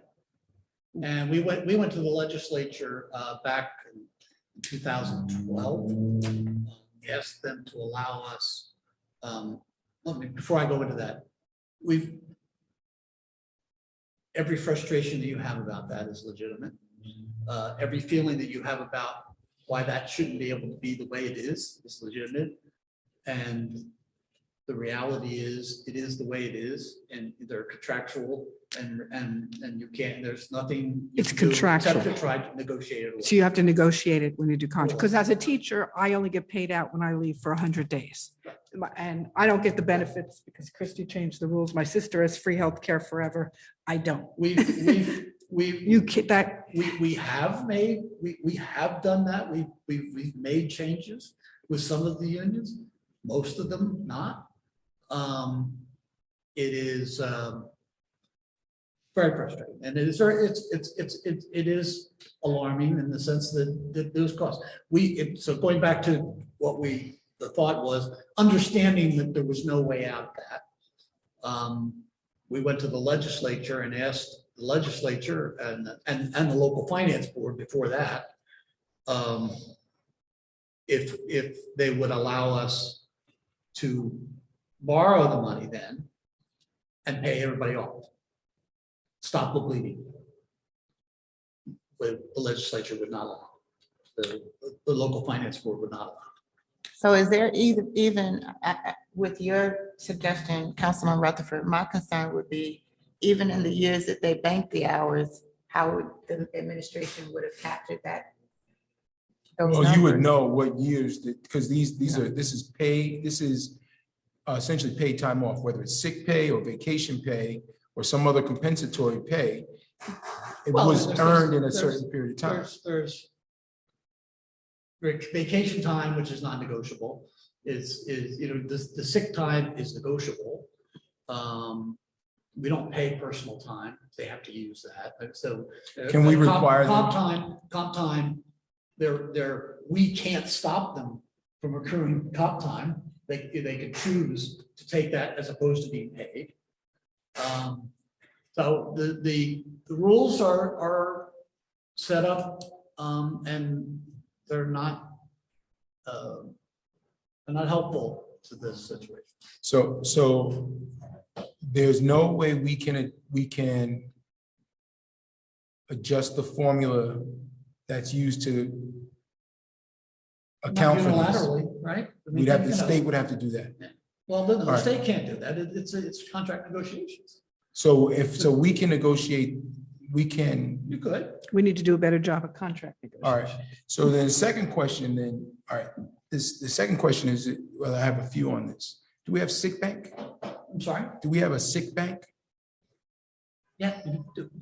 And we went to the legislature back in 2012. Asked them to allow us, before I go into that, every frustration that you have about that is legitimate. Every feeling that you have about why that shouldn't be able to be the way it is legitimate. And the reality is, it is the way it is, and they're contractual, and you can't, there's nothing. you It's can do except contractual. to try to negotiate it away. So you have to negotiate it when you do contract. Because as a teacher, I only get paid out when I leave for 100 days. And I don't get the benefits because Christie changed the rules. My sister has free healthcare forever. I don't. We have done that. We've made changes with some of the unions, most of them not. It is very frustrating, and it is alarming in the sense that those costs. So going back to what the thought was, understanding that there was no way out of that. We went to the legislature and asked the legislature and the local finance board before that, if they would allow us to borrow the money then and pay everybody off. Stop the bleeding. But the legislature would not allow. The local finance board would not allow. So is there even with your suggestion, Councilman Rutherford, my concern would be, even in the years that they banked the hours, how the administration would have captured that? Well, you would know what years, because this is essentially paid time off, whether it's sick pay or vacation pay or some other compensatory pay. It was earned in a certain period of time. There's vacation time, which is non-negotiable, the sick time is negotiable. We don't pay personal time. They have to use that. So Can we require them? Comp time, we can't stop them from accruing comp time. They could choose to take that as opposed to being paid. So the rules are set up, and they're not helpful to this situation. So there's no way we can adjust the formula that's used to account for this. Unilaterally, right? I mean, The state would have to do that. Well, the All right. state can't do that. It's contract negotiations. So we can negotiate, we can, You could. We need to do a better job of contract all negotiation. right. So then the second question then, all right, the second question is, well, I have a few on this. Do we have sick bank? I'm sorry? Do we have a sick bank? Yeah.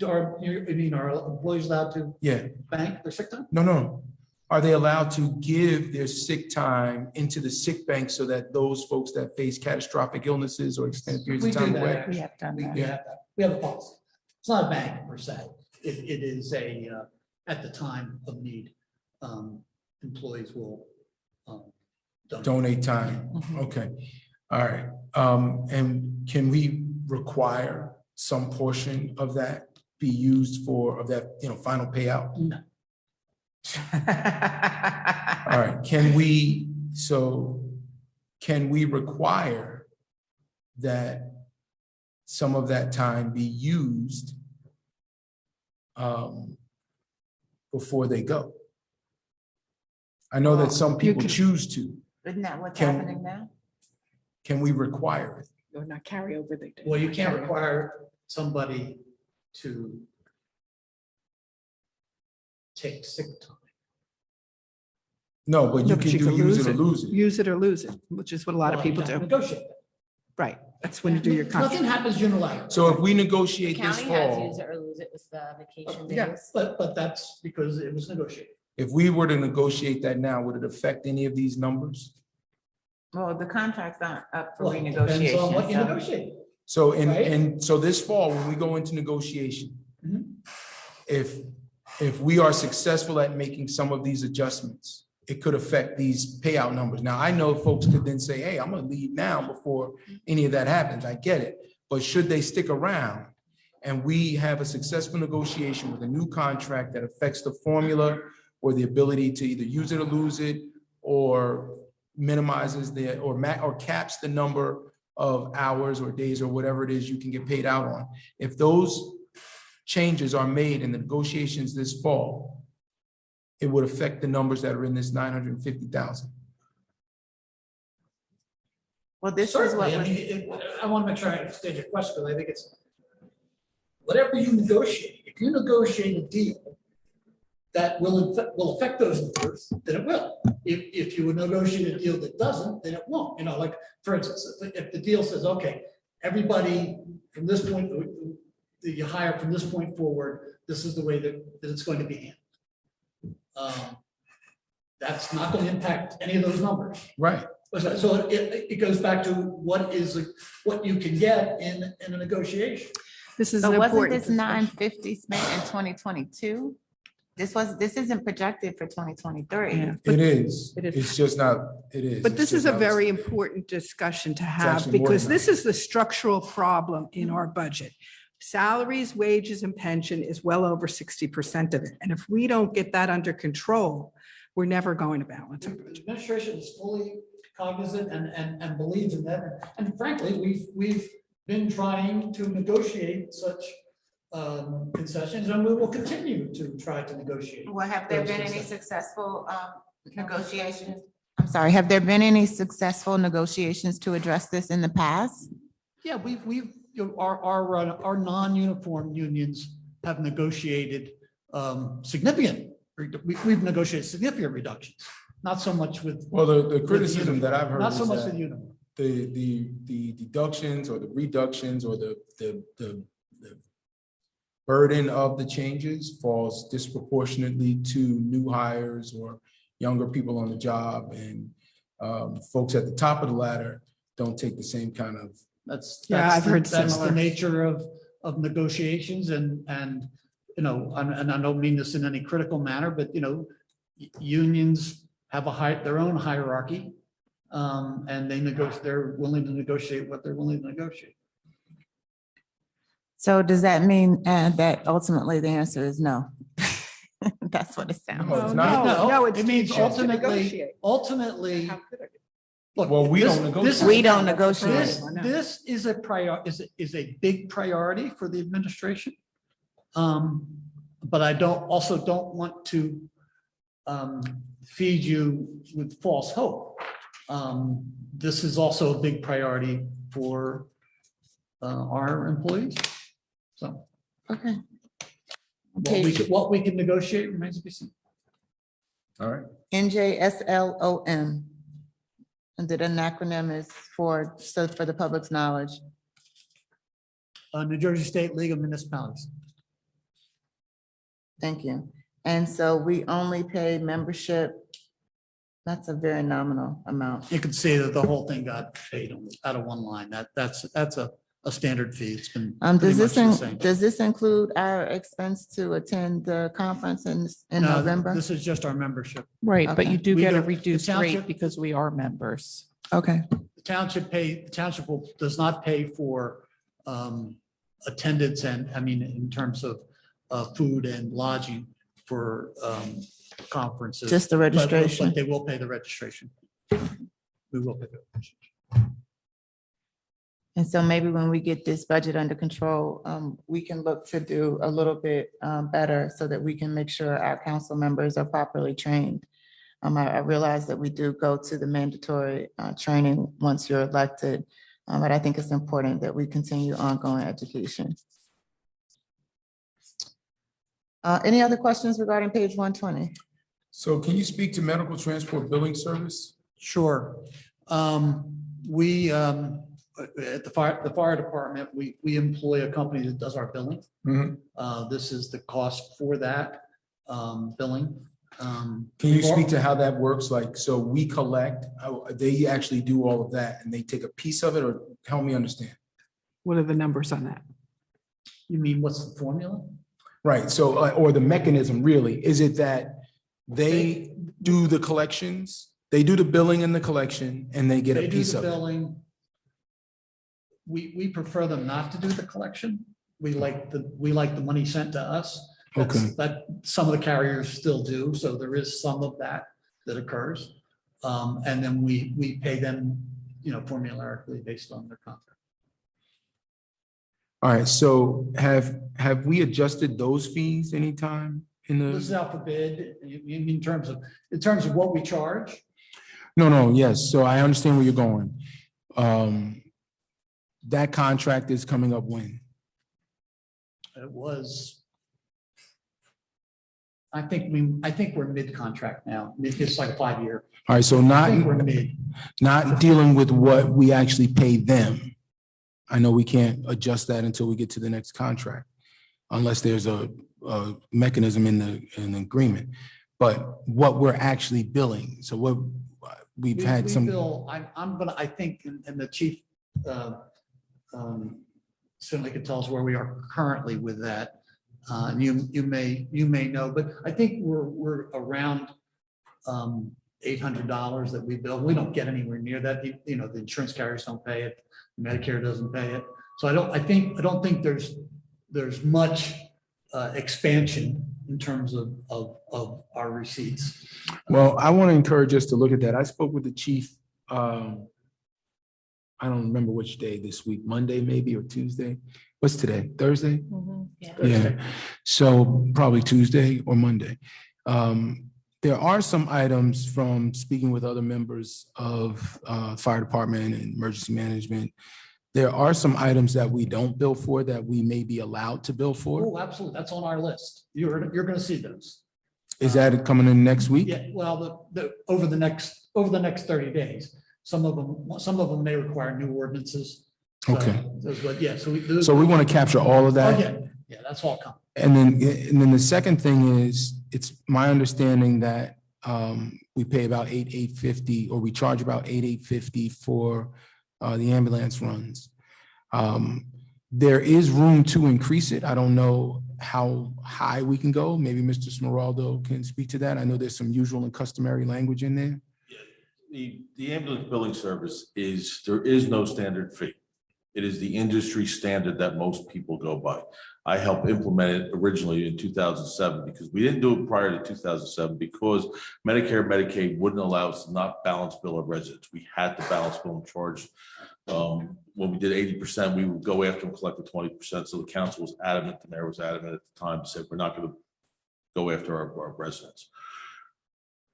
Are employees allowed to Yeah, bank their sick time? no. Are they allowed to give their sick time into the sick bank so that those folks that face catastrophic illnesses or extended periods We of do time that, away? actually. have done We that. we have that. We have a policy. It's not a bank per se. It is at the time of need, employees will Donate time, okay, all right. And can we require some portion of that be used of that, final payout? No. All right, can we require that some of that time be used before they go? I know that some people can- choose to. Isn't that what's Can- happening now? Can we require it? Or not carryover. They do. Well, you can't require somebody to take sick time. No, but you No, but can do could use it or lose it. Use it or lose it, which is what a lot of Well, you people have to do. Negotiate. Right. That's when you do your Nothing contract. happens unilaterally. So if we negotiate this County has fall, use it or lose it with the vacation Yeah, days. but that's because it was negotiated. if we were to negotiate that now, would it affect any of these numbers? Well, the contracts aren't up for Well, it depends on what you renegotiation. so- negotiate. So, Right. and so this fall, when we go into negotiation, Mhm. if we are successful at making some of these adjustments, it could affect these payout numbers. Now, I know folks could then say, hey, I'm gonna leave now before any of that happens. I get it. But should they stick around and we have a successful negotiation with a new contract that affects the formula or the ability to either use it or lose it, or minimizes or caps the number of hours or days or whatever it is you can get paid out on. If those changes are made in the negotiations this fall, it would affect the numbers that are in this 950,000. Well, this is what Certainly, I was, mean, I want to make sure I understand your question, because I think it's, whatever you negotiate, if you negotiate a deal that will affect those numbers, then it will. If you would negotiate a deal that doesn't, then it won't. Like, for instance, if the deal says, okay, everybody from this point, that you hire from this point forward, this is the way that it's going to be handled. That's not going to impact any of those numbers. Right. So it goes back to what you can get in a negotiation. This is so an wasn't important. this discussion. 950 spent in 2022? This isn't projected for 2023. Yeah. It is. It is. It's just not, it is. But It's this just is a not- very important discussion to have actually more because than this is the structural problem in our budget. Salaries, wages, and pension is well over 60% of it. And if we don't get that under control, we're never going to balance our The budget. administration is fully cognizant and believes in that. And frankly, we've been trying to negotiate such concessions, and we will continue to try to negotiate. Well, have there those been any concessions. successful negotiations? I'm sorry, have there been any successful negotiations to address this in the past? Yeah, our non-uniform unions have negotiated we've negotiated significant reductions, not so much with. Well, the criticism that I've heard Not so is much with that uniform. the deductions or the reductions or the burden of the changes falls disproportionately to new hires or younger people on the job, and folks at the top of the ladder don't take the same kind of. Yeah, I've heard That's similar. the nature of negotiations and, and I don't mean this in any critical manner, but, unions have their own hierarchy. And they're willing to negotiate what they're willing to negotiate. So does that mean that ultimately the answer is no? That's what it sounds No, like. it's not. No, it's It means to choose to ultimately, negotiate. ultimately. How could it? Look, Well, we this- don't this negotiate. is- We don't negotiate. This is is a big priority for the administration. But I don't want to feed you with false hope. This is also a big priority for our employees So Okay. what we can negotiate remains to be seen. All right. NJSLOM. And the acronym is for the public's knowledge. New Jersey State League of Municipalities. Thank you. And so we only pay membership. That's a very nominal amount. You can see that the whole thing got paid out of one line. That's a standard fee. It's been pretty much the same. Does this include our expense to attend the conference in No, November? This is just our membership. Right, but Okay. you do We get a go- reduced the township- rate because we are members. Okay, The township does not pay for attendance and, I mean, in terms of food and lodging for conferences. just the But registration. they will pay the registration. We will pay the registration. And so maybe when we get this budget under control, we can look to do a little bit better so that we can make sure our council members are properly trained. I realize that we do go to the mandatory training once you're elected, but I think it's important that we continue ongoing education. Any other questions regarding page 120? So can you speak to medical transport billing service? Sure. We, at the fire department, we employ a company that does our billing. Mhm. This is the cost for that billing. Can you speak to how that works? Like, so we collect, they actually do all of that and they take a piece of it, or help me understand? What are the numbers on that? You mean, what's the formula? Right, so, or the mechanism really, is it that they do the collections, they do the billing and the collection, and they get They a do piece the of it? billing. We prefer them not to do the collection. We like the money sent to us. Okay. That some of the carriers still do, so there is some of that occurs. And then we pay them, formularically based on their contract. All right, so have we adjusted those fees anytime in This is the? out for bid in terms of what we charge. No, yes, so I understand where you're going. That contract is coming up when? It was. I think we're mid-contract now. It's like a 5-year. All right, so I think we're mid. not dealing with what we actually pay them. I know we can't adjust that until we get to the next contract, unless there's a mechanism in the agreement. But what we're actually billing, so what we've had We some. bill, I think, and the chief certainly could tell us where we are currently with that. And you may know, but I think we're around $800 that we bill. We don't get anywhere near that. The insurance carriers don't pay it. Medicare doesn't pay it. So I don't think there's much expansion in terms of our receipts. Well, I want to encourage us to look at that. I spoke with the chief, I don't remember which day this week, Monday maybe, or Tuesday. What's today? Thursday? Yeah, so probably Tuesday or Monday. There are some items from speaking with other members of fire department and emergency management. There are some items that we don't bill for that we may be allowed to bill for. Oh, absolutely. That's on our list. You're going to see those. Is that coming in next week? Yeah, well, over the next 30 days, some of them may require new ordinances. So, Okay. But yeah, So we want to capture all of that? Yeah, that's all coming. And then the second thing is, it's my understanding that we pay about $850, or we charge about $850 for the ambulance runs. There is room to increase it. I don't know how high we can go. Maybe Mr. Smeraldo can speak to that. I know there's some usual and customary language in there. The ambulance billing service there is no standard fee. It is the industry standard that most people go by. I helped implement it originally in 2007 because we didn't do it prior to 2007 because Medicare, Medicaid wouldn't allow us to not balance bill of residents. We had to balance bill and charge. When we did 80%, we would go after and collect the 20%. So the council was adamant, the mayor was adamant at the time, said we're not going to go after our residents.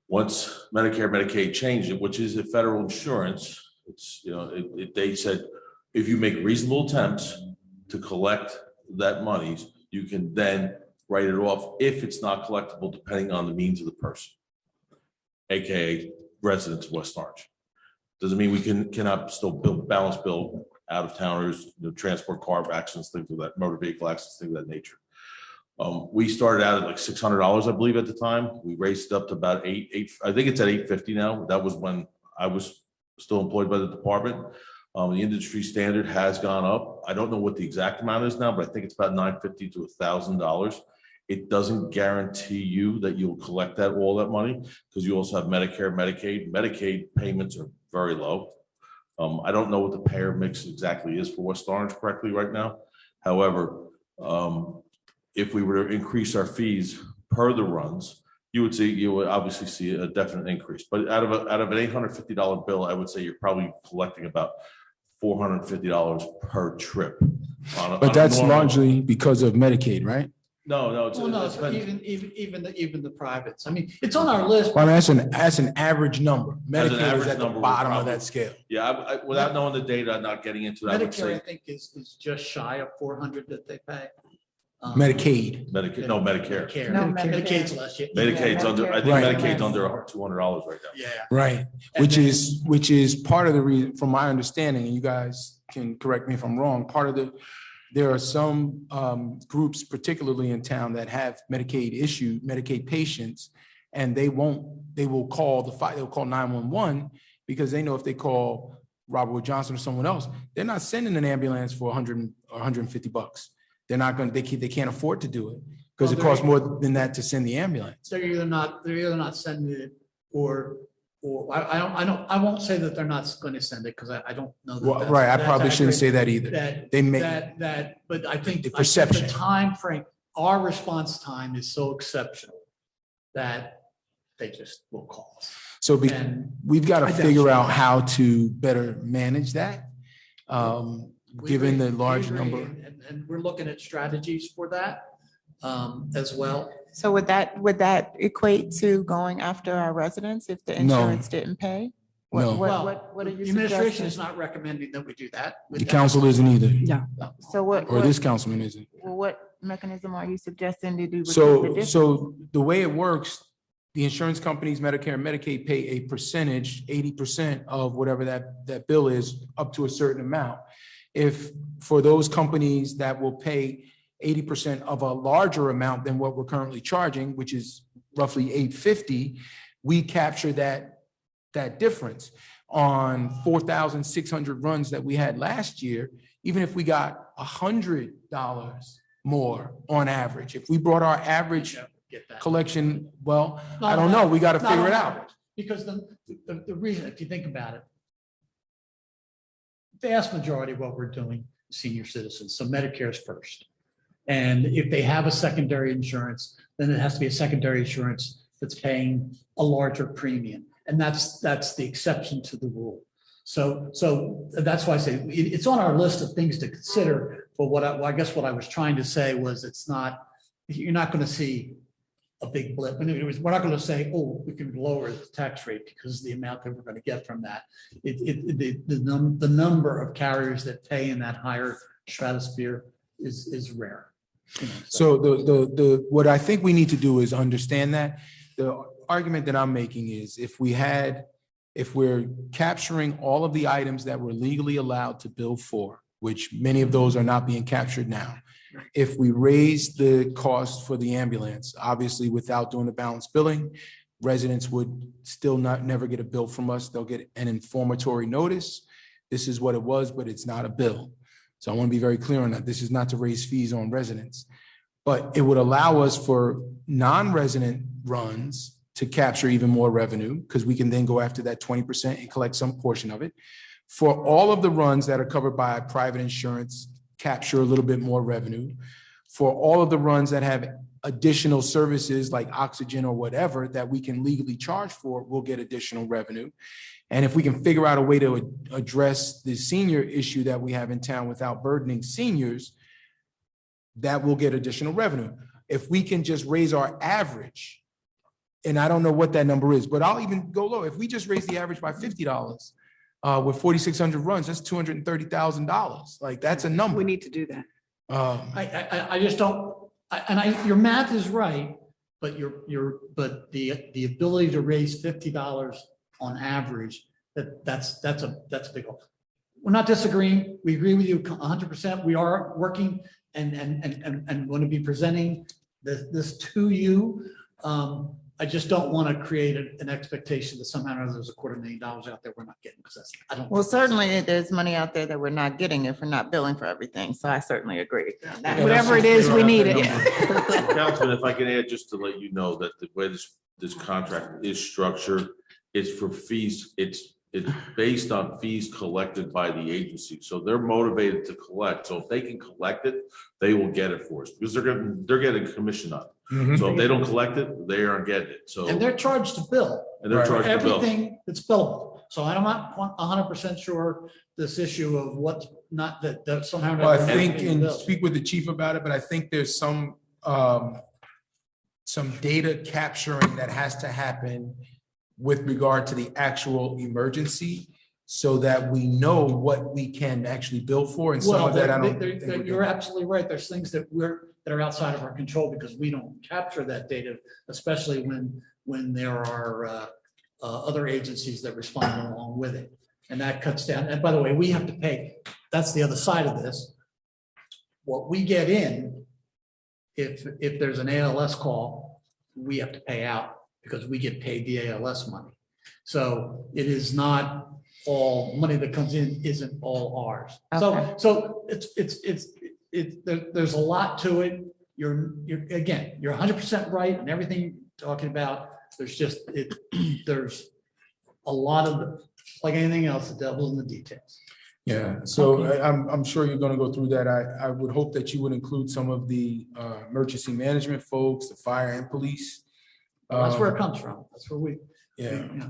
Once Medicare, Medicaid changed it, which is a federal insurance, it's, they said, if you make reasonable attempts to collect that monies, you can then write it off if it's not collectible, depending on the means of the person, AKA residents of West Orange. Doesn't mean we cannot still balance bill out of towners, transport car accidents, things of that, motor vehicle accidents, things of that nature. We started out at like $600, I believe, at the time. We raised it up to about eight. I think it's at $850 now. That was when I was still employed by the department. The industry standard has gone up. I don't know what the exact amount is now, but I think it's about $950 to $1,000. It doesn't guarantee you that you'll collect all that money, because you also have Medicare, Medicaid. Medicaid payments are very low. I don't know what the payer mix exactly is for West Orange correctly right now. However, if we were to increase our fees per the runs, you would obviously see a definite increase. But out of an $850 bill, I would say you're probably collecting about $450 per trip. But that's largely because of Medicaid, right? No, it's Well, no, it's been- even the privates. I mean, it's on our list. Well, I mean, that's an average number. As an Medicaid is average at the number, we're bottom of probably- that scale. Yeah, without knowing the data, not getting into that, I would Medicare, I say think, is just shy of 400 that they pay. Medicaid. Medicare, no, Medicare. Medicare. No, Medicaid's less. Medicaid's under, I think Right. Medicaid's under $200 right now. Yeah. Right, And which is part of the reason, from my understanding, and you guys can correct me if I'm wrong, there are some groups, particularly in town, that have Medicaid patients, and they will call they'll call 911, because they know if they call Robert Wood Johnson or someone else, they're not sending an ambulance for $100 or $150. They're not going to, they can't afford to do it, because Well, it costs more than that to send the ambulance. They're either not sending it, or I won't say that they're not going to send it, because I don't know. that Well, that's- right, I that's probably shouldn't say accurate. that either. That, They may, but I think The the perception. time frame, our response time is so exceptional that they just will call us. so And we've got to I figure doubt- out how to better manage that. we Given agree, the we large agree, number. and we're looking at strategies for that as well. So would that equate to going after our residents if the No. insurance didn't pay? What- No. What, Well, what are you The administration suggesting? is not recommending that we do that. The council isn't either, So or this councilman isn't. what mechanism are you suggesting to do? So the way it works, the insurance companies, Medicare and Medicaid, pay a percentage, 80% of whatever that bill is, up to a certain amount. If for those companies that will pay 80% of a larger amount than what we're currently charging, which is roughly $850, we capture that difference on 4,600 runs that we had last year. Even if we got $100 more on average, if we brought our average Get that. collection, well, I Not don't on know, we got to Not figure on it out. average, because the reason, if you think about it, the vast majority of what we're doing, senior citizens, so Medicare is first. And if they have a secondary insurance, then it has to be a secondary insurance that's paying a larger premium. And that's the exception to the rule. So that's why I say it's on our list of things to consider. But I guess what I was trying to say was you're not going to see a big blip. In other words, we're not going to say, oh, we can lower the tax rate because of the amount that we're going to get from that. The number of carriers that pay in that higher stratosphere is rare. You know, So the what I think we need to do is understand that. The argument that I'm making is if we're capturing all of the items that we're legally allowed to bill for, which many of those are not being captured now. If we raise the cost for the ambulance, obviously without doing the balance billing, residents would still never get a bill from us. They'll get an informatory notice. This is what it was, but it's not a bill. So I want to be very clear on that. This is not to raise fees on residents, but it would allow us for non-resident runs to capture even more revenue, because we can then go after that 20% and collect some portion of it. For all of the runs that are covered by private insurance, capture a little bit more revenue. For all of the runs that have additional services like oxygen or whatever that we can legally charge for, we'll get additional revenue. And if we can figure out a way to address the senior issue that we have in town without burdening seniors, that will get additional revenue. If we can just raise our average, and I don't know what that number is, but I'll even go low. If we just raise the average by $50 with 4,600 runs, that's $230,000. Like, that's a number. We need to do that. I just don't, your math is right, but but the ability to raise $50 on average, that's a big one. We're not disagreeing. We agree with you 100%. We are working and going to be presenting this to you. I just don't want to create an expectation that somehow or other there's $250,000 out there we're not getting, because I don't. Well, certainly there's money out there that we're not getting if we're not billing for everything. So I certainly agree. Whatever it is, we need it. Councilman, if I can add, just to let you know that the way this contract is structured, it's for fees, it's based on fees collected by the agency. So they're motivated to collect. So if they can collect it, they will get it for us because they're getting commission on it. So if they don't collect it, they aren't getting it. So. And they're charged to bill. And they're for charged to bill. everything that's billable. So I'm not 100% sure this issue of what's not that somehow. Well, I think, and speak with the chief about it, but I think there's some data capturing that has to happen with regard to the actual emergency so that we know what we can actually bill for, and some of that I don't. You're absolutely right. There's things that are outside of our control because we don't capture that data, especially when there are other agencies that respond along with it. And that cuts down. And by the way, we have to pay. That's the other side of this. What we get in, if there's an ALS call, we have to pay out because we get paid the ALS money. So it is not all money that comes in isn't all ours. Okay. So there's a lot to it. You're 100% right and everything you're talking about. There's a lot of, like anything else, the devil's in the details. Yeah, so I'm sure you're going to go through that. I would hope that you would include some of the emergency management folks, the fire and police. Well, that's where it comes from. That's where Yeah.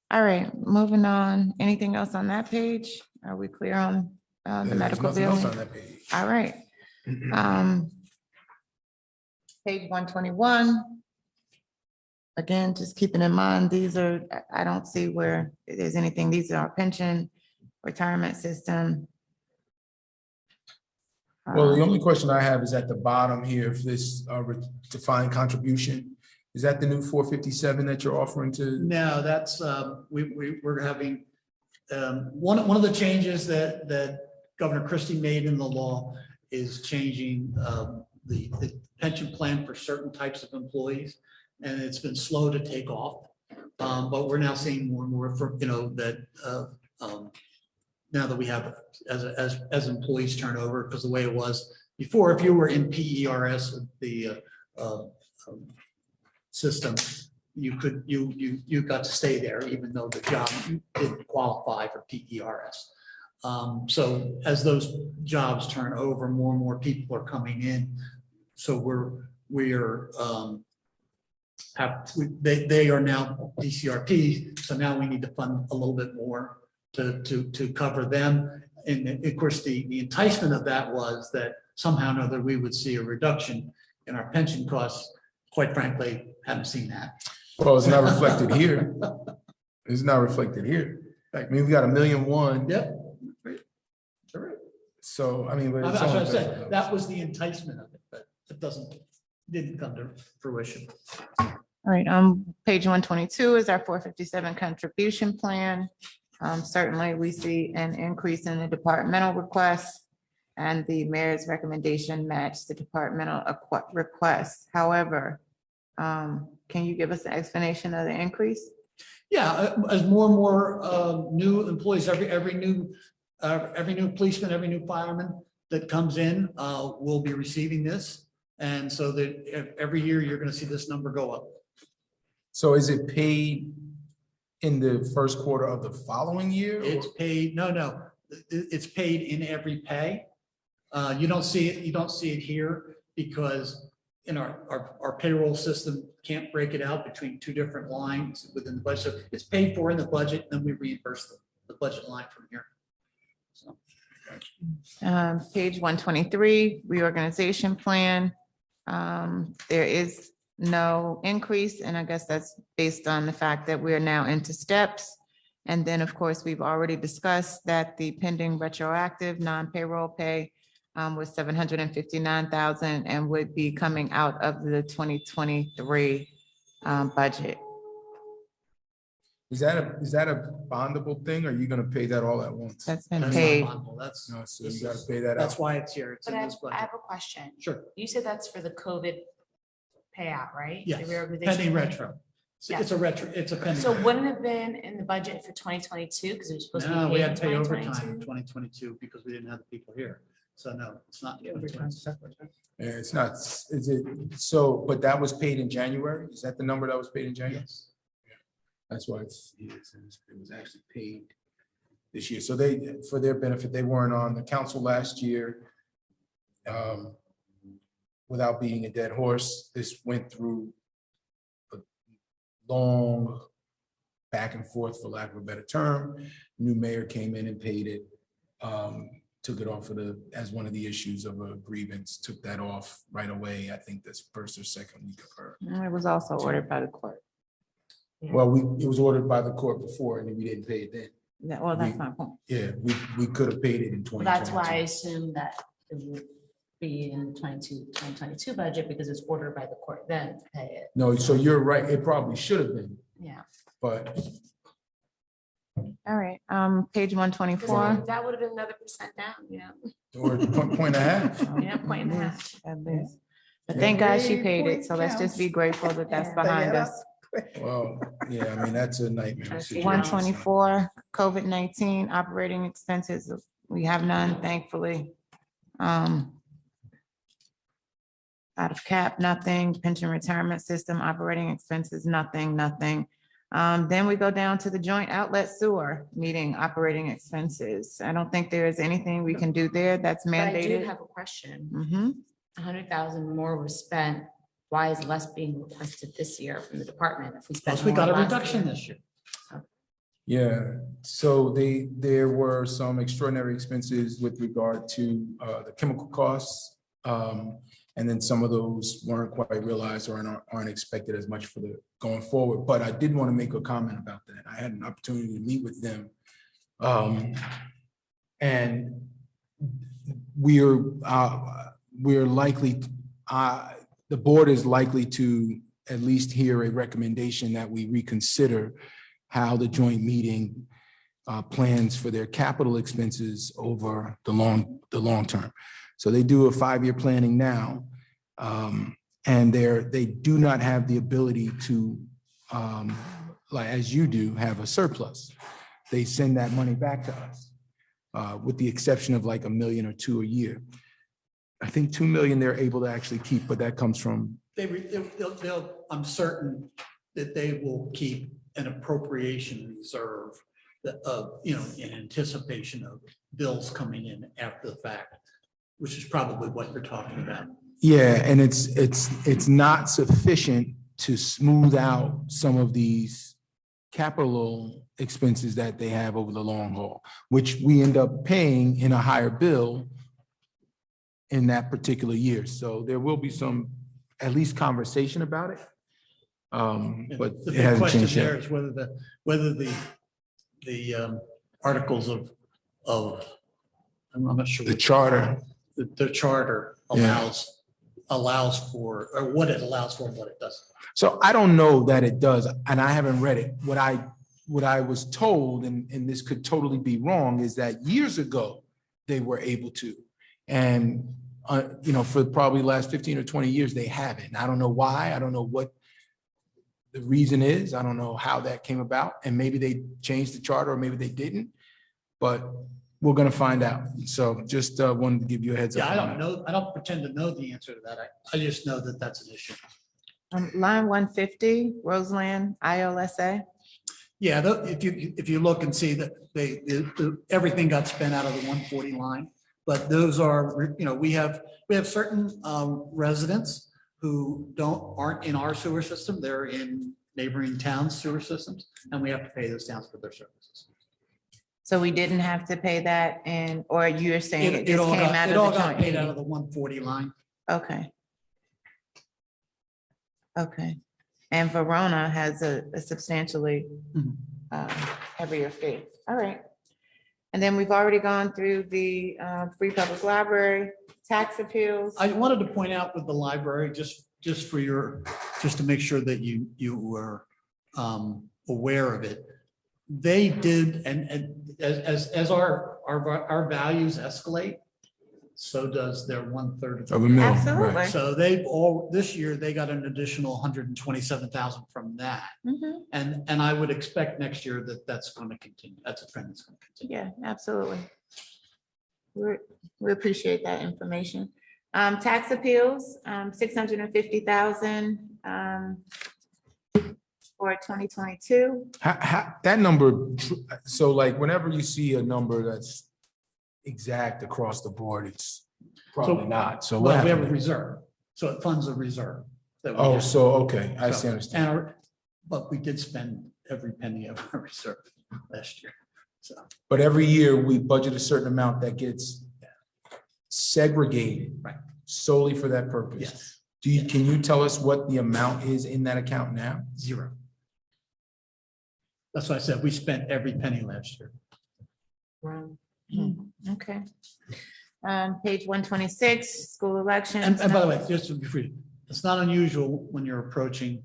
All right, moving on. Anything else on that page? Are we clear on the There's medical nothing else bill? on that page. All right. Page 121. Again, just keeping in mind, I don't see where there's anything. These are our pension, retirement system. Well, the only question I have is at the bottom here, if this defined contribution, is that the new 457 that you're offering to? No, that's, we're having, one of the changes that Governor Christie made in the law is changing the pension plan for certain types of employees. And it's been slow to take off. But we're now seeing more and more from, now that we have as employees turn over, because the way it was before, if you were in PERS, the system, you got to stay there even though the job didn't qualify for PERS. So as those jobs turn over, more and more people are coming in. So they are now DCRP. So now we need to fund a little bit more to cover them. And of course, the enticement of that was that somehow or another we would see a reduction in our pension costs. Quite frankly, haven't seen that. Well, it's not reflected here. It's not reflected here. I mean, we got $1.1 million. Yep. Right. So, I mean, but That's it's what I only said. That was the enticement of it, but it didn't come to fruition. All right, page 122 is our 457 contribution plan. Certainly, we see an increase in the departmental requests, and the mayor's recommendation matched the departmental requests. However, can you give us an explanation of the increase? Yeah, as more and more new employees, every new policeman, every new fireman that comes in will be receiving this. And so that every year you're going to see this number go up. So is it paid in the first quarter of the following year? It's paid, no, it's paid in every pay. You don't see it here because in our payroll system can't break it out between two different lines within the budget. So it's paid for in the budget, then we reimburse the budget line from here. So. Page 123, reorganization plan. There is no increase, and I guess that's based on the fact that we're now into steps. And then, of course, we've already discussed that the pending retroactive non-payroll pay was 759,000 and would be coming out of the 2023 budget. Is that a bondable thing, or are you gonna pay that all at once? That's been That's not paid. bondable. That's, No, so you gotta pay that that's out. why it's here. It's But in I this I budget. have a question. Sure. You said that's for the COVID payout, right? The Yes, reorganization. pending retro. Yeah. It's a retro, it's a pending. So retro. wouldn't it have been in the budget for 2022 because it was supposed to be No, we paid had in to pay overtime 2022? in 2022 because we didn't have the people here. So no, it's not. in 2022. Yeah, it's not, is it, so, but that was paid in January? Is that the number that was paid in January? Yes. That's why it was actually paid this year. So they, for their benefit, they weren't on the council last year. Without beating a dead horse, this went through a long back and forth, for lack of a better term. New mayor came in and paid it. Took it off of as one of the issues of a grievance, took that off right away. I think this first or second week of her. It was also ordered by the court. Well, it was ordered by the court before and we didn't pay it then. Well, that's my point. Yeah, we could have paid it in Well, 2022. that's why I assumed that it would be in the 2022 budget because it's ordered by the court then to pay it. No, so you're right. It probably should have been, Yeah. but All right, page 124. That would have been another percent down, you know? or point and a half. Yeah, point and a half. At least. But thank God she paid it, so let's just be grateful that that's behind us. Well, yeah, I mean, that's a nightmare. situation. 124, COVID-19 operating expenses, we have none, thankfully. Out of cap, nothing, pension retirement system, operating expenses, nothing. Then we go down to the joint outlet sewer meeting operating expenses. I don't think there is anything we can do there that's But I do mandated. have a question. Mhm. 100,000 more was spent. Why is less being requested this year from the department if we spent Plus, we more got a last reduction year? this year. Yeah, so there were some extraordinary expenses with regard to the chemical costs. And then some of those weren't quite realized or aren't expected as much for the going forward. But I did want to make a comment about that. I had an opportunity to meet with them. And we're likely, the board is likely to at least hear a recommendation that we reconsider how the joint meeting plans for their capital expenses over the long term. So they do a 5-year planning now, and they do not have the ability to, like as you do, have a surplus. They send that money back to us, with the exception of like $1 million or $2 million a year. I think $2 million they're able to actually keep, but that comes from. I'm certain that they will keep an appropriation reserve that, in anticipation of bills coming in after the fact, which is probably what you're talking about. Yeah, and it's not sufficient to smooth out some of these capital expenses that they have over the long haul, which we end up paying in a higher bill in that particular year. So there will be some, at least conversation about it. But The it big hasn't question changed there yet. is whether the articles of, I'm not sure. The what- charter. The charter Yeah. allows for, or what it allows for and what it doesn't. So I don't know that it does, and I haven't read it. What I was told, and this could totally be wrong, is that years ago, they were able to. And, for probably the last 15 or 20 years, they haven't. I don't know why. I don't know what the reason is. I don't know how that came about. And maybe they changed the charter or maybe they didn't. But we're going to find out. So just wanted to give you a heads up. Yeah, I on don't that. know. I don't pretend to know the answer to that. I just know that that's an issue. Line 150, Roseland, ILSA. Yeah, if you look and see that everything got spent out of the 140 line, but those are, we have certain residents who aren't in our sewer system. They're in neighboring towns' sewer systems, and we have to pay those towns for their services. So we didn't have to pay that, or you're saying it It just all came got out it of all the got joint paid out of meeting? the 140 line. Okay. Okay. And Verona has a substantially Mhm. heavier fee. All right. And then we've already gone through the Free Public Library, tax appeals. I wanted to point out with the library, just for your, just to make sure that you were aware of it. They did, and as our values escalate, so does their 1/3 Of a mill. Absolutely. right. So they've all, this year, they got an additional 127,000 from that. Mhm. And I would expect next year that that's going to continue. That's a trend that's going to continue. Yeah, absolutely. We appreciate that information. Tax appeals, 650,000 for 2022. That number, so like whenever you see a number that's exact across the board, it's probably not. So what Well, we have a happened? reserve, so it funds a reserve. that we Oh, have. so, okay, I see, So, understand. but we did spend every penny of our reserve last year, so. But every year we budget a certain amount that gets segregated. Right. Solely for that purpose. Yes, Can you tell us what the amount is in that account now? 0. That's why I said we spent every penny last year. Okay. Page 126, school elections. And by the way, just to be free, it's not unusual when you're approaching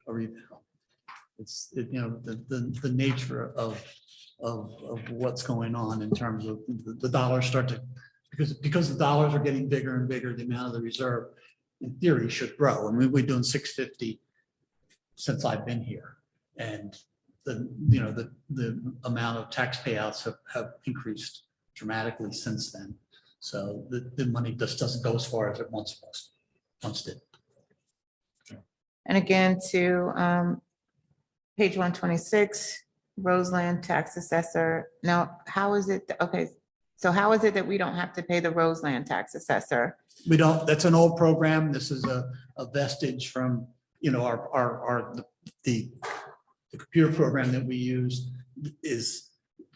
a review. It's, you know, the nature of what's going on in terms of the dollars start to, because the dollars are getting bigger and bigger, the amount of the reserve in theory should grow. I mean, we're doing 650 since I've been here. And the amount of tax payouts have increased dramatically since then. So the money just doesn't go as far as it once did. And again, to page 126, Roseland tax assessor. Now, how is it, okay, so how is it that we don't have to pay the Roseland tax assessor? We don't, that's an old program. This is a vestige from, you know, the computer program that we use is,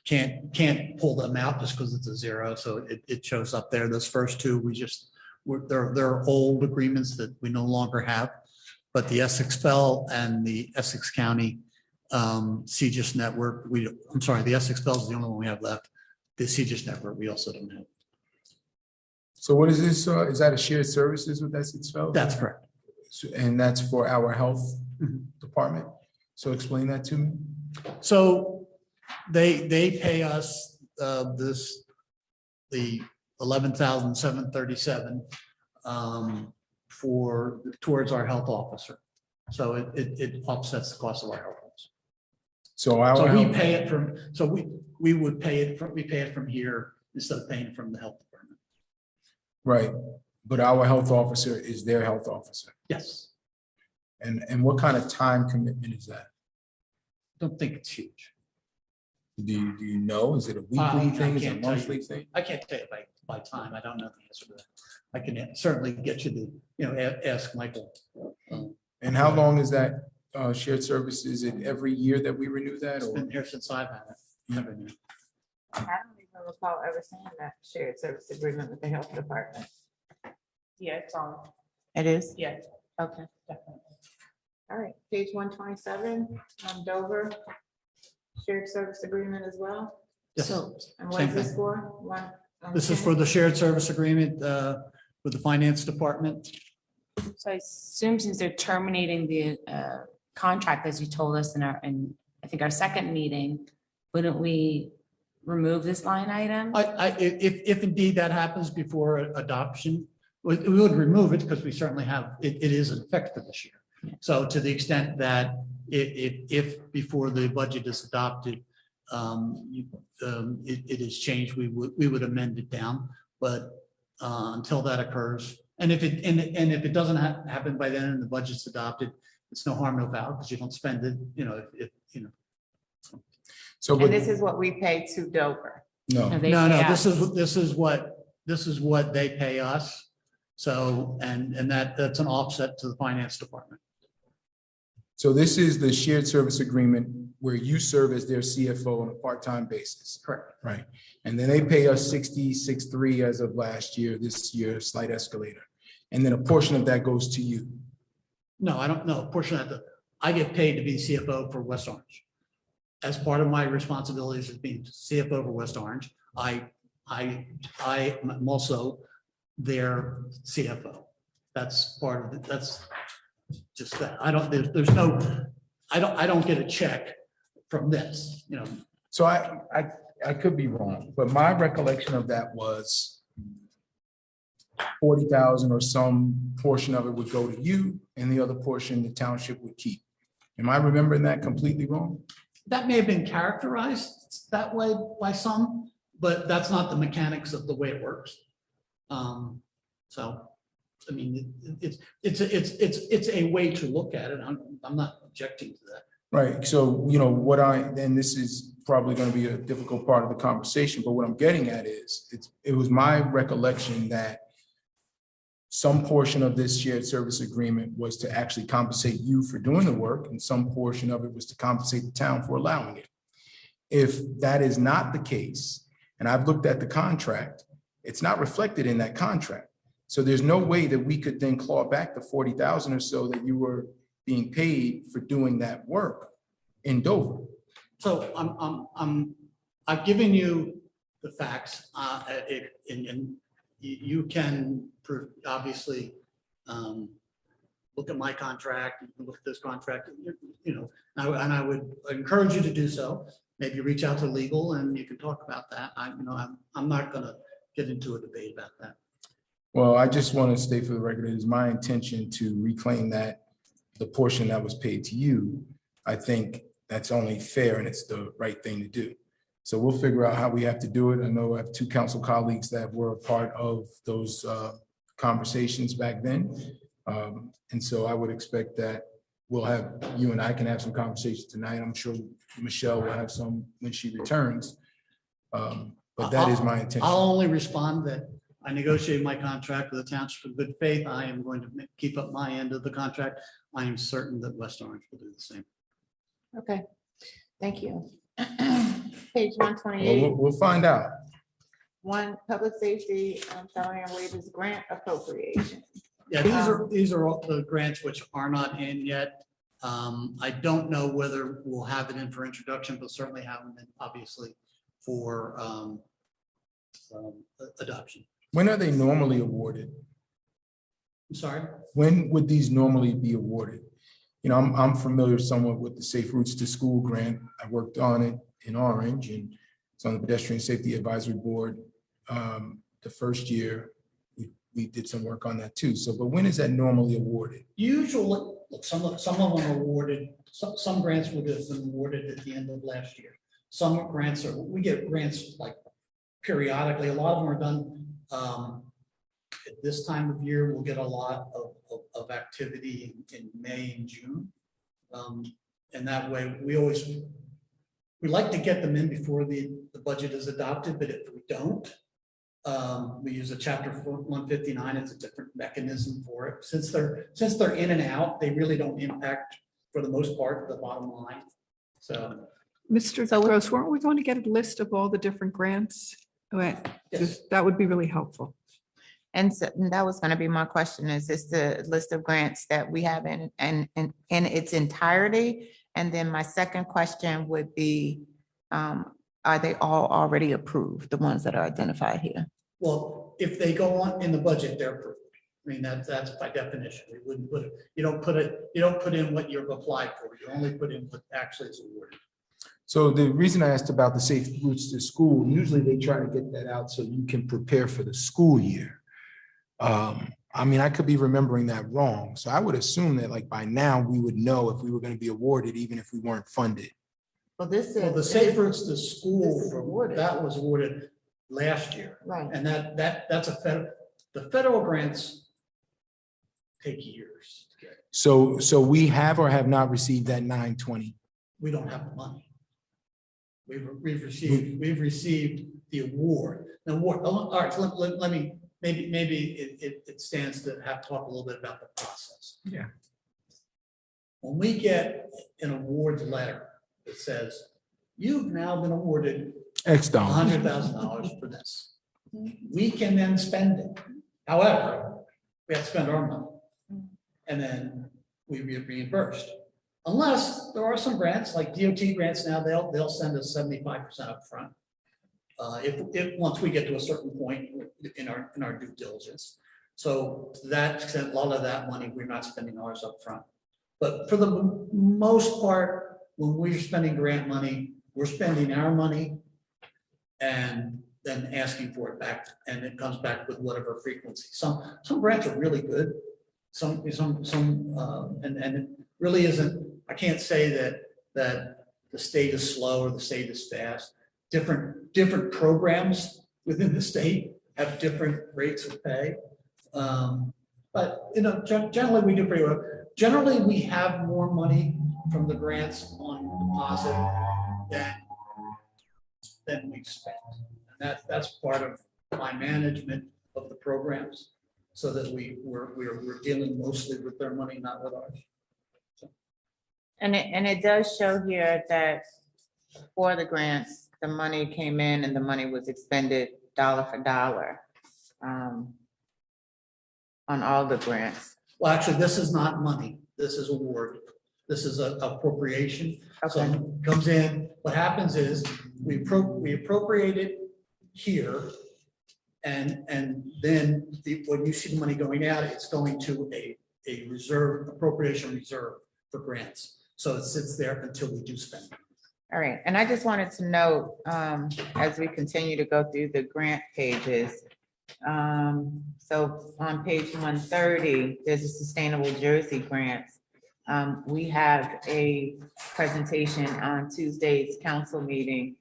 can't pull them out just because it's a 0. So it shows up there. Those first two, they're old agreements that we no longer have. But the Essex Bell and the Essex County CGIS network, I'm sorry, the Essex Bell is the only one we have left. The CGIS network, we also don't have. So what is this? Is that a shared services with Essex Feld? That's correct. And that's for our health Mhm. department? So explain that to me. So they pay us the 11,737 towards our health officer. So it offsets the cost of our health officer. So our So we health- pay it from, so we would pay it from, we pay it from here instead of paying it from the health department. right, but our health officer is their health officer. Yes, And what kind of time commitment is that? don't think it's huge. Do you know? Is it a I weekly thing? Is it a can't tell you. monthly thing? I can't tell you by time. I don't know the answer to that. I can certainly get you ask Michael. And how long is that shared service? Is it every year that we renew that It's or? been here since I've had it. Never knew. I don't even recall ever seeing that shared service agreement with the health department. Yeah, it's on. It is? Yeah. Okay. All right, page 127, Dover, shared service agreement as well. Yes. So, and what Same is this thing. for? This is for the shared service agreement with the finance department. So I assume since they're terminating the contract, as you told us in I think our second meeting, wouldn't we remove this line item? If indeed that happens before adoption, we would remove it because we certainly have, it is in effect for this year. So to the extent that if before the budget is adopted, it is changed, we would amend it down. But until that occurs, and if it doesn't happen by then and the budget's adopted, it's no harm, no foul, because you don't spend it, So, And but, this is what we pay to Dover. no, They No, pay this us. is what they pay us. So, and that's an offset to the finance department. so this is the shared service agreement where you serve as their CFO on a part-time basis. Correct. Right. And then they pay us 66.3 as of last year, this year, slight escalator. And then a portion of that goes to you. No, I don't know. A portion of that, I get paid to be CFO for West Orange. as part of my responsibilities as being CFO for West Orange, I am also their CFO. That's part of it. That's just that. I don't, there's no, I don't get a check from this, you know. So I could be wrong, but my recollection of that was 40,000 or some portion of it would go to you and the other portion the township would keep. Am I remembering that completely wrong? That may have been characterized that way by some, but that's not the mechanics of the way it works. So, I mean, it's a way to look at it. I'm not objecting to that. Right, so, you know, then this is probably gonna be a difficult part of the conversation, but what I'm getting at is, it was my recollection that some portion of this shared service agreement was to actually compensate you for doing the work, and some portion of it was to compensate the town for allowing it. If that is not the case, and I've looked at the contract, it's not reflected in that contract. So there's no way that we could then claw back the 40,000 or so that you were being paid for doing that work in Dover. So I've given you the facts, and you can obviously look at my contract, you can look at this contract, you know, and I would encourage you to do so. Maybe reach out to legal and you can talk about that. I'm not gonna get into a debate about that. Well, I just want to state for the record, it is my intention to reclaim that the portion that was paid to you. I think that's only fair and it's the right thing to do. So we'll figure out how we have to do it. I know I have two council colleagues that were a part of those conversations back then. And so I would expect that you and I can have some conversations tonight. I'm sure Michelle will have some when she returns. But that is my intention. I'll only respond that I negotiated my contract with the township in good faith. I am going to keep up my end of the contract. I am certain that West Orange will do the same. Okay, thank you. Page Well, 128, we'll find out. public safety, salary and wages grant appropriation. Yeah, these are all the grants which are not in yet. I don't know whether we'll have it in for introduction, but certainly have them in, obviously, for adoption. When are they normally awarded? I'm sorry. When would these normally be awarded? You know, I'm familiar somewhat with the Safe Routes to School grant. I worked on it in Orange and it's on the Pedestrian Safety Advisory Board. The first year, we did some work on that too. So, but when is that normally awarded? Usually, some of them are awarded, some grants would have been awarded at the end of last year. Some grants we get grants like periodically. A lot of them are done at this time of year. We'll get a lot of activity in May and June. And that way we like to get them in before the budget is adopted, but if we don't, we use a chapter 159. It's a different mechanism for it. Since they're in and out, they really don't impact, for the most part, the bottom line. So, Mr. Gross, weren't we going to get a list of all the different grants? yes. That would be really helpful. And so and that was going to be my question. Is this the list of grants that we have in its entirety? And then my second question would be, are they all already approved, the ones that are identified here? Well, if they go on in the budget, they're approved. I mean, that's by definition. We wouldn't put it, you don't put in what you've applied for. You only put in what actually is awarded. So the reason I asked about the Safe Routes to School, usually they try to get that out so you can prepare for the school year. I mean, I could be remembering that wrong. So I would assume that like by now we would know if we were going to be awarded, even if we weren't funded. Well, this Well, the is, Safe Routes to This is School, awarded. that was awarded last year. right. And that's the federal grants take years to get. So we have or have not received that 920. We don't have the money. We've received the award. The award. All right, let me, maybe it stands to have talk a little bit about the process. Yeah. When we get an award letter that says, you've now been awarded X dollars. $100,000 for this, we can then spend it. However, we have to spend our money. And then we get reimbursed. Unless there are some grants, like DOT grants now, they'll send us 75% upfront. If once we get to a certain point in our due diligence. So to that extent, a lot of that money, we're not spending ours upfront. But for the most part, when we're spending grant money, we're spending our money and then asking for it back, and it comes back with whatever frequency. Some grants are really good. And it really isn't, I can't say that the state is slow or the state is fast. Different programs within the state have different rates of pay. But, you know, generally we do pretty well. Generally, we have more money from the grants on deposit than we've spent. And that's part of my management of the programs, so that we're dealing mostly with their money, not with ours. And it does show here that for the grants, the money came in and the money was expended dollar for dollar on all the grants. Well, actually, this is not money. This is award. This is a appropriation. So Okay. it comes in, what happens is we appropriate it here. And then when you see the money going out, it's going to a reserve, appropriation reserve for grants. So it sits there until we do spend it. All right, and I just wanted to note, as we continue to go through the grant pages, so on page 130, there's a Sustainable Jersey grants. We have a presentation on Tuesday's council meeting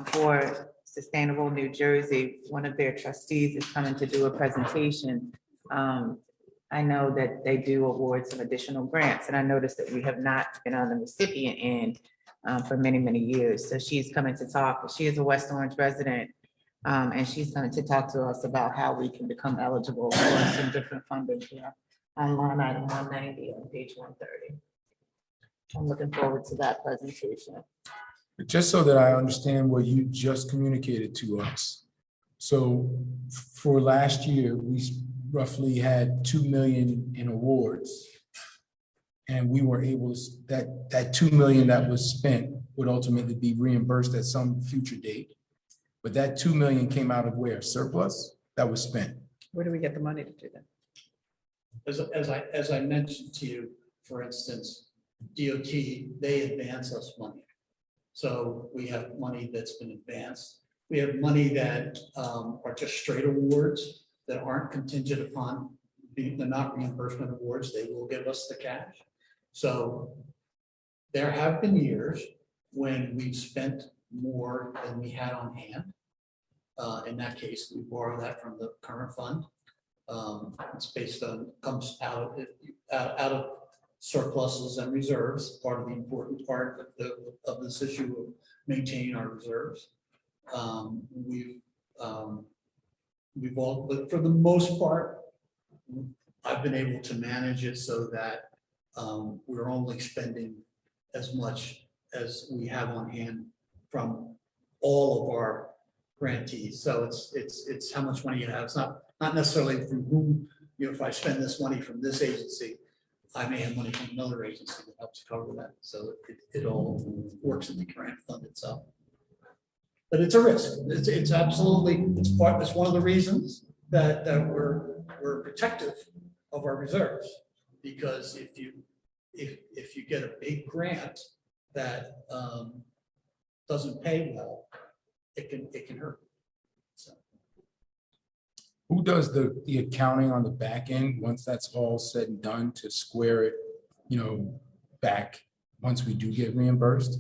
for Sustainable New Jersey. One of their trustees is coming to do a presentation. I know that they do award some additional grants, and I noticed that we have not been on the recipient end for many, many years. So she's coming to talk. She is a West Orange resident, and she's coming to talk to us about how we can become eligible for some different funding here on line item 190 on page 130. I'm looking forward to that presentation. Just so that I understand what you just communicated to us. So for last year, we roughly had 2 million in awards. And we were able to, that 2 million that was spent would ultimately be reimbursed at some future date. But that 2 million came out of where? Surplus that was spent. Where do we get the money to do that? As I mentioned to you, for instance, DOT, they advance us money. So we have money that's been advanced. We have money that are just straight awards that aren't contingent upon they're not reimbursement awards. They will give us the cash. So there have been years when we've spent more than we had on hand. In that case, we borrow that from the current fund. It's based on, comes out of surpluses and reserves, part of the important part of this issue of maintaining our reserves. We've all, but for the most part, I've been able to manage it so that we're only spending as much as we have on hand from all of our grantees. So it's how much money you have. It's not necessarily from whom, you know, if I spend this money from this agency, I may have money from another agency that helps cover that. So it all works in the grant fund itself. But it's a risk. It's absolutely, it's one of the reasons that we're protective of our reserves. Because if you get a big grant that doesn't pay well, it can hurt. So. Who does the accounting on the back end once that's all said and done to square it, you know, back once we do get reimbursed?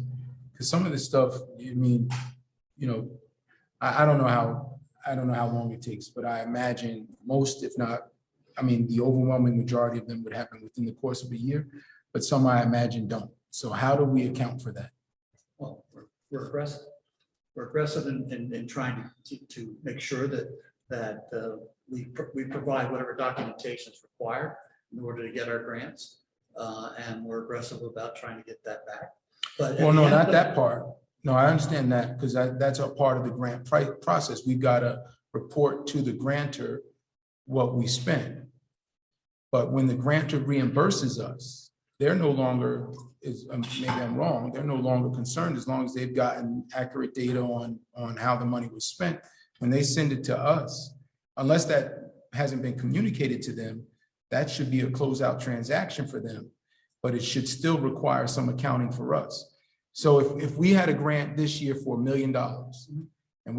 Because some of this stuff, I mean, you know, I don't know how long it takes, but I imagine most, if not, I mean, the overwhelming majority of them would happen within the course of a year, but some I imagine don't. So how do we account for that? Well, we're aggressive. We're aggressive in trying to make sure that we provide whatever documentation is required in order to get our grants. And we're aggressive about trying to get that back. But Well, no, not that part. No, I understand that because that's a part of the grant process. We've got to report to the grantor what we spend. But when the grantor reimburses us, they're no longer, maybe I'm wrong, they're no longer concerned as long as they've gotten accurate data on how the money was spent. When they send it to us, unless that hasn't been communicated to them, that should be a closeout transaction for them, but it should still require some accounting for us. So if we had a grant this year for $1 million and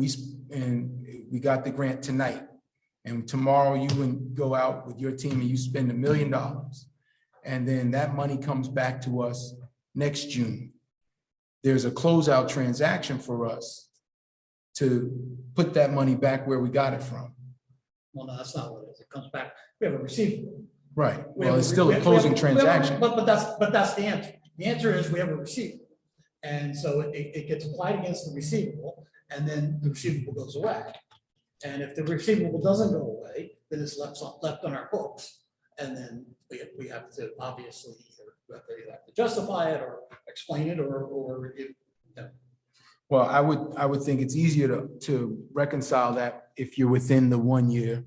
we got the grant tonight, and tomorrow you would go out with your team and you spend $1 million, and then that money comes back to us next June, there's a closeout transaction for us to put that money back where we got it from. Well, no, that's not what it is. It comes back, we have a receivable. Right. We Well, have it's a- still we a have- closing we have- transaction. But that's the answer. The answer is we have a receivable. And so it gets applied against the receivable, and then the receivable goes away. And if the receivable doesn't go away, then it's left on our books. And then we have to obviously either have to justify it or explain it or if, Well, I would think it's easier to reconcile that if you're within the 1 year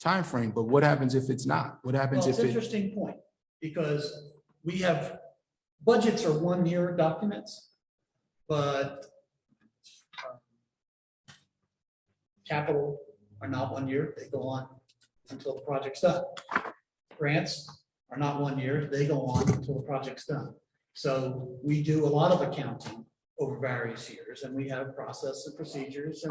timeframe, but what happens if it's not? What happens well, it's if an it? interesting point, because we have, budgets are 1 year documents, but capital are not 1 year, they go on until the project's done. Grants are not 1 year, they go on until the project's done. So we do a lot of accounting over various years, and we have process and procedures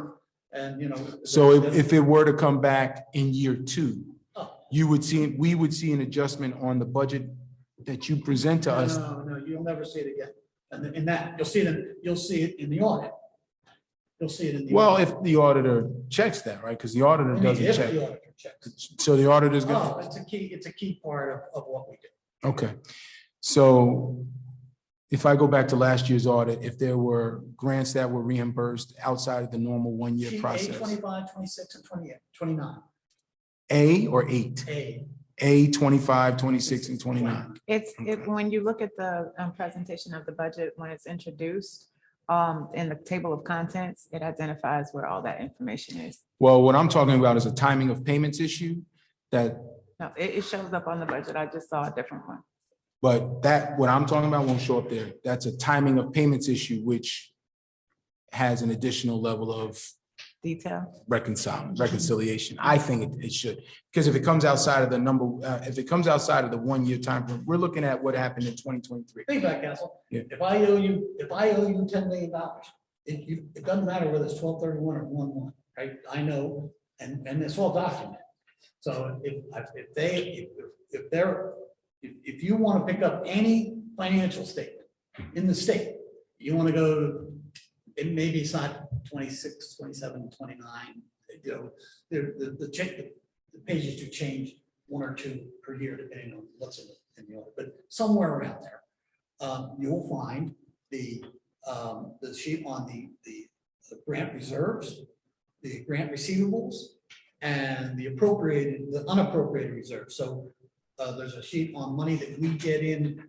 and, you know. So if it were to come back in year 2, Oh. we would see an adjustment on the budget that you present to us. No, you'll never see it again. And in that, you'll see it in the audit. You'll see it in the. Well, audit. if the auditor checks that, right? Because the auditor I mean, doesn't if check. the auditor checks. So the auditor's Oh, gonna, it's a key part of what we do. okay. So if I go back to last year's audit, if there were grants that were reimbursed outside of the normal 1 year Sheet A, process, 25, 26, and 28, 29. A or 8? A. A 25, 26, and 29. When you look at the presentation of the budget, when it's introduced, in the table of contents, it identifies where all that information is. Well, what I'm talking about is a timing of payments issue that, No, it shows up on the budget. I just saw a different one. but that, what I'm talking about won't show up there. That's a timing of payments issue, which has an additional level of Detail. reconciliation. I think it should, because if it comes outside of the number, if it comes outside of the 1 year time, frame, we're looking at what happened in 2023. Think about it, Castle. Yeah. If I owe you $10 million, it doesn't matter whether it's 12/31 or 1/1, right? I know, and it's all documented. So if you want to pick up any financial statement in the state, you want to go to, and maybe it's not 26, 27, 29, you know, the pages do change 1 or 2 per year, depending on what's in the audit, but somewhere around there, you'll find the sheet on the grant reserves, the grant receivables, and the unappropriated reserves. So there's a sheet on money that we get in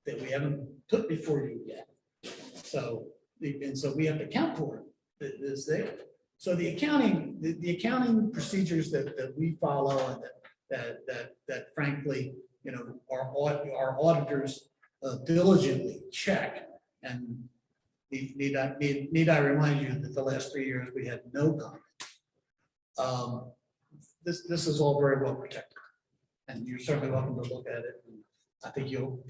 that we haven't put before you yet. So we have to account for it, that is there. So the accounting procedures that we follow and that frankly, you know, our auditors diligently check. And need I remind you that the last 3 years we had no comment. This is all very well protected, and you're certainly welcome to look at it. And I think if you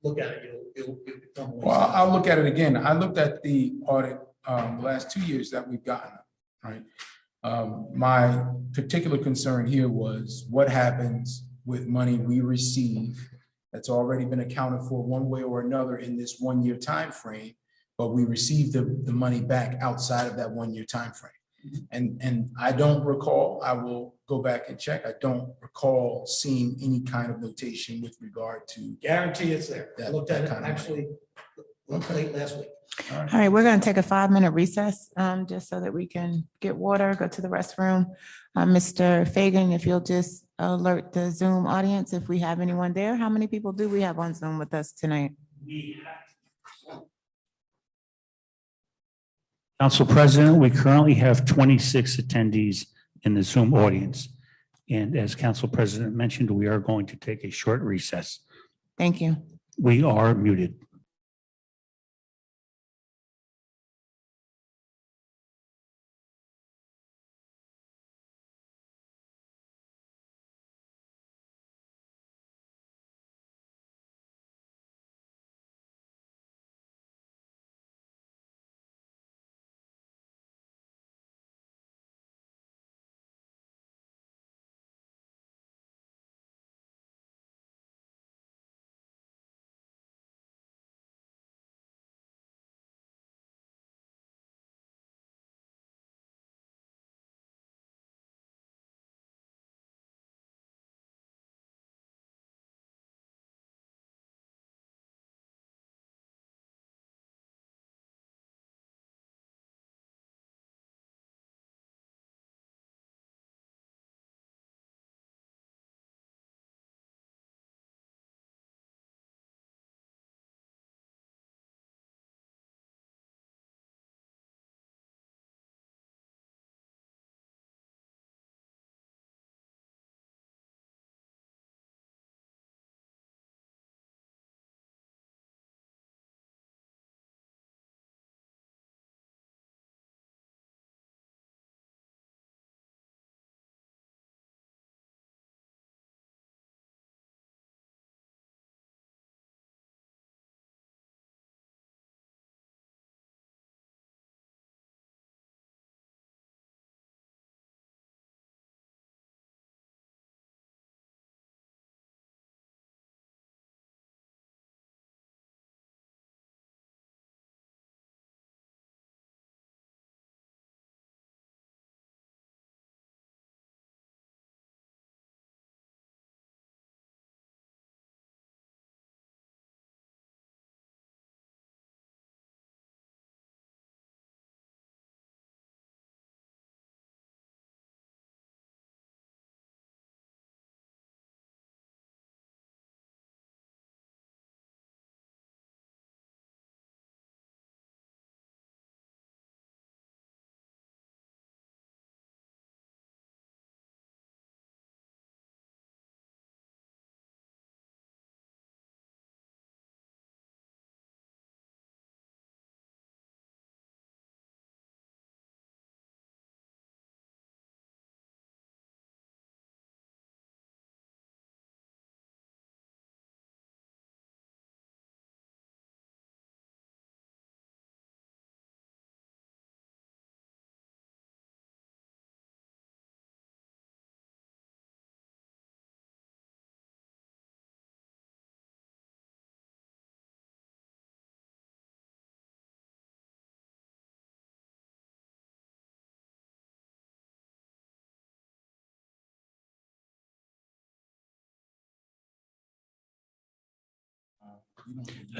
look at it, you'll become. Well, I'll look at it again. I looked at the audit, the last 2 years that we've gotten, right? My particular concern here was what happens with money we receive that's already been accounted for one way or another in this 1 year time frame, but we receive the money back outside of that 1 year time frame. And I don't recall, I will go back and check. I don't recall seeing any kind of notation with regard to. Guarantee it's there. I looked at it kind of money. actually late last week. All right, we're going to take a 5-minute recess, just so that we can get water, go to the restroom. Mr. Fagan, if you'll just alert the Zoom audience if we have anyone there. How many people do we have on Zoom with us tonight? Council President, we currently have 26 attendees in the Zoom audience. And as Council President mentioned, we are going to take a short recess. Thank you. We are muted.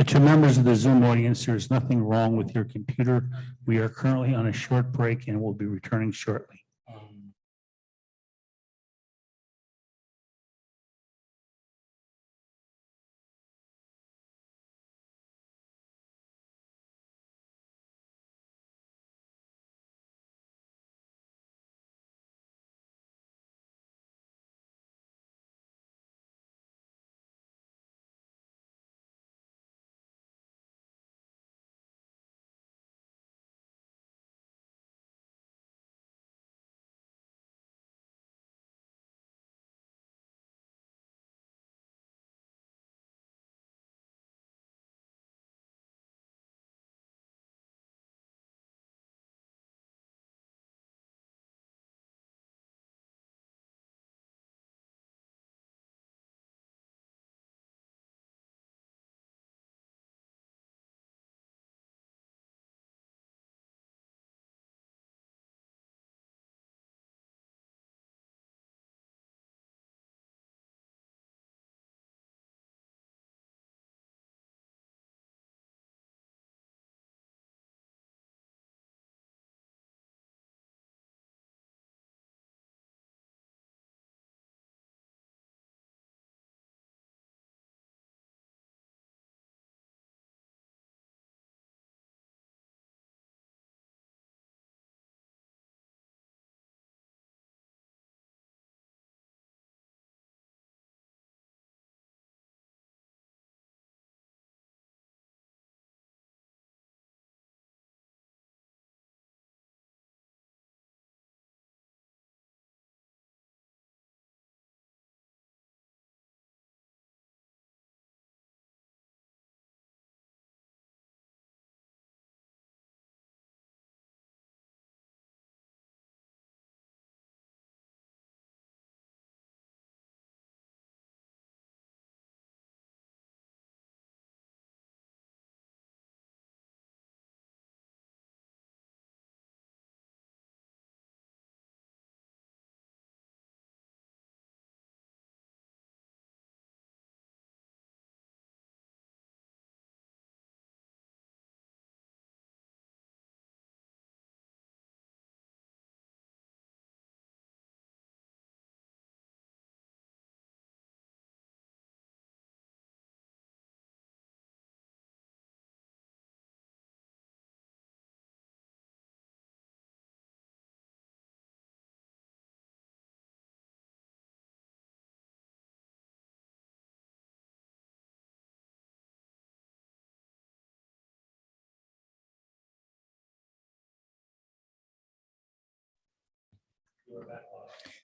To members of the Zoom audience, there is nothing wrong with your computer. We are currently on a short break and will be returning shortly.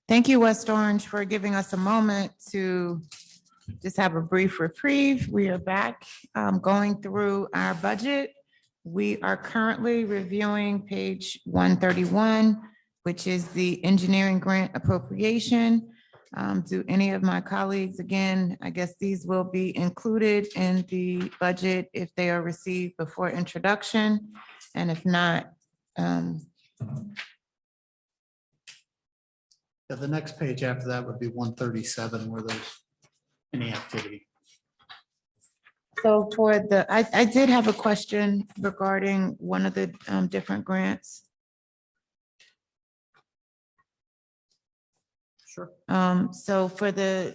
Thank you, West Orange, for giving us a moment to just have a brief reprieve. We are back going through our budget. We are currently reviewing page 131, which is the engineering grant appropriation. Do any of my colleagues, again, I guess these will be included in the budget if they are received before introduction, and if not, Yeah, the next page after that would be 137, where there's any activity. so for the, I did have a question regarding one of the different grants. Sure. So for the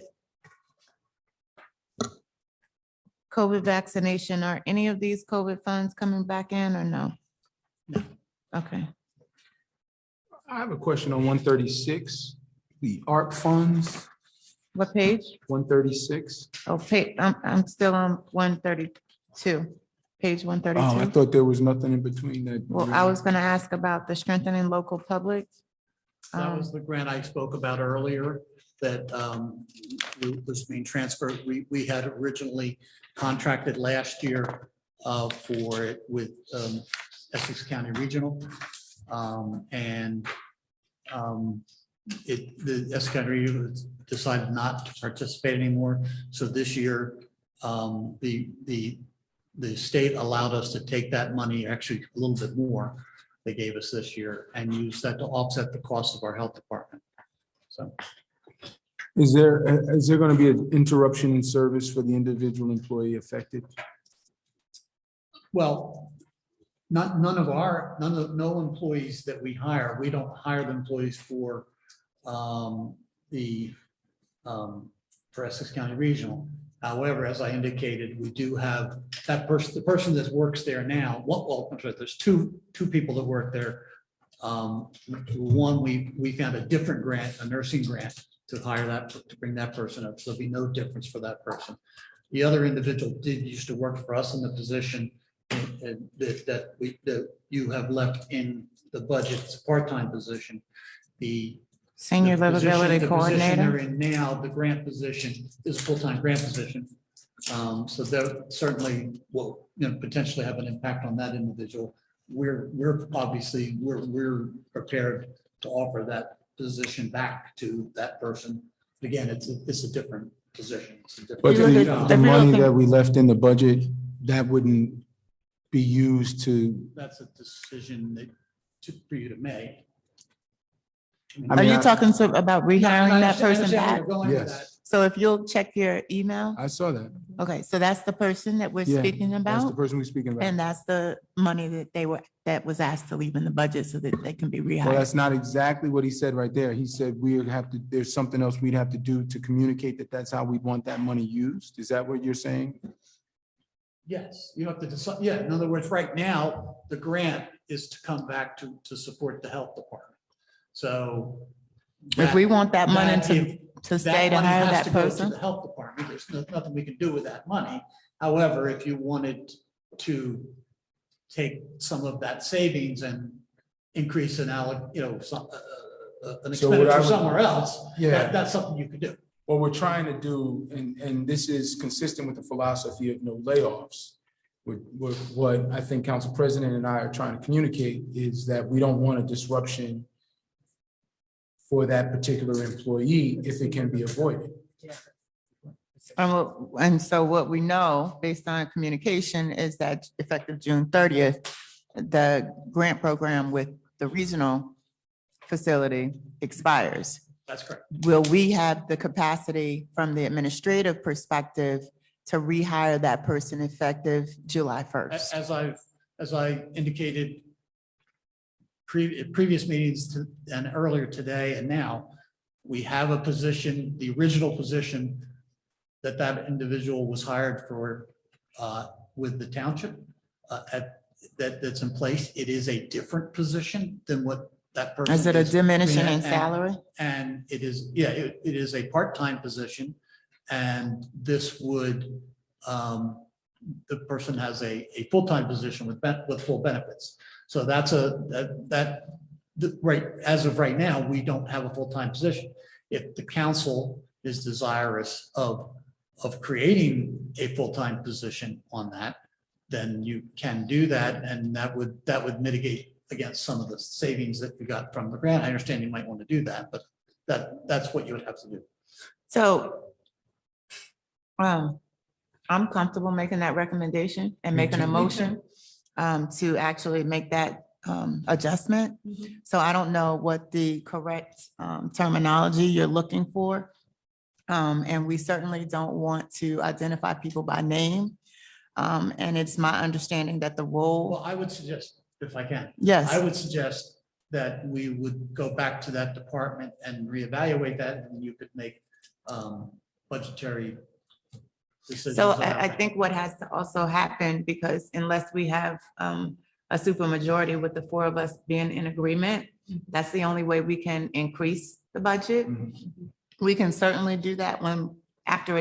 COVID vaccination, are any of these COVID funds coming back in or no? No. Okay, I have a question on 136, the ARP funds, what page? 136. Oh, I'm still on 132, page Oh, I 132. thought there was nothing in between that. Well, I was gonna ask about the strengthening local public. That was the grant I spoke about earlier that was being transferred. We had originally contracted last year for it with Essex County Regional. And the Essex County Regional decided not to participate anymore. So this year, the state allowed us to take that money, actually a little bit more they gave us this year, and use that to offset the cost of our health department. So Is there going to be an interruption in service for the individual employee affected? well, no employees that we hire, we don't hire the employees for Essex County Regional. However, as I indicated, we do have that person, the person that works there now. Well, I'm sorry, there's two people that work there. One, we found a different grant, a nursing grant, to hire that, to bring that person up. So there'll be no difference for that person. The other individual used to work for us in the position that you have left in the budget. It's a part-time position. The Senior the position- livability the position they're coordinator. in now, the grant position is a full-time grant position. So that certainly will, potentially have an impact on that individual. We're obviously, we're prepared to offer that position back to that person. Again, it's a different position. It's a different But You look the at- the if you money look at- that we left in the budget, that wouldn't be used to, That's a decision for you to make. I Are mean, you talking about rehiring that I person understand where back? you're going with Yes. that. So if you'll check your email, I saw that. okay, so that's the person that we're Yeah, speaking That's the about? person we're speaking about. And that's the money that was asked to leave in the budget so that they can be Well, rehired. that's not exactly what he said right there. He said we would have to, there's something else we'd have to do to communicate that that's how we want that money used. Is that what you're saying? Yes, you have to decide. Yeah, in other words, right now, the grant is to come back to support the health department. So. If we want that money that if- to stay to money hire has that to go to person, The health department, there's nothing we can do with that money. However, if you wanted to take some of that savings and increase an an So what I expenditure would- somewhere else, Yeah. that's something you could do. What we're trying to do, and this is consistent with the philosophy of no layoffs. What I think Council President and I are trying to communicate is that we don't want a disruption for that particular employee if it can be avoided. and so what we know, based on communication, is that effective June 30th, the grant program with the regional facility expires. That's correct. Will we have the capacity from the administrative perspective to rehire that person effective July 1st? As I indicated previous meetings and earlier today and now, we have a position, the original position that individual was hired for with the township that's in place. It is a different position than what that person. Is it a diminishing in And- salary? And it is, yeah, it is a part-time position. And this would, the person has a full-time position with full benefits. So that right, as of right now, we don't have a full-time position. If the council is desirous of creating a full-time position on that, then you can do that, and that would mitigate against some of the savings that we got from the grant. I understand you might want to do that, but that's what you would have to do. So I'm comfortable making that recommendation and making a motion to actually make that adjustment. So I don't know what the correct terminology you're looking for. And we certainly don't want to identify people by name. And it's my understanding that the Well, role, I would suggest, if I can, I yes, would suggest that we would go back to that department and reevaluate that, and you could make budgetary decisions. so about I that. think what has to also happen, because unless we have a supermajority with the four of us being in agreement, that's the only way we can increase the budget. We can certainly do that when, after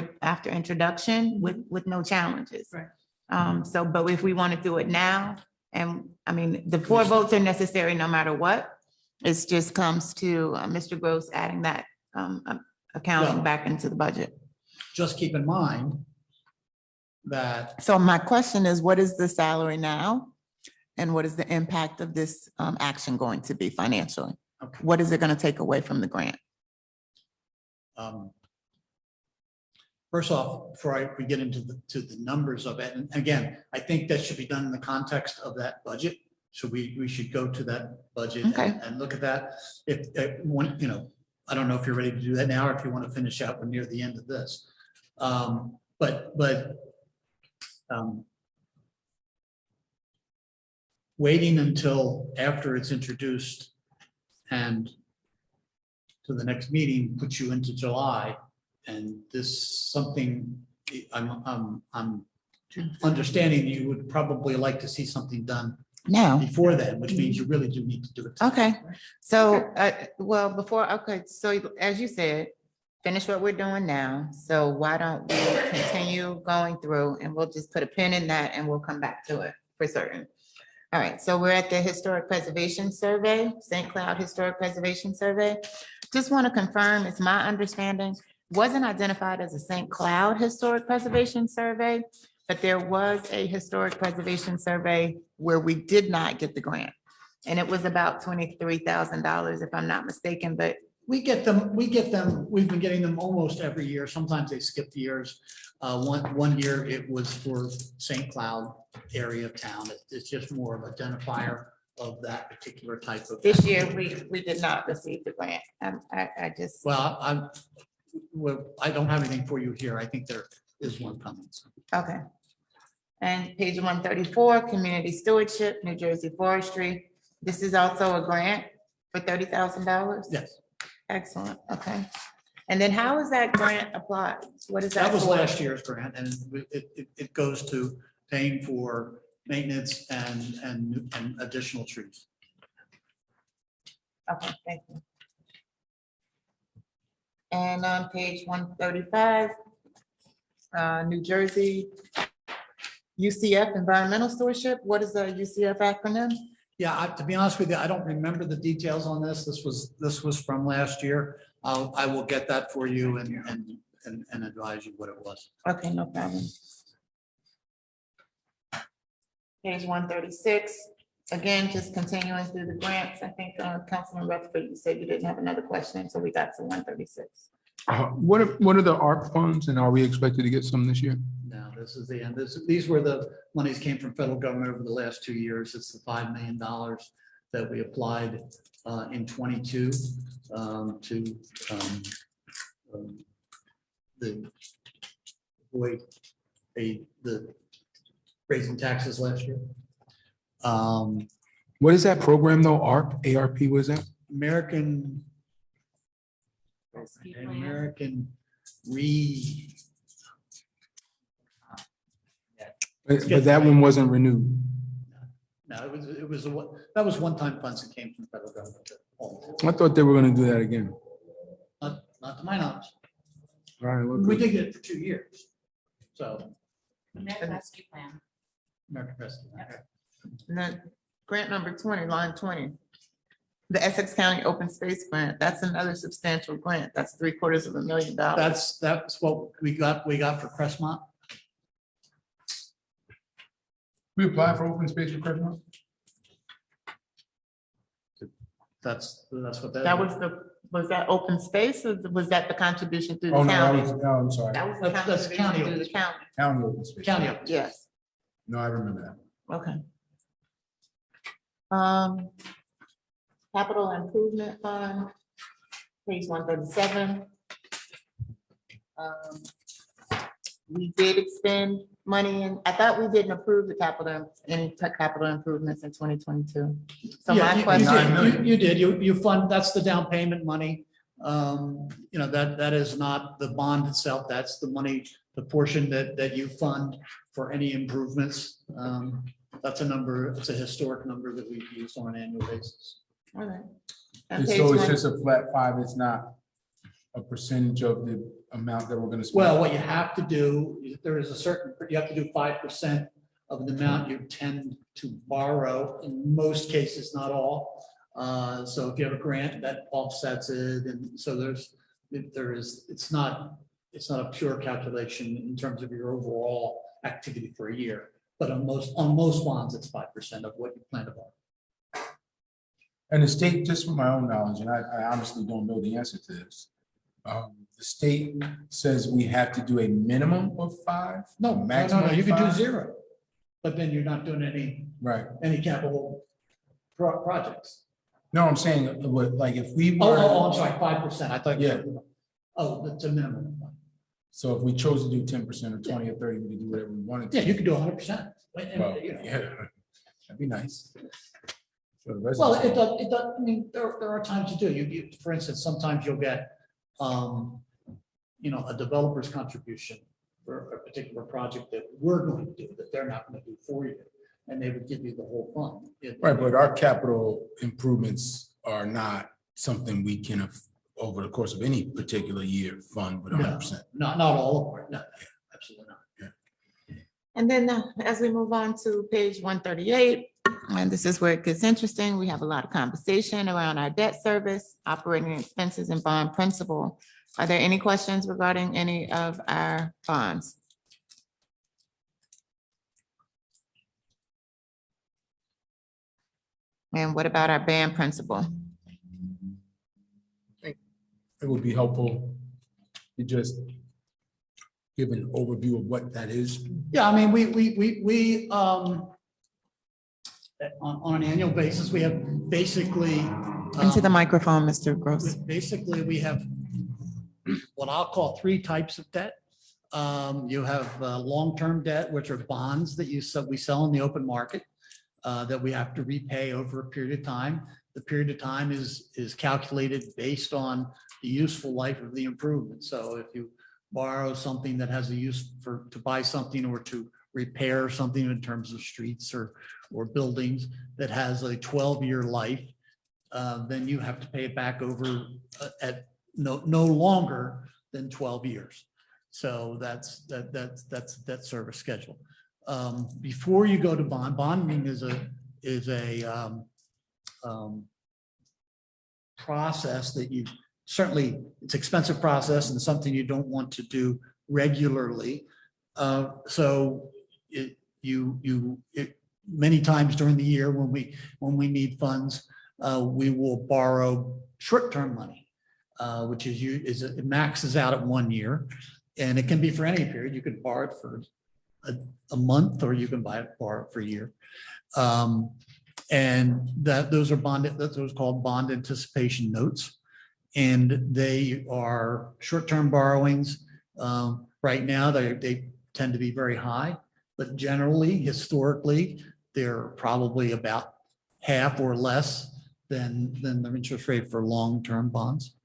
introduction with no challenges. Right. So, but if we want to do it now, and I mean, the 4 votes are necessary no matter what. It just comes to Mr. Gross adding that accounting Well- back into the budget. Just keep in mind that So my question is, what is the salary now? And what is the impact of this action going to be financially? Okay. What is it going to take away from the grant? First off, before we get into the numbers of it, and again, I think that should be done in the context of that budget. So we should go to that budget Okay. and look at that. If one, I don't know if you're ready to do that now, or if you want to finish out when near the end of this. Waiting until after it's introduced and to the next meeting puts you into July. And this something, I'm understanding you would probably like to see something done Now, before then, which means you really do need to do it. okay, so, so as you said, finish what we're doing now. So why don't we continue going through, and we'll just put a pin in that and we'll come back to it for certain. All right, so we're at the Historic Preservation Survey, St. Cloud Historic Preservation Survey. Just want to confirm, it's my understanding, wasn't identified as a St. Cloud Historic Preservation Survey, but there was a Historic Preservation Survey where we did not get the grant. And it was about $23,000, if I'm not mistaken, but We get them, we've been getting them almost every year. Sometimes they skip years. One year it was for St. Cloud area of town. It's just more of identifier of that particular type of. this year we did not receive the grant. I just, Well, I don't have anything for you here. I think there is one coming. So. okay. And page 134, Community Stewardship, New Jersey Forestry. This is also a grant for $30,000? Yes, Excellent, okay. And then how is that grant applied? What is that? that was for? last year's grant, and it goes to paying for maintenance and additional trees. Okay, thank you. And on page 135, New Jersey UCF Environmental Stewardship. What is the UCF acronym? Yeah, to be honest with you, I don't remember the details on this. This was from last year. I will get that for you and advise you what it was. Okay, no problem. Page 136, again, just continuing through the grants. I think Councilman Rutherford, you said you didn't have another question, so we got to 136. What are the ARP funds, and are we expected to get some this year? No, this is the end. These were the monies came from federal government over the last 2 years. It's the $5 million that we applied in 22 to the raising taxes last year. What is that program though? ARP, what is that? American But that one wasn't renewed. No, that was one-time funds that came from the federal government. I thought they were gonna do that again. Not to my knowledge. All right, well, We good. did it for 2 years. So. American Rescue Plan. American Rescue. Okay. And then grant number 20, line 20. The Essex County Open Space Grant, that's another substantial grant. That's $750,000. That's what we got for Crestmont. We applied for open space for Crestmont? That's what That was that open space or was that the contribution through Oh, the no, that county? was, no, I'm sorry. That was the That's contribution county through the open county. County open space. County. Open Space. Yes, No, I remember that. okay. Capital Improvement Fund, page 137. We did expend money and I thought we didn't approve the any capital improvements in 2022. So Yeah, my you question. did. You did. You fund, that's the down payment money. You know, that is not the bond itself. That's the money, the portion that you fund for any improvements. That's a number, it's a historic number that we've used on an annual basis. All right. And So page it's one- just a flat 5, it's not a percentage of the amount that we're gonna spend? Well, what you have to do, there is a certain, you have to do 5% of the amount you tend to borrow, in most cases, not all. So if you have a grant, that offsets it, and so it's not a pure calculation in terms of your overall activity for a year. But on most bonds, it's 5% of what you plan to borrow. And the state, just from my own knowledge, and I honestly don't know the answer to this. The state says we have to do a minimum of 5? No, maximum you of can do 5? 0, but then you're not doing Right. any capital projects. No, I'm saying, like, if we were. I'm sorry, 5%. I thought. Yeah. Oh, that's a minimum. So if we chose to do 10% or 20 or 30, we could do whatever we wanted to. Yeah, you could do 100%. Well, yeah, that'd be nice. For the residents. Well, it does, I mean, there are times you do, for instance, sometimes you'll get, a developer's contribution for a particular project that we're going to do, that they're not going to do for you, and they would give you the whole fund. Right, but our capital improvements are not something we can, over the course of any particular year, fund with 100%. Not all of them, no, absolutely not. And then as we move on to page 138, and this is where it gets interesting, we have a lot of conversation around our debt service, operating expenses and bond principal. Are there any questions regarding any of our bonds? And what about our band principal? It would be helpful to just give an overview of what that is. Yeah, I mean, we on an annual basis, we have basically. Into the microphone, Mr. Gross. Basically, we have what I'll call 3 types of debt. You have long-term debt, which are bonds that we sell in the open market that we have to repay over a period of time. The period of time is calculated based on the useful life of the improvement. So if you borrow something that has a use to buy something or to repair something in terms of streets or buildings that has a 12-year life, then you have to pay it back over at no longer than 12 years. So that's that service schedule. Before you go to bonding is a process that you certainly, it's expensive process and something you don't want to do regularly. So many times during the year when we need funds, we will borrow short-term money, which it maxes out at 1 year, and it can be for any period. You could borrow it for a month, or you can borrow it for a year. And those are that's what's called bond anticipation notes, and they are short-term borrowings. Right now, they tend to be very high, but generally, historically, they're probably about half or less than the interest rate for long-term bonds.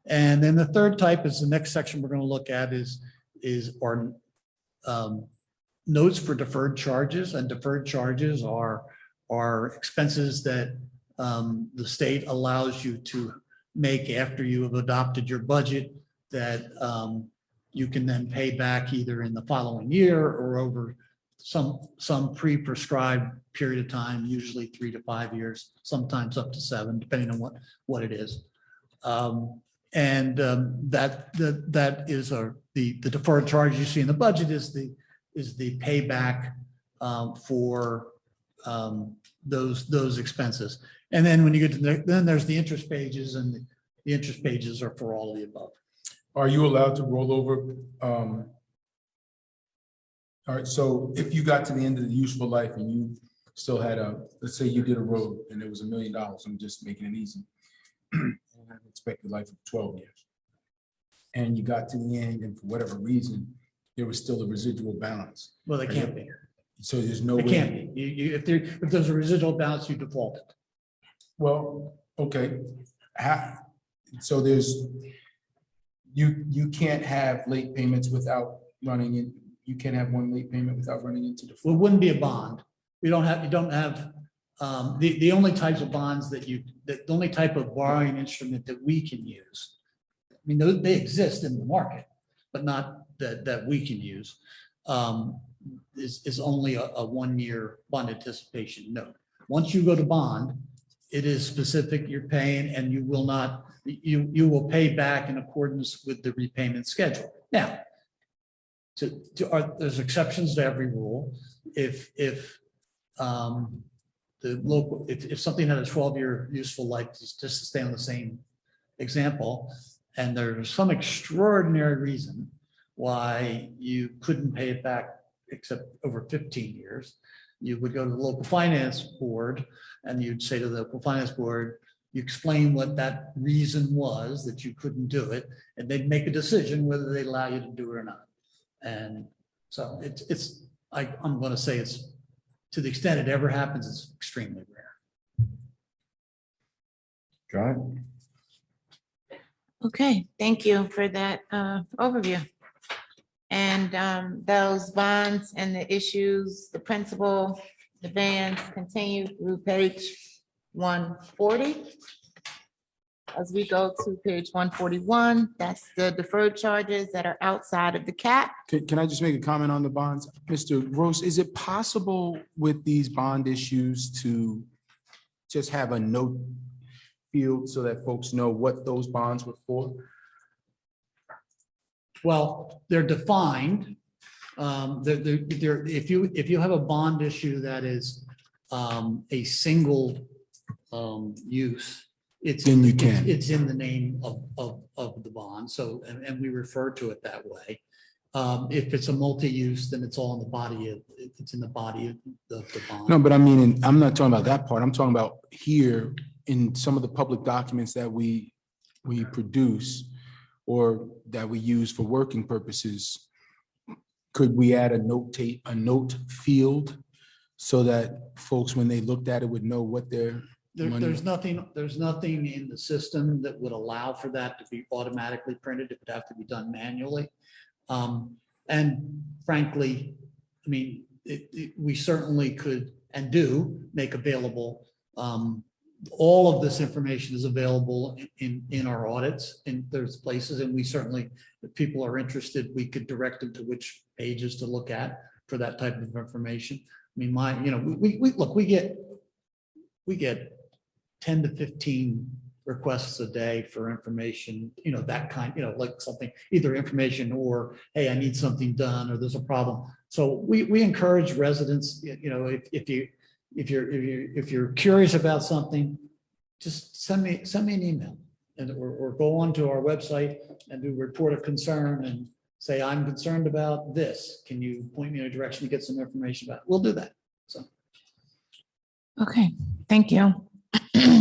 And then the third type is the next section we're going to look at is our notes for deferred charges, and deferred charges are expenses that the state allows you to make after you have adopted your budget that you can then pay back either in the following year or over some pre-prescribed period of time, usually 3 to 5 years, sometimes up to 7, depending on what it is. That is the deferred charge you see in the budget is the payback for those expenses. And then when you get to then there's the interest pages, and the interest pages are for all of the above. Are you allowed to roll over? All right, so if you got to the end of the useful life and you still had let's say you did a road and it was $1 million, I'm just making it easy. And had an expected life of 12 years. And you got to the end and for whatever reason, there was still a residual balance. Well, they can't be. So there's no It way. can't be. If there's a residual balance, you default it. Well, okay. So you can't have late payments without running in, you can't have one late payment without running into the. Well, it wouldn't be a bond. You don't have the only types of bonds the only type of borrowing instrument that we can use. I mean, they exist in the market, but not that we can use, is only a 1-year bond anticipation note. Once you go to bond, it is specific, you're paying, and you will pay back in accordance with the repayment schedule. Now, there's exceptions to every rule. If something had a 12-year useful life, just to stay on the same example, and there's some extraordinary reason why you couldn't pay it back except over 15 years, you would go to the local finance board and you'd say to the local finance board, you explain what that reason was that you couldn't do it, and they'd make a decision whether they allow you to do it or not. And so I'm going to say it's, to the extent it ever happens, it's extremely rare. Got it. Okay, thank you for that overview. And those bonds and the issues, the principal, the bans continue through page 140. As we go to page 141, that's the deferred charges that are outside of the cap. Can I just make a comment on the bonds? Mr. Gross, is it possible with these bond issues to just have a note field so that folks know what those bonds were for? Well, they're defined. If you have a bond issue that is a single use, Then you can. it's in the name of the bond. So, and we refer to it that way. If it's a multi-use, then it's all in the body it's in the body of the bond. No, but I mean, I'm not talking about that part. I'm talking about here in some of the public documents that we produce or that we use for working purposes. Could we add a note field so that folks, when they looked at it, would know what their money? There's nothing in the system that would allow for that to be automatically printed. It would have to be done manually. And frankly, I mean, we certainly could and do make available, all of this information is available in our audits, and there's places, and we certainly, if people are interested, we could direct them to which pages to look at for that type of information. I mean, we get 10 to 15 requests a day for information, that kind, like something, either information or, hey, I need something done, or there's a problem. So we encourage residents, if you're curious about something, just send me an email or go onto our website and do report of concern and say, I'm concerned about this. Can you point me in a direction to get some information about it? We'll do that. So. Okay, thank you.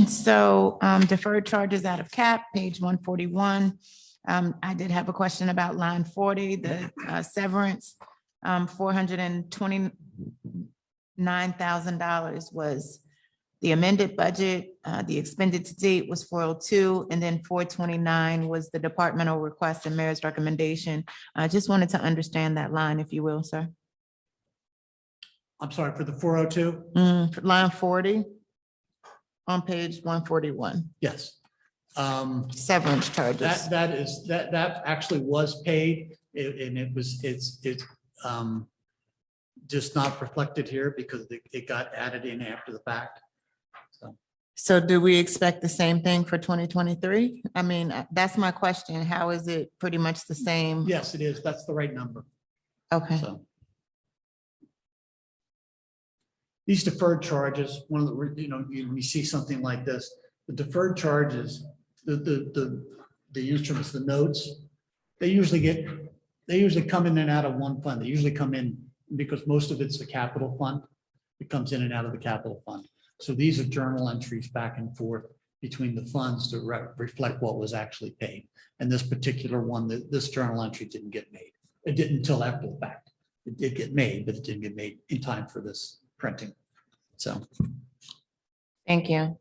So deferred charges out of cap, page 141. I did have a question about line 40, the severance, $429,000 was the amended budget. The expended to date was 402, and then 429 was the departmental request and mayor's recommendation. I just wanted to understand that line, if you will, sir. I'm sorry, for the 402? Line 40 on page 141. Yes. Severance charges. That actually was paid, and it's just not reflected here because it got added in after the fact. So, So do we expect the same thing for 2023? I mean, that's my question. How is it pretty much the same? yes, it is. That's the right number. Okay, So. These deferred charges, one of the, when you see something like this, the deferred charges, the instruments, the notes, they usually come in and out of one fund. They usually come in because most of it's the capital fund. It comes in and out of the capital fund. So these are journal entries back and forth between the funds to reflect what was actually paid. And this particular one, this journal entry didn't get made. It didn't until after the fact. It did get made, but it didn't get made in time for this printing. So, thank you.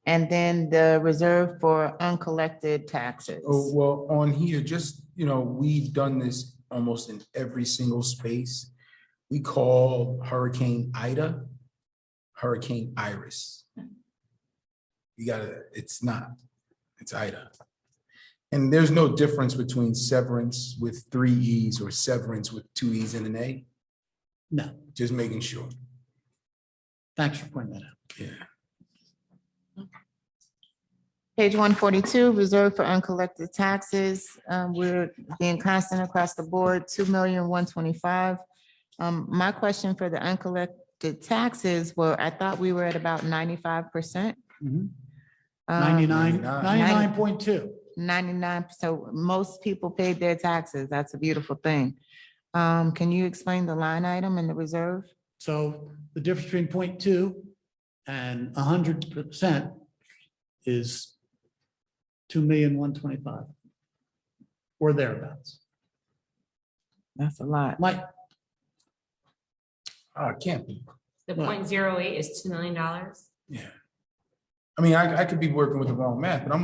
And then the reserve for uncollected taxes. Oh, well, on here, just, we've done this almost in every single space. We call Hurricane Ida, Hurricane Iris. It's Ida. And there's no difference between severance with 3 E's or severance with 2 E's and an A. no, Just making sure. thanks for pointing that out. Yeah. Page 142, reserve for uncollected taxes. We're being constant across the board, 2,125,000. My question for the uncollected taxes were, I thought we were at about 95%. Mhm. Um, 99.2. 99, so most people paid their taxes. That's a beautiful thing. Can you explain the line item in the reserve? So the difference between 0.2 and 100% is 2,125,000 or thereabouts. That's a lot. Mike, Oh, it can't be. The Right. 0.08 is $2 million. Yeah. I mean, I could be working with the wrong math, but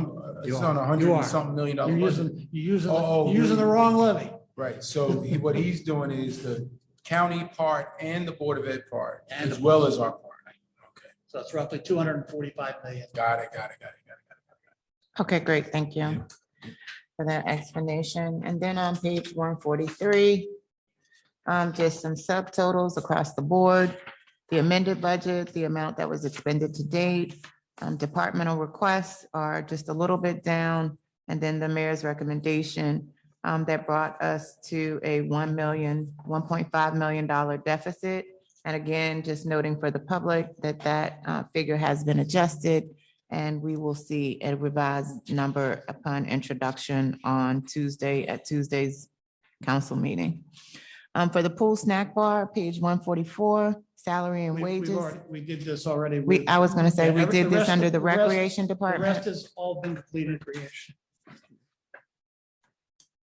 You it's are. on a You $100 are. and something million dollar you're budget. using the wrong levy. Right, so what he's doing is the county part and the Board of Ed part, And as the well as our part. Okay, So it's roughly 245 million. got it. Okay, great. Thank you for that explanation. And then on page 143, just some subtotals across the board. The amended budget, the amount that was expended to date, departmental requests are just a little bit down. And then the mayor's recommendation that brought us to a $1.5 million deficit. And again, just noting for the public that figure has been adjusted and we will see a revised number upon introduction on Tuesday at Tuesday's council meeting. For the pool snack bar, page 144, salary and wages. We did this already. I was gonna say, Yeah, we every- did the this rest under of- the the rest- recreation The department. rest has all been completed creation.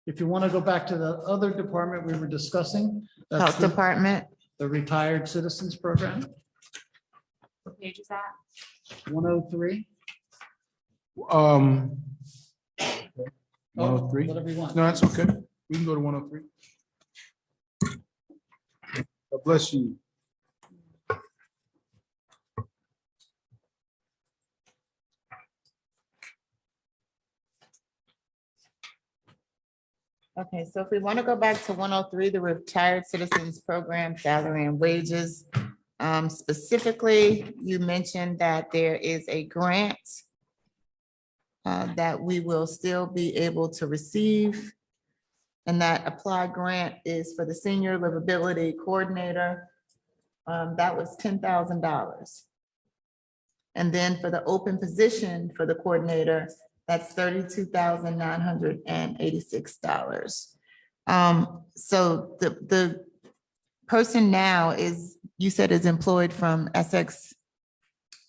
If you want to go back to the other department we were discussing, that's Health department, the retired citizens program, What page is that? 103. 103? Whatever you want. No, that's okay. We can go to 103. God bless you. okay, so if we want to go back to 103, the retired citizens program, salary and wages. Specifically, you mentioned that there is a grant that we will still be able to receive. And that applied grant is for the senior livability coordinator. That was $10,000. And then for the open position for the coordinator, that's $32,986. So the person now is, you said is employed from Essex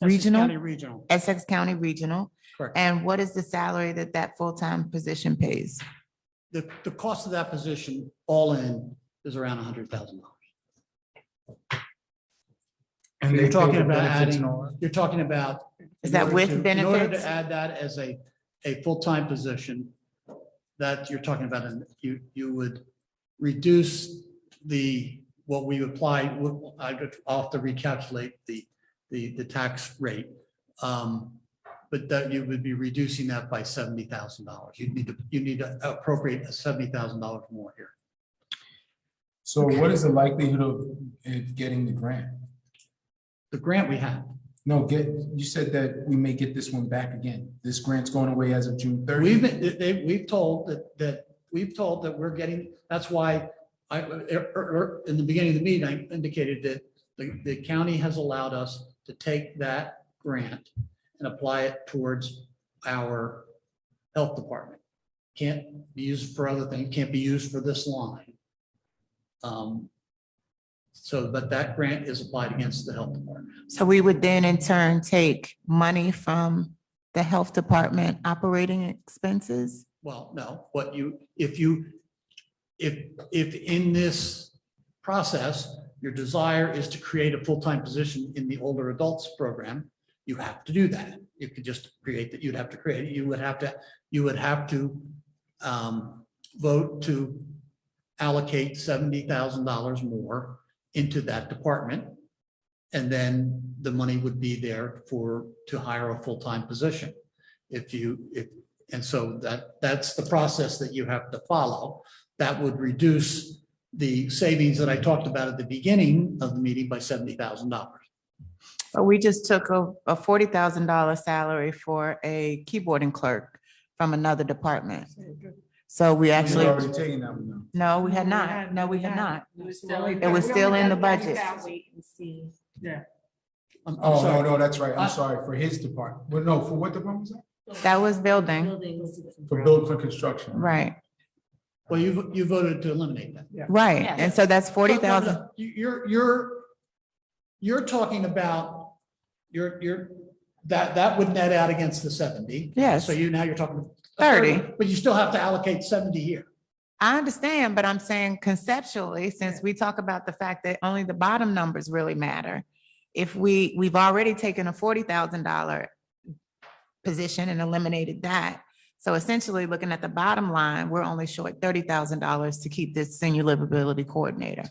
Regional? County Regional. Essex County Regional. Correct. And what is the salary that full-time position pays? The cost of that position, all in, is around $100,000. And You're they pay talking the about benefits and adding, all that? you're talking about. Is that with In order benefits? to add that as a full-time position, that you're talking about, and you would reduce what we apply, I'll have to recalculate the tax rate. But that you would be reducing that by $70,000. You need to appropriate $70,000 more here. So what is the likelihood of it getting the grant? The grant we have. No, you said that we may get this one back again. This grant's going away as of June 30th. We've told that we're getting, that's why in the beginning of the meeting, I indicated that the county has allowed us to take that grant and apply it towards our health department. Can't be used for other things, can't be used for this line. But that grant is applied against the health department. So we would then in turn take money from the health department operating expenses? Well, no, if in this process, your desire is to create a full-time position in the older adults program, you have to do that. You could just create that, you'd have to create it. You would have to vote to allocate $70,000 more into that department. And then the money would be there to hire a full-time position. And so that's the process that you have to follow. That would reduce the savings that I talked about at the beginning of the meeting by $70,000. But we just took a $40,000 salary for a keyboarding clerk from another department. So we actually, We've already taken that one now. no, we had not. No, we had not. It was still. It was still in the budget. Wait and see. I'm Oh, sorry. no, that's right. I'm sorry, for his department. Well, no, for what department was that? That was building, Buildings. For construction. right, Well, you voted to eliminate that. right. Yes. And so that's 40,000. No, you're talking about that would net out against the 70. Yes. So now you're talking. 30. But you still have to allocate 70 here. I understand, but I'm saying conceptually, since we talk about the fact that only the bottom numbers really matter. If we've already taken a $40,000 position and eliminated that. So essentially, looking at the bottom line, we're only short $30,000 to keep this senior livability coordinator.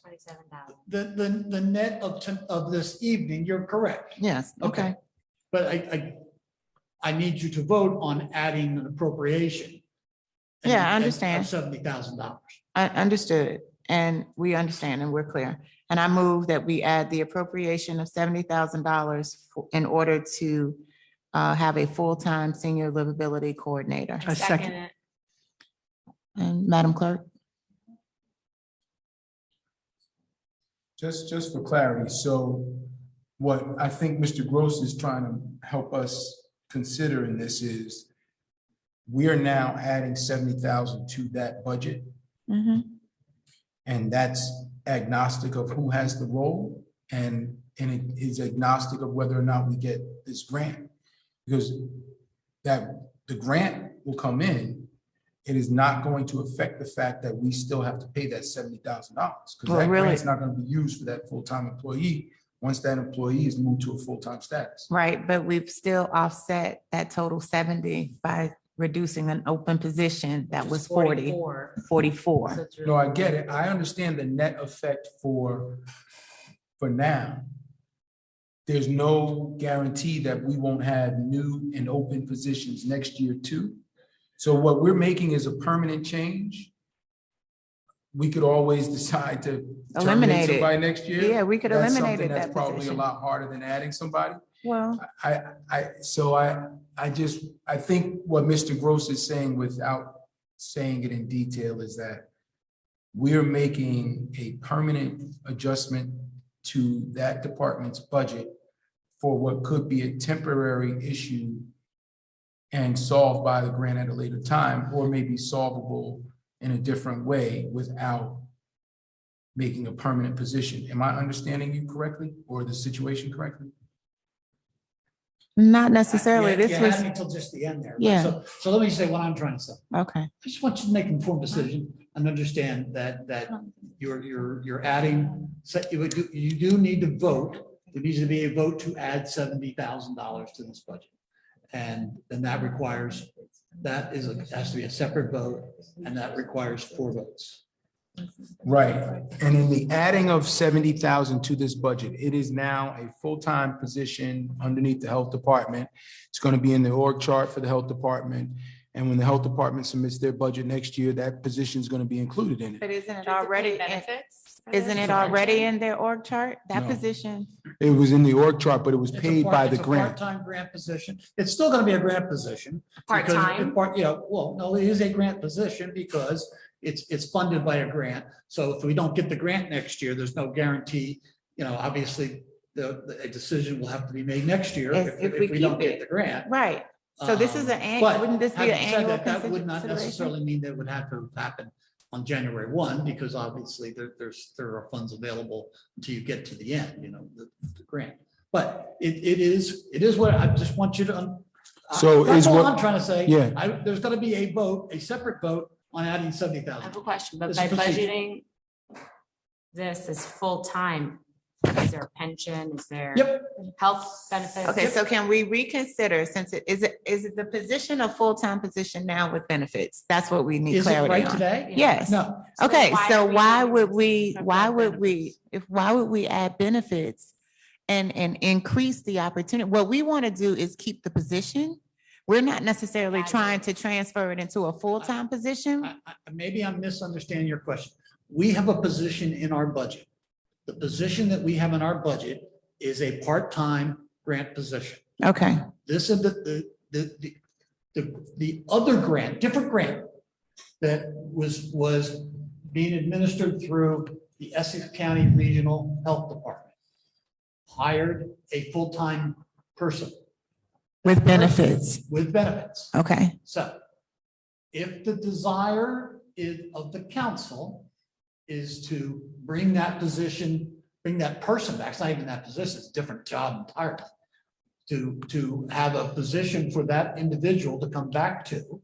$27,000. The net of this evening, you're correct. Yes, okay. But I need you to vote on adding an appropriation. Yeah, I understand. Of $70,000. I understood, and we understand, and we're clear. And I move that we add the appropriation of $70,000 in order to have a full-time senior livability coordinator. A second. it. And Madam Clerk? Just for clarity, so what I think Mr. Gross is trying to help us consider in this is we are now adding 70,000 to that budget, Mhm. and that's agnostic of who has the role, and it is agnostic of whether or not we get this grant. Because that the grant will come in, it is not going to affect the fact that we still have to pay that $70,000. Because Well, that really- grant's not going to be used for that full-time employee once that employee is moved to a full-time status. Right, but we've still offset that total 70 by reducing an open position that was 44. So it's really- No, I get it. I understand the net effect for now. There's no guarantee that we won't have new and open positions next year too. So what we're making is a permanent change. We could always decide to Eliminate terminate it. somebody next year. Yeah, we could That's eliminate something it, that's that probably a position. lot harder than adding somebody. Well, I think what Mr. Gross is saying without saying it in detail is that we're making a permanent adjustment to that department's budget for what could be a temporary issue and solved by the grant at a later time, or maybe solvable in a different way without making a permanent position. Am I understanding you correctly or the situation correctly? not necessarily. You This had was, me till just the end there. Yeah. So let me say what I'm trying to say. okay. I just want you to make an informed decision and understand that you're adding, so you do need to vote. There needs to be a vote to add $70,000 to this budget. And that requires, has to be a separate vote, and that requires 4 votes. Right, and in the adding of 70,000 to this budget, it is now a full-time position underneath the health department. It's going to be in the org chart for the health department. And when the health department submits their budget next year, that position is going to be included in it. But isn't it Do you have to pay already, benefits? Isn't it already in their org chart, that No. position? It was in the org chart, but it was It's a paid part- by the it's a grant. Part-time grant position. It's still gonna be a grant position. because Part-time? Well, no, it is a grant position because it's funded by a grant. So if we don't get the grant next year, there's no guarantee, obviously, a decision will have to be made next year If if we we don't keep get it. the grant. Right. So this is But wouldn't this be an having said annual that, that would not consideration? necessarily mean that it would have to happen on January 1, because obviously there are funds available until you get to the end, the grant. But it is what I just want you to. So That's is all what- I'm trying to say. Yeah. There's gonna be a separate vote on adding I 70,000. have a question, but This by is procedure. budgeting this as full-time, is there a pension? Is there Yep. health benefits? Okay, so can we reconsider, since is it the position a full-time position now with benefits? That's what we need Is it clarity right on. today? Yes. No. Okay, why so are we why doing would this? we, Talk why about would we, benefits. why would we add benefits and increase the opportunity? What we want to do is keep the position. We're not necessarily Add trying it. to transfer it into a full-time position. Maybe I'm misunderstanding your question. We have a position in our budget. The position that we have in our budget is a part-time grant position. Okay, This is the other grant, different grant that was being administered through the Essex County Regional Health Department. Hired a full-time person. with benefits. With benefits. Okay, So if the desire of the council is to bring that person back, it's not even that position, it's a different job entirely. To have a position for that individual to come back to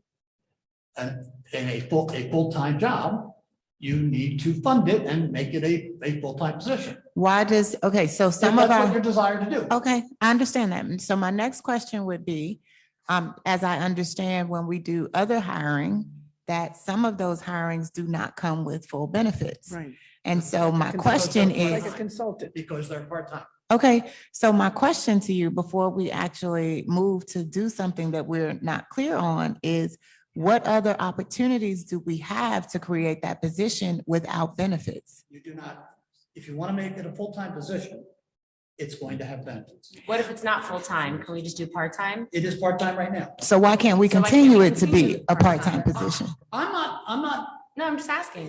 in a full-time job, you need to fund it and make it a full-time position. why does, okay, so If some of that's what our. your desire to do. Okay, I understand that. And so my next question would be, as I understand when we do other hiring, that some of those hirings do not come with full benefits. Right. And so my question is, Like a consultant. Because they're part-time. okay, so my question to you before we actually move to do something that we're not clear on is, what other opportunities do we have to create that position without benefits? You do not, if you want to make it a full-time position, it's going to have benefits. What if it's not full-time? Can we just do part-time? It is part-time right now. So why can't we So why can't continue we it to continue be with a part-time part-time? position? I'm not, No, I'm just asking.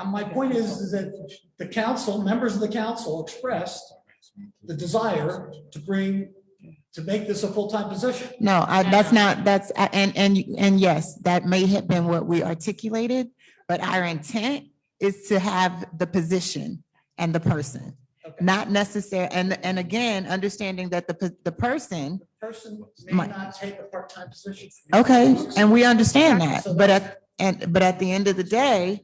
my point is that the council, members of the council expressed the desire to make this a full-time position. No, that's not, and yes, that may have been what we articulated, but our intent is to have the position and the person, Okay. not necessary, and again, understanding that the person, Person may My- not take a part-time position. okay, and we understand that, So but at the end of the day,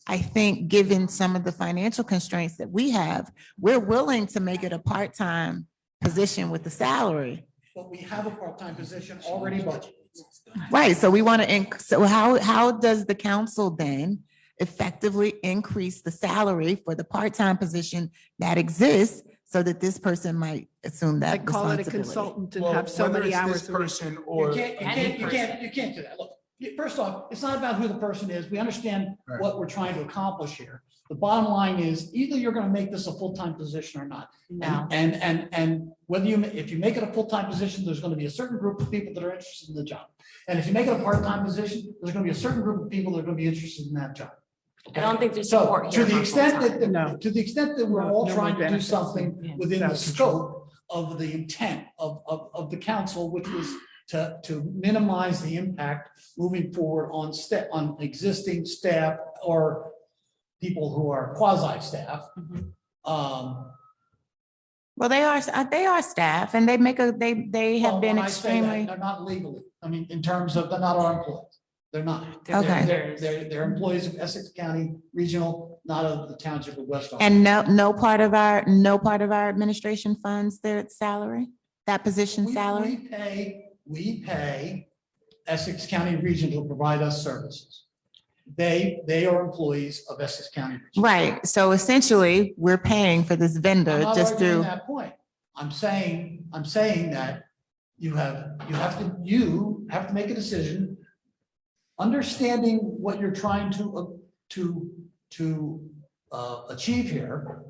I think given some of the financial constraints that we have, we're willing to make it a part-time position with the salary. But we have a part-time position already budgeted. Right, so we want to, so how does the council then effectively increase the salary for the part-time position that exists so that this person might assume I that call it a responsibility? consultant and Well, have so whether many it's hours. this a week. person or. You can't do that. Look, first off, it's not about who the person is. We understand Right. what we're trying to accomplish here. The bottom line is either you're gonna make this a full-time position or not. No. And whether if you make it a full-time position, there's gonna be a certain group of people that are interested in the job. And if you make it a part-time position, there's gonna be a certain group of people that are gonna be interested in that job. I don't think there's So support to here the for extent full-time. No. to the extent that we're No, all no trying more to do benefits. something Yeah. within the That's true. scope of the intent of the council, which was to minimize the impact moving forward on existing staff or people who are quasi-staff. Well, they are staff and they have Well, been when I say that, extremely, They're not legally, I mean, in terms of, they're not our employees, they're not. Okay. They're employees of Essex County Regional, not of the Township of West Orange. and no part of our administration funds their salary, that position salary? We pay Essex County Regional to provide us services. They are employees of Essex County Regional. Right, so essentially, we're paying for this I'm vendor not just arguing through, that point. I'm saying that you have to make a decision, understanding what you're trying to achieve here,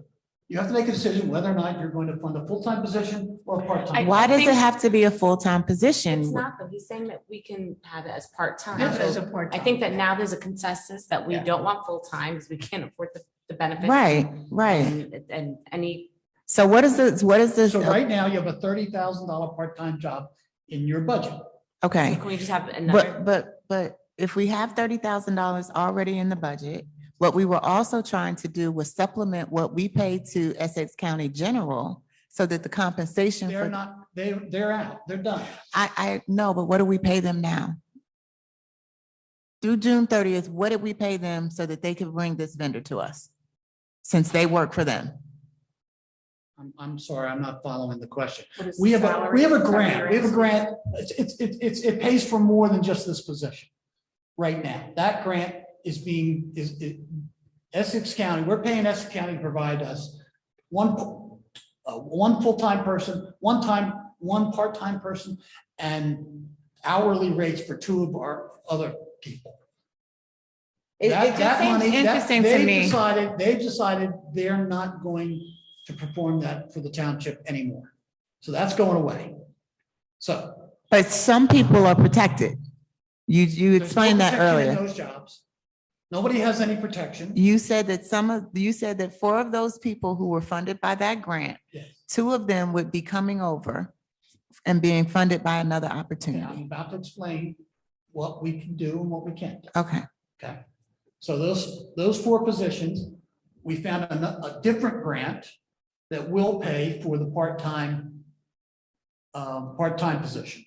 you have to make a decision whether or not you're going to fund a full-time position or a part-time. Why does think- it have to be a full-time It's position? not, though. He's saying that we can have it as part-time. Yeah, So as a I think that now there's a consensus that we Yeah. don't want full-time because we can't afford the benefits. Right, right. And any, So what is the, So right now, you have a $30,000 part-time job in your budget. okay. can we just have another? But if we have $30,000 already in the budget, what we were also trying to do was supplement what we pay to Essex County General so that the compensation They're for, not, they're out, they're done. I know, but what do we pay them now? Through June 30th, what did we pay them so that they could bring this vendor to us? Since they work for them? I'm sorry, I'm not following the question. What is We have a salary? grant, it pays for more than just this position right now. That grant is Essex County, we're paying Essex County to provide us one full-time person, one part-time person, and hourly rates for two of our other people. It just seems interesting to me. They've decided they're not going to perform that for the township anymore. So that's going away. So. But some people are protected. You there's no explained that protection in earlier. those jobs. Nobody has any protection. You said that 4 of those people who were funded by that grant, Yes. 2 of them would be coming over and being funded by another Okay, I'm opportunity. about to explain what we can do and what we can't do. Okay, Okay. So those 4 positions, we found a different grant that will pay for the part-time position.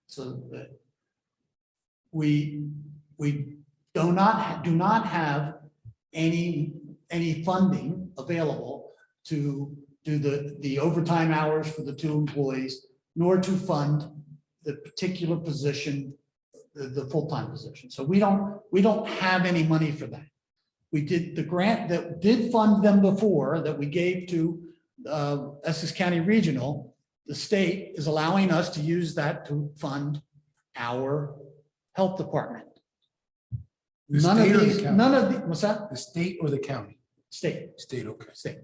So that we do not have any funding available to do the overtime hours for the 2 employees, nor to fund the particular position, the full-time position. So we don't have any money for that. We did the grant that did fund them before that we gave to Essex County Regional. The state is allowing us to use that to fund our health department. The None of state or the these, county? none of the, what's that? The state or the county? State. State, okay. State.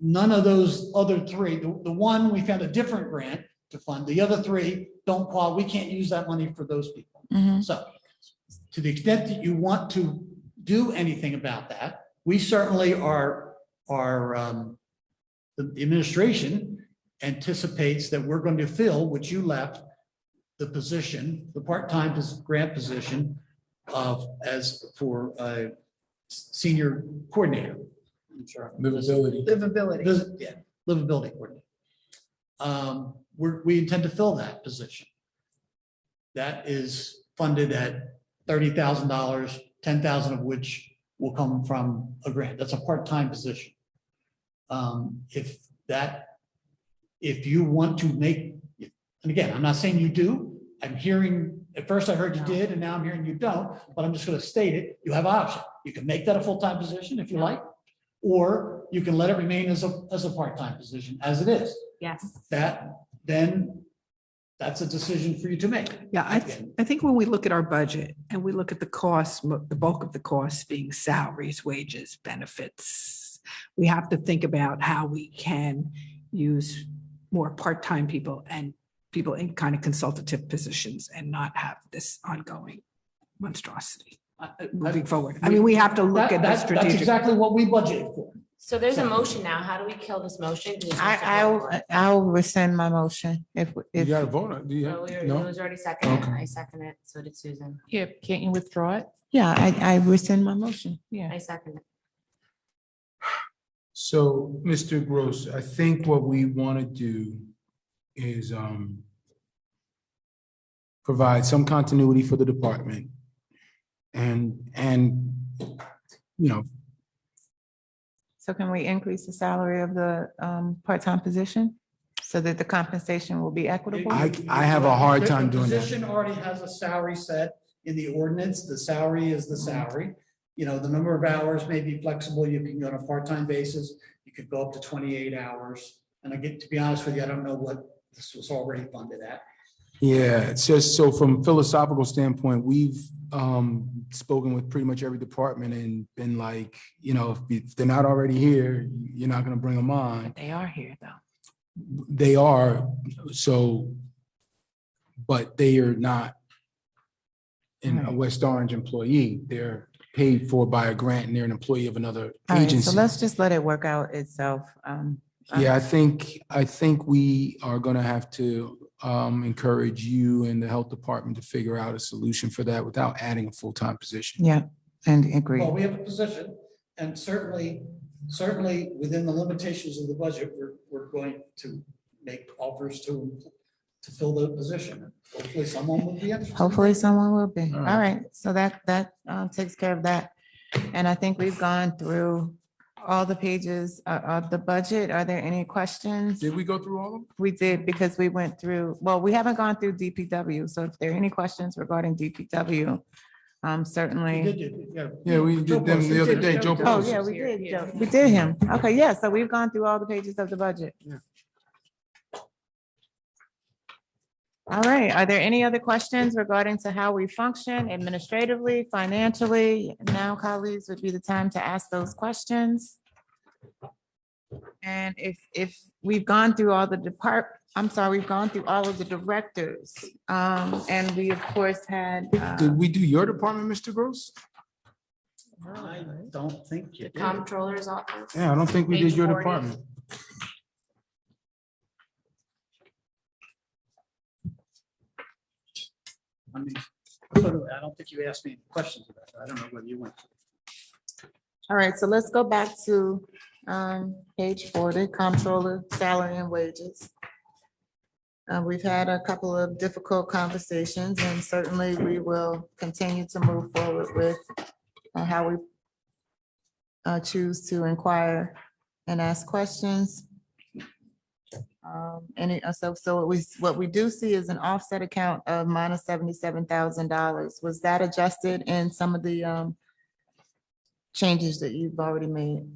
None of those other 3, the one, we found a different grant to fund. The other 3 don't qualify. We can't use that money for those people. Mhm. So to the extent that you want to do anything about that, we certainly the administration anticipates that we're going to fill what you left, the position, the part-time grant position as for a senior coordinator. I'm sure. Livability. Yeah, livability coordinator. We intend to fill that position. That is funded at $30,000, 10,000 of which will come from a grant. That's a part-time position. If you want to make, and again, I'm not saying you do. I'm hearing, at first I heard you did, and now I'm hearing you don't, but I'm just going to state it. You have option. You can make that a full-time position if you like, or you can let it remain as a part-time position as it is. Yes. Then that's a decision for you to make. Yeah, I think when we look at our budget and we look at the costs, the bulk of the costs being salaries, wages, benefits, we have to think about how we can use more part-time people and people in kind of consultative positions and not have this ongoing monstrosity moving forward. I mean, we have to look at the That's strategic. exactly what we budgeted for. So there's a motion now. How do we kill this motion? I'll rescind my motion if. You gotta vote on, do you No, have? it No? was already seconded. Okay. I second it. So did Susan. Yeah, can't you withdraw it? Yeah, I rescind my motion. Yeah. I second it. So, Mr. Gross, I think what we want to do is provide some continuity for the department and, you know, So can we increase the salary of the part-time position so that the compensation will be equitable? I have a hard time doing The that. position already has a salary set in the ordinance. The salary is the salary. You know, the number of hours may be flexible. You can go on a part-time basis. You could go up to 28 hours. And to be honest with you, I don't know what this was already funded at. Yeah, it's just, so from philosophical standpoint, we've spoken with pretty much every department and been like, if they're not already here, you're not gonna bring them on. They are here, though. They are, so, but they are not a West Orange employee. They're paid for by a grant and they're an employee of another All right, agency. so let's just let it work out itself. Yeah, I think we are gonna have to encourage you and the health department to figure out a solution for that without adding a full-time position. Yeah, and agree. Well, we have a position, and certainly within the limitations of the budget, we're going to make offers to fill the position. Hopefully someone will be interested. Hopefully someone will be. All All right. right, so that takes care of that. And I think we've gone through all the pages of the budget. Are there any questions? Did we go through all of them? We did, because we went through, well, we haven't gone through DPW, so if there are any questions regarding DPW, certainly. Yeah, we did them the other day. Joe Oh, Post. yeah, we did, Joe. We did him. Okay, yeah, so we've gone through all the pages of the budget. All right, are there any other questions regarding to how we function administratively, financially? Now, colleagues, would be the time to ask those questions. And if we've gone through all the we've gone through all of the directors. And we, of course, had. Did we do your department, Mr. Gross? I don't think you did. Comptroller's office. Yeah, I don't think we did Page your 40. department. I mean, I don't think you asked me any questions about that. I don't know whether you went. All right, so let's go back to page 40, comptroller salary and wages. We've had a couple of difficult conversations, and certainly we will continue to move forward with how we choose to inquire and ask questions. So what we do see is an offset account of minus $77,000. Was that adjusted in some of the changes that you've already made?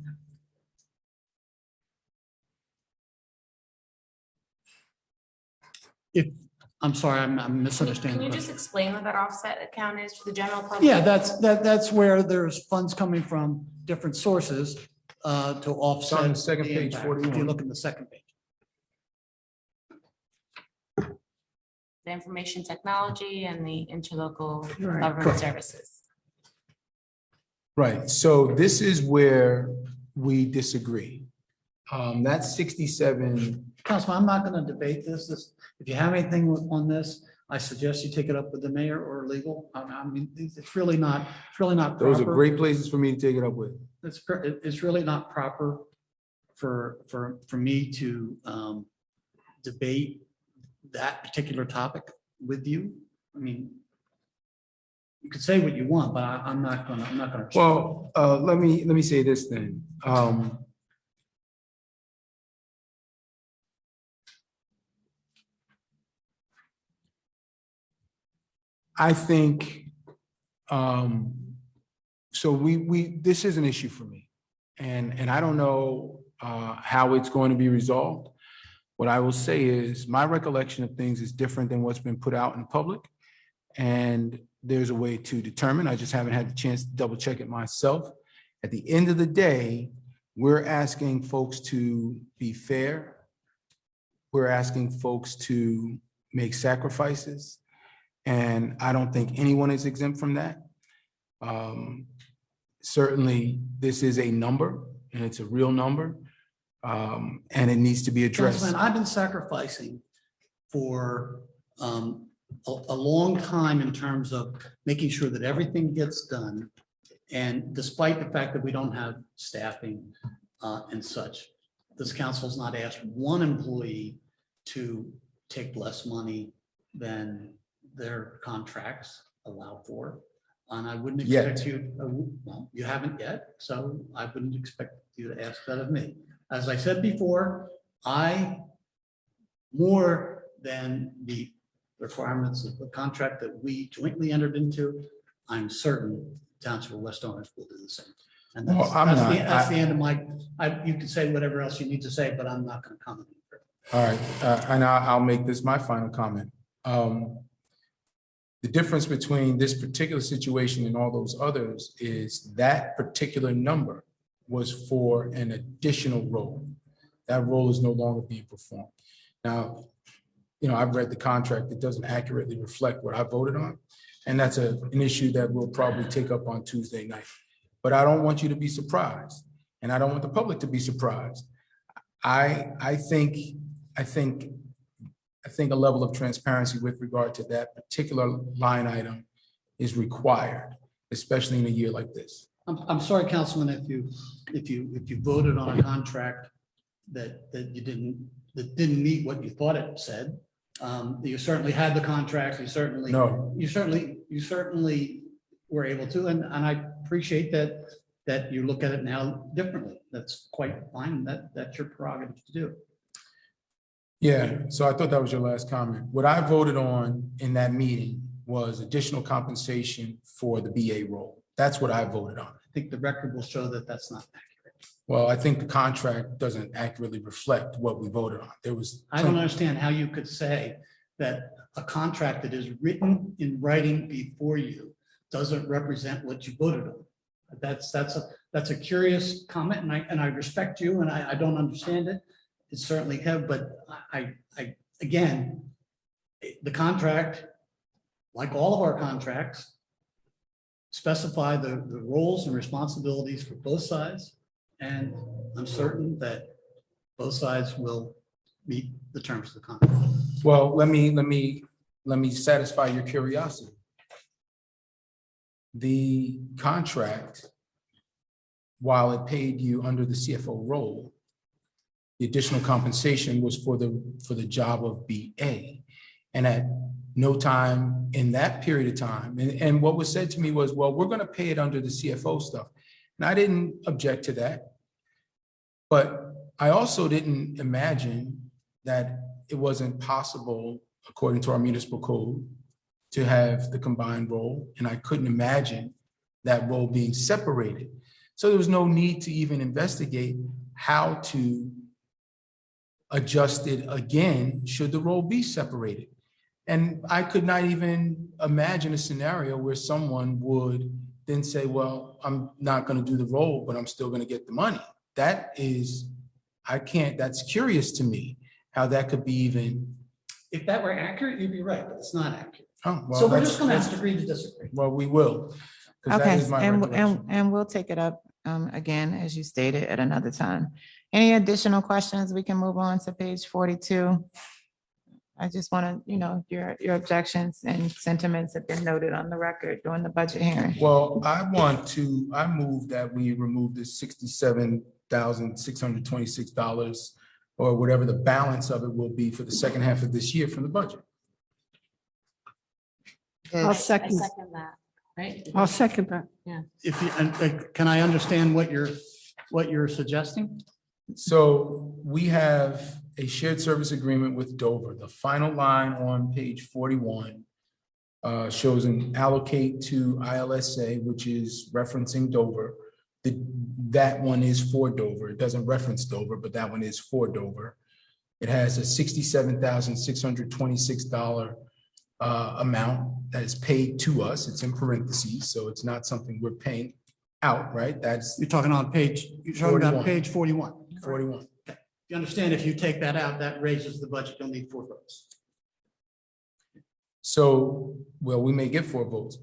I'm sorry, I'm Can misunderstanding. you the just question. explain what that offset account is to the general public? Yeah, that's where there's funds coming from different sources to offset. on the second the page, impact. If 41. you look in the second page. The information technology and the interlocal Right, government correct. services. Right, so this is where we disagree. That's 67. Councilman, I'm not going to debate this. If you have anything on this, I suggest you take it up with the mayor or legal. I mean, it's really not proper. Those are great places for me to take it up with. It's really not proper for me to debate that particular topic with you. I mean, you could say what you want, but I'm not gonna. Well, let me say this then. I think, so this is an issue for me. And I don't know how it's going to be resolved. What I will say is my recollection of things is different than what's been put out in the public. And there's a way to determine. I just haven't had the chance to double check it myself. At the end of the day, we're asking folks to be fair. We're asking folks to make sacrifices. And I don't think anyone is exempt from that. Certainly, this is a number and it's a real number. And it needs to be addressed. Councilman, I've been sacrificing for a long time in terms of making sure that everything gets done. And despite the fact that we don't have staffing and such, this council's not asked one employee to take less money than their contracts allow for. And I wouldn't expect you, well, you haven't yet, so I wouldn't expect you to ask that of me. As I said before, more than the requirements of the contract that we jointly entered into, I'm certain Township of West Orange will do the same. And Well, that's the end of my, you can say whatever else you need to say, but I'm not going to comment. All right, and I'll make this my final comment. The difference between this particular situation and all those others is that particular number was for an additional role. That role is no longer being performed. Now, I've read the contract. It doesn't accurately reflect what I voted on. And that's an issue that we'll probably take up on Tuesday night. But I don't want you to be surprised. And I don't want the public to be surprised. I think a level of transparency with regard to that particular line item is required, especially in a year like this. I'm sorry, Councilman, if you voted on a contract that didn't meet what you thought it said. You certainly had the contract. You certainly were able to, and I appreciate that you look at it now differently. That's quite fine. That's your prerogative to do. Yeah, so I thought that was your last comment. What I voted on in that meeting was additional compensation for the BA role. That's what I voted on. I think the record will show that that's not accurate. Well, I think the contract doesn't accurately reflect what we voted on. I don't understand how you could say that a contract that is written in writing before you doesn't represent what you voted on. That's a curious comment, and I respect you, and I don't understand it. It certainly have, but I again, the contract, like all of our contracts, specify the roles and responsibilities for both sides, and I'm certain that both sides will meet the terms of the contract. Well, let me satisfy your curiosity. The contract, while it paid you under the CFO role, the additional compensation was for the job of BA. And at no time in that period of time, and what was said to me was, well, we're going to pay it under the CFO stuff. And I didn't object to that. But I also didn't imagine that it wasn't possible, according to our municipal code, to have the combined role. And I couldn't imagine that role being separated. So there was no need to even investigate how to adjust it again, should the role be separated. And I could not even imagine a scenario where someone would then say, well, I'm not going to do the role, but I'm still going to get the money. That's curious to me how that could be even. If that were accurate, you'd be right, but it's not accurate. Oh, well, so we're just going to have to agree to disagree. Well, we will. 'Cause that Okay, is my recollection. and we'll take it up again, as you stated, at another time. Any additional questions? We can move on to page 42. I just want to, your objections and sentiments have been noted on the record during the budget hearing. Well, I move that we remove this $67,626 or whatever the balance of it will be for the second half of this year from the budget. I'll I second. second that, right? I'll second that. If you, can I understand what you're suggesting? So we have a shared service agreement with Dover. The final line on page 41 shows an allocate to ILSA, which is referencing Dover. That one is for Dover. It doesn't reference Dover, but that one is for Dover. It has a $67,626 amount that is paid to us. It's in parentheses, so it's not something we're paying out, right? You're talking about page 41. 41. You understand if you take that out, that raises the budget. You'll need 4 votes. So, well, we may get 4 votes.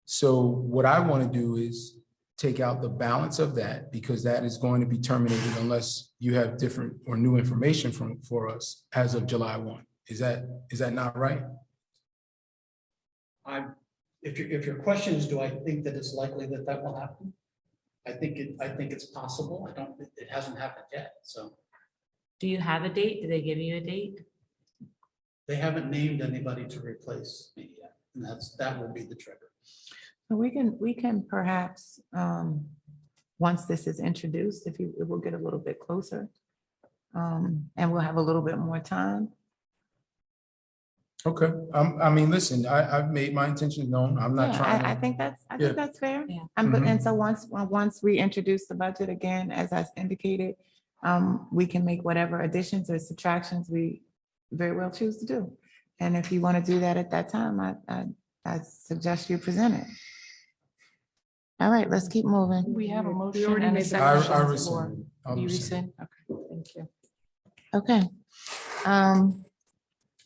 So what I want to do is take out the balance of that, because that is going to be terminated unless you have different or new information for us as of July 1. Is that not right? If your question is, do I think that it's likely that will happen? I think it's possible. It hasn't happened yet. So Do you have a date? Did they give you a date? they haven't named anybody to replace me yet. And that will be the trigger. So we can perhaps, once this is introduced, it will get a little bit closer. And we'll have a little bit more time. Okay. I mean, listen, I've made my intentions known. I'm not Yeah, trying I to. think that's fair. Yeah. And so once we introduce the budget again, as I indicated, we can make whatever additions or subtractions we very well choose to do. And if you want to do that at that time, I I suggest you present it. All right, let's keep moving. We have a motion already and a made the second. I on the rescind. floor. I'll You rescind. rescind? Okay, thank you. Okay.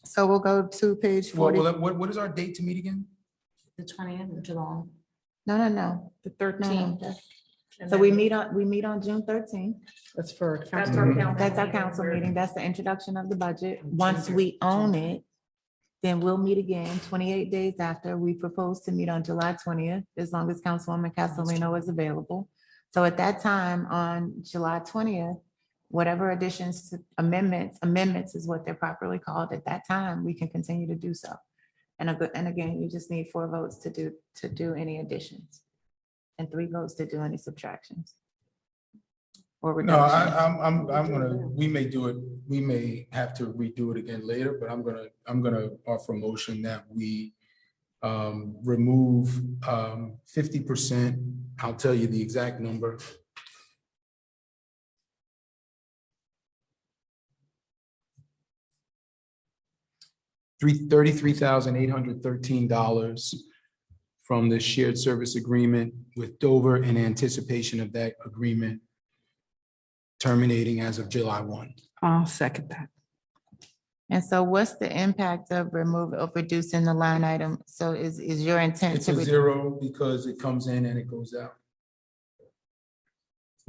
So we'll go to page Well, 40. what is our date to meet again? The 20th of July. No. The No, 13th. no. So we meet on June 13th. That's for. That's council our meeting. council. That's our council meeting. That's the introduction of the budget. Once we own it, then we'll meet again 28 days after. We propose to meet on July 20th, as long as Councilwoman Castellino is available. So at that time, on July 20th, whatever additions, amendments is what they're properly called. At that time, we can continue to do so. And again, you just need 4 votes to do any additions and 3 votes to do any subtractions. Or No, reductions. I'm gonna, we may do it, we may have to redo it again later, but I'm gonna offer a motion that we remove 50%. I'll tell you the exact number. $33,813 from the shared service agreement with Dover in anticipation of that agreement terminating as of July 1. I'll second that. And so what's the impact of reducing the line item? So is your intent It's to? a 0 because it comes in and it goes out.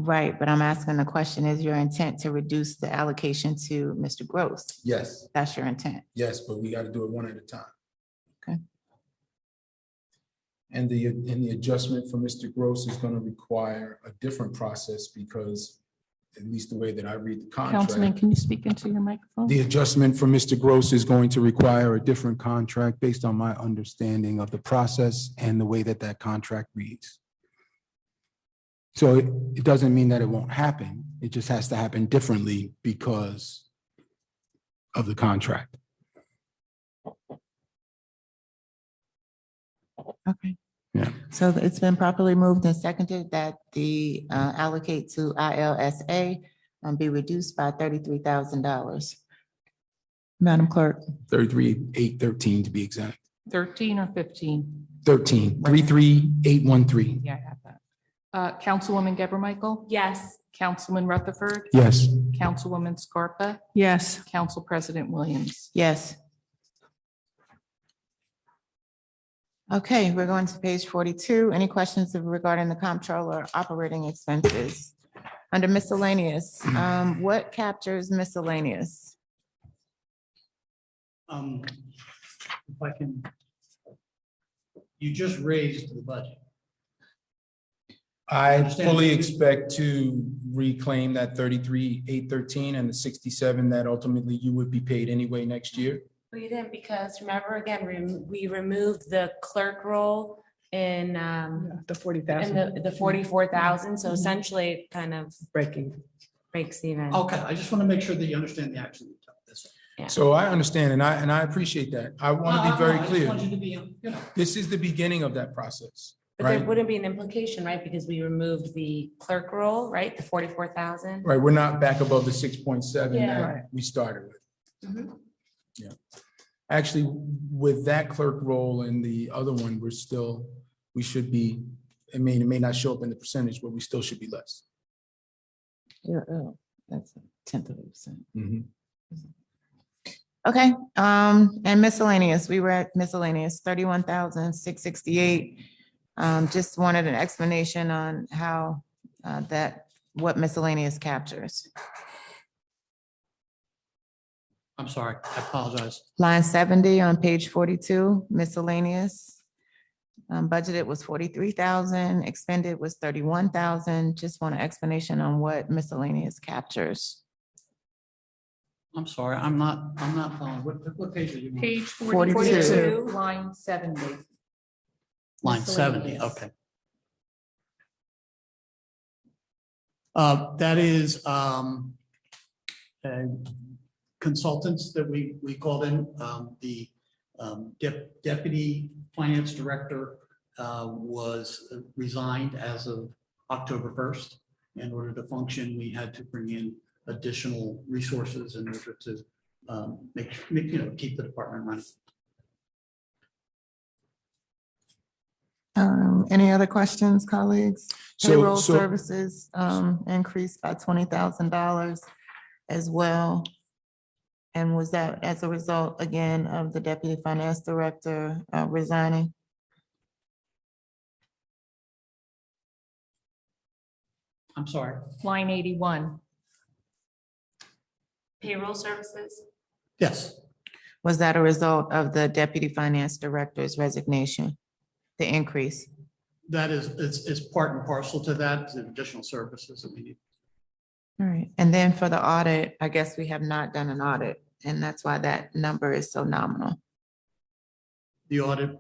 Right, but I'm asking the question, is your intent to reduce the allocation to Mr. Gross? Yes, That's your intent. yes, but we got to do it one at a time. Okay. And the adjustment for Mr. Gross is going to require a different process because at least the way that I read the Councilman, contract, can you speak into your microphone? the adjustment for Mr. Gross is going to require a different contract based on my understanding of the process and the way that that contract reads. So it doesn't mean that it won't happen. It just has to happen differently because of the contract. Okay. Yeah. So it's been properly moved and seconded that the allocate to ILSA be reduced by $33,000. Madam Clerk. 33,813 to be exact. 13 or 15? 13, 33,813. Yeah, I have that. Councilwoman Geber Michael? Yes. Councilman Rutherford? Yes. Councilwoman Scarpa? Yes. Council President Williams? Yes. Okay, we're going to page 42. Any questions regarding the comptroller operating expenses? Under miscellaneous, what captures miscellaneous? If I can, you just raised the budget. I fully expect to reclaim that 33,813 and the 67 that ultimately you would be paid anyway next year. We didn't, because remember, again, we removed the clerk role in The 40,000. the 44,000. So essentially it kind of Breaking. breaks even. Okay, I just want to make sure that you understand the action. So I understand and I appreciate that. I want to be very I just clear. want you to be, you know. This is the beginning of that process, But there right? wouldn't be an implication, right? Because we removed the clerk role, right? The 44,000. Right, we're not back above the 6.7 Yeah. that we started with. Mhm. Actually, with that clerk role and the other one, we should be, it may not show up in the percentage, but we still should be less. Yeah, that's a tenth of a percent. Mhm. Okay, and miscellaneous, we were at miscellaneous, 31,668. Just wanted an explanation on how what miscellaneous captures. I'm sorry, I apologize. Line 70 on page 42, miscellaneous. Budgeted was 43,000, expended was 31,000. Just want an explanation on what miscellaneous captures. I'm sorry, I'm not following. What page are you on? Page 42. 42, line 70. Line 70, Miscellaneous. okay. That is consultants that we called in. The deputy finance director was resigned as of October 1st. In order to function, we had to bring in additional resources in order to keep the department running. Any other questions, colleagues? So- Payroll so- services increased by $20,000 as well. And was that as a result, again, of the deputy finance director resigning? I'm sorry. Line 81. Payroll services? Yes, Was that a result of the deputy finance director's resignation, the increase? that is, it's part and parcel to that, it's additional services that we need. All right, and then for the audit, I guess we have not done an audit, and that's why that number is so nominal. The audit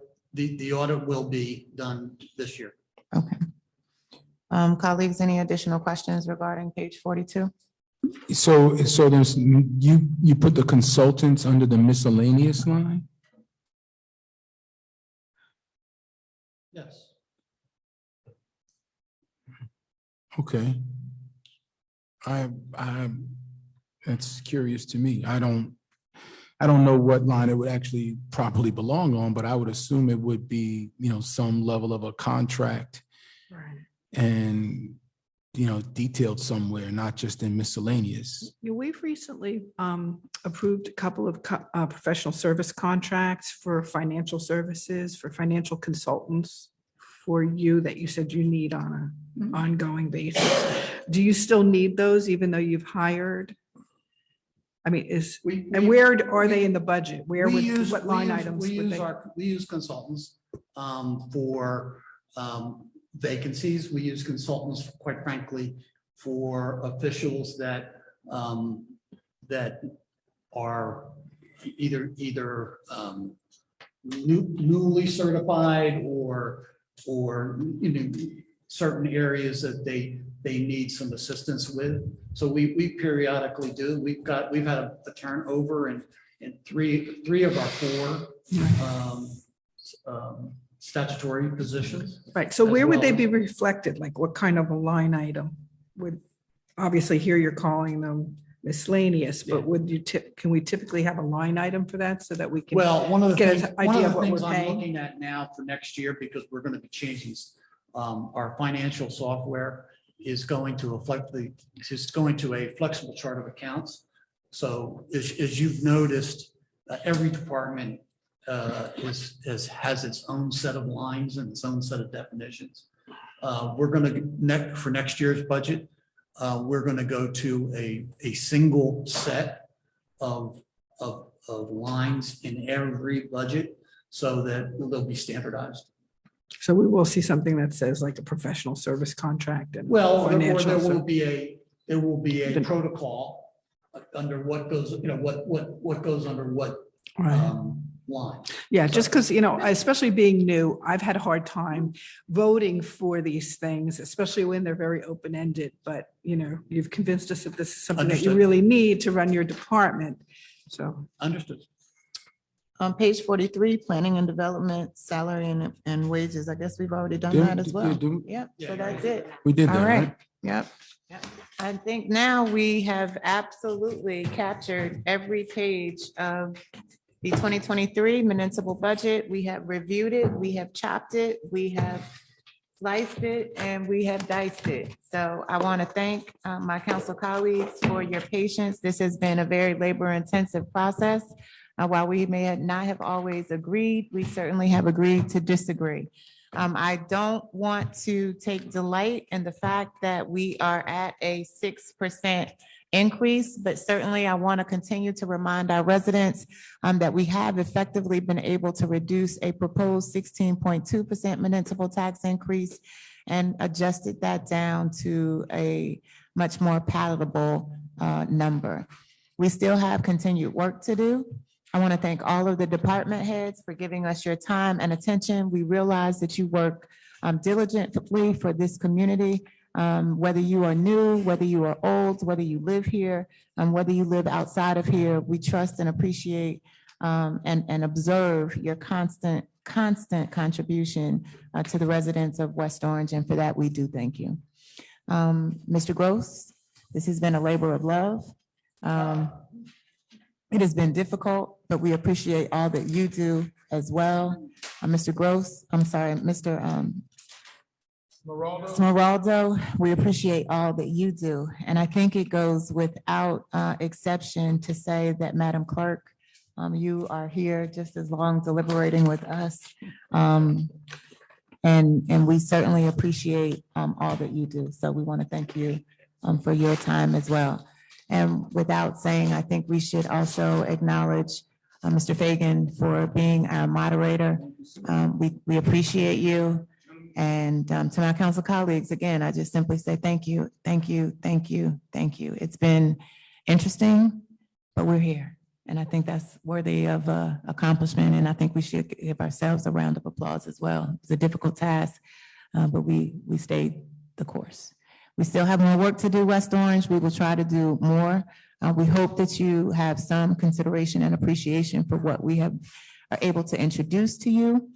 will be done this year. Okay. Colleagues, any additional questions regarding page 42? So there's, you put the consultants under the miscellaneous line? Yes. Okay. That's curious to me. I don't know what line it would actually properly belong on, but I would assume it would be, some level of a contract and, detailed somewhere, not just in miscellaneous. Yeah, we've recently approved a couple of professional service contracts for financial services, for financial consultants for you that you said you need on an ongoing basis. Do you still need those even though you've hired? I mean, where are they in the budget? What line items? We use consultants for vacancies. We use consultants, quite frankly, for officials that are either newly certified or certain areas that they need some assistance with. So we periodically do. We've had a turnover in three of our four statutory positions. Right, so as where would they well. be reflected? Like what kind of a line item would, obviously here you're calling them miscellaneous, but can we typically have a line item for that so that we can? Well, one of the get an things, idea of what I'm we're paying? looking at now for next year, because we're going to be changing our financial software is going to a flexible chart of accounts. So as you've noticed, every department has its own set of lines and its own set of definitions. We're going to, for next year's budget, we're going to go to a single set of lines in every budget so that they'll be standardized. So we will see something that says like a professional service contract and. Well, or financial there will ser- be a protocol under what goes, what goes under what Right. line. Yeah, just because, especially being new, I've had a hard time voting for these things, especially when they're very open-ended. But, you've convinced us that this is something that you Understood. really need to run your department. So, Understood. On page 43, planning and development, salary and wages. I guess we've already done Yeah, that as well. Yep, Yeah, so that's it. We did All that, right, right? yep. I think now we have absolutely captured every page of the 2023 municipal budget. We have reviewed it, we have chopped it, we have sliced it, and we have diced it. So I want to thank my council colleagues for your patience. This has been a very labor-intensive process. While we may not have always agreed, we certainly have agreed to disagree. I don't want to take delight in the fact that we are at a 6% increase, but certainly I want to continue to remind our residents that we have effectively been able to reduce a proposed 16.2% municipal tax increase and adjusted that down to a much more palatable number. We still have continued work to do. I want to thank all of the department heads for giving us your time and attention. We realize that you work diligently for this community, whether you are new, whether you are old, whether you live here, whether you live outside of here. We trust and appreciate and observe your constant contribution to the residents of West Orange, and for that, we do thank you. Mr. Gross, this has been a labor of love. It has been difficult, but we appreciate all that you do as well. Mr. Gross, I'm sorry, Mr. Smeraldo, we appreciate all that you do. And I think it goes without exception to say that, Madam Clerk, you are here just as long deliberating with us. And we certainly appreciate all that you do. So we want to thank you for your time as well. And without saying, I think we should also acknowledge Mr. Fagan for being our moderator. We appreciate you. And to my council colleagues, again, I just simply say thank you, thank you, thank you, thank you. It's been interesting, but we're here. And I think that's worthy of accomplishment. And I think we should give ourselves a round of applause as well. It's a difficult task, but we stayed the course. We still have more work to do, West Orange. We will try to do more. We hope that you have some consideration and appreciation for what we are able to introduce to you.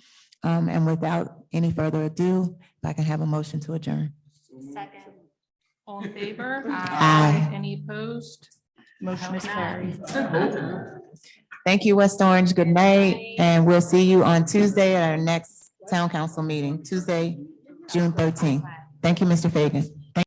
And without any further ado, if I can have a motion to adjourn. Second. All in favor? Aye. Any opposed? Motion is carried. Thank you, West Orange. Good night. And we'll see you on Tuesday at our next town council meeting, Tuesday, June 13th. Thank you, Mr. Fagan.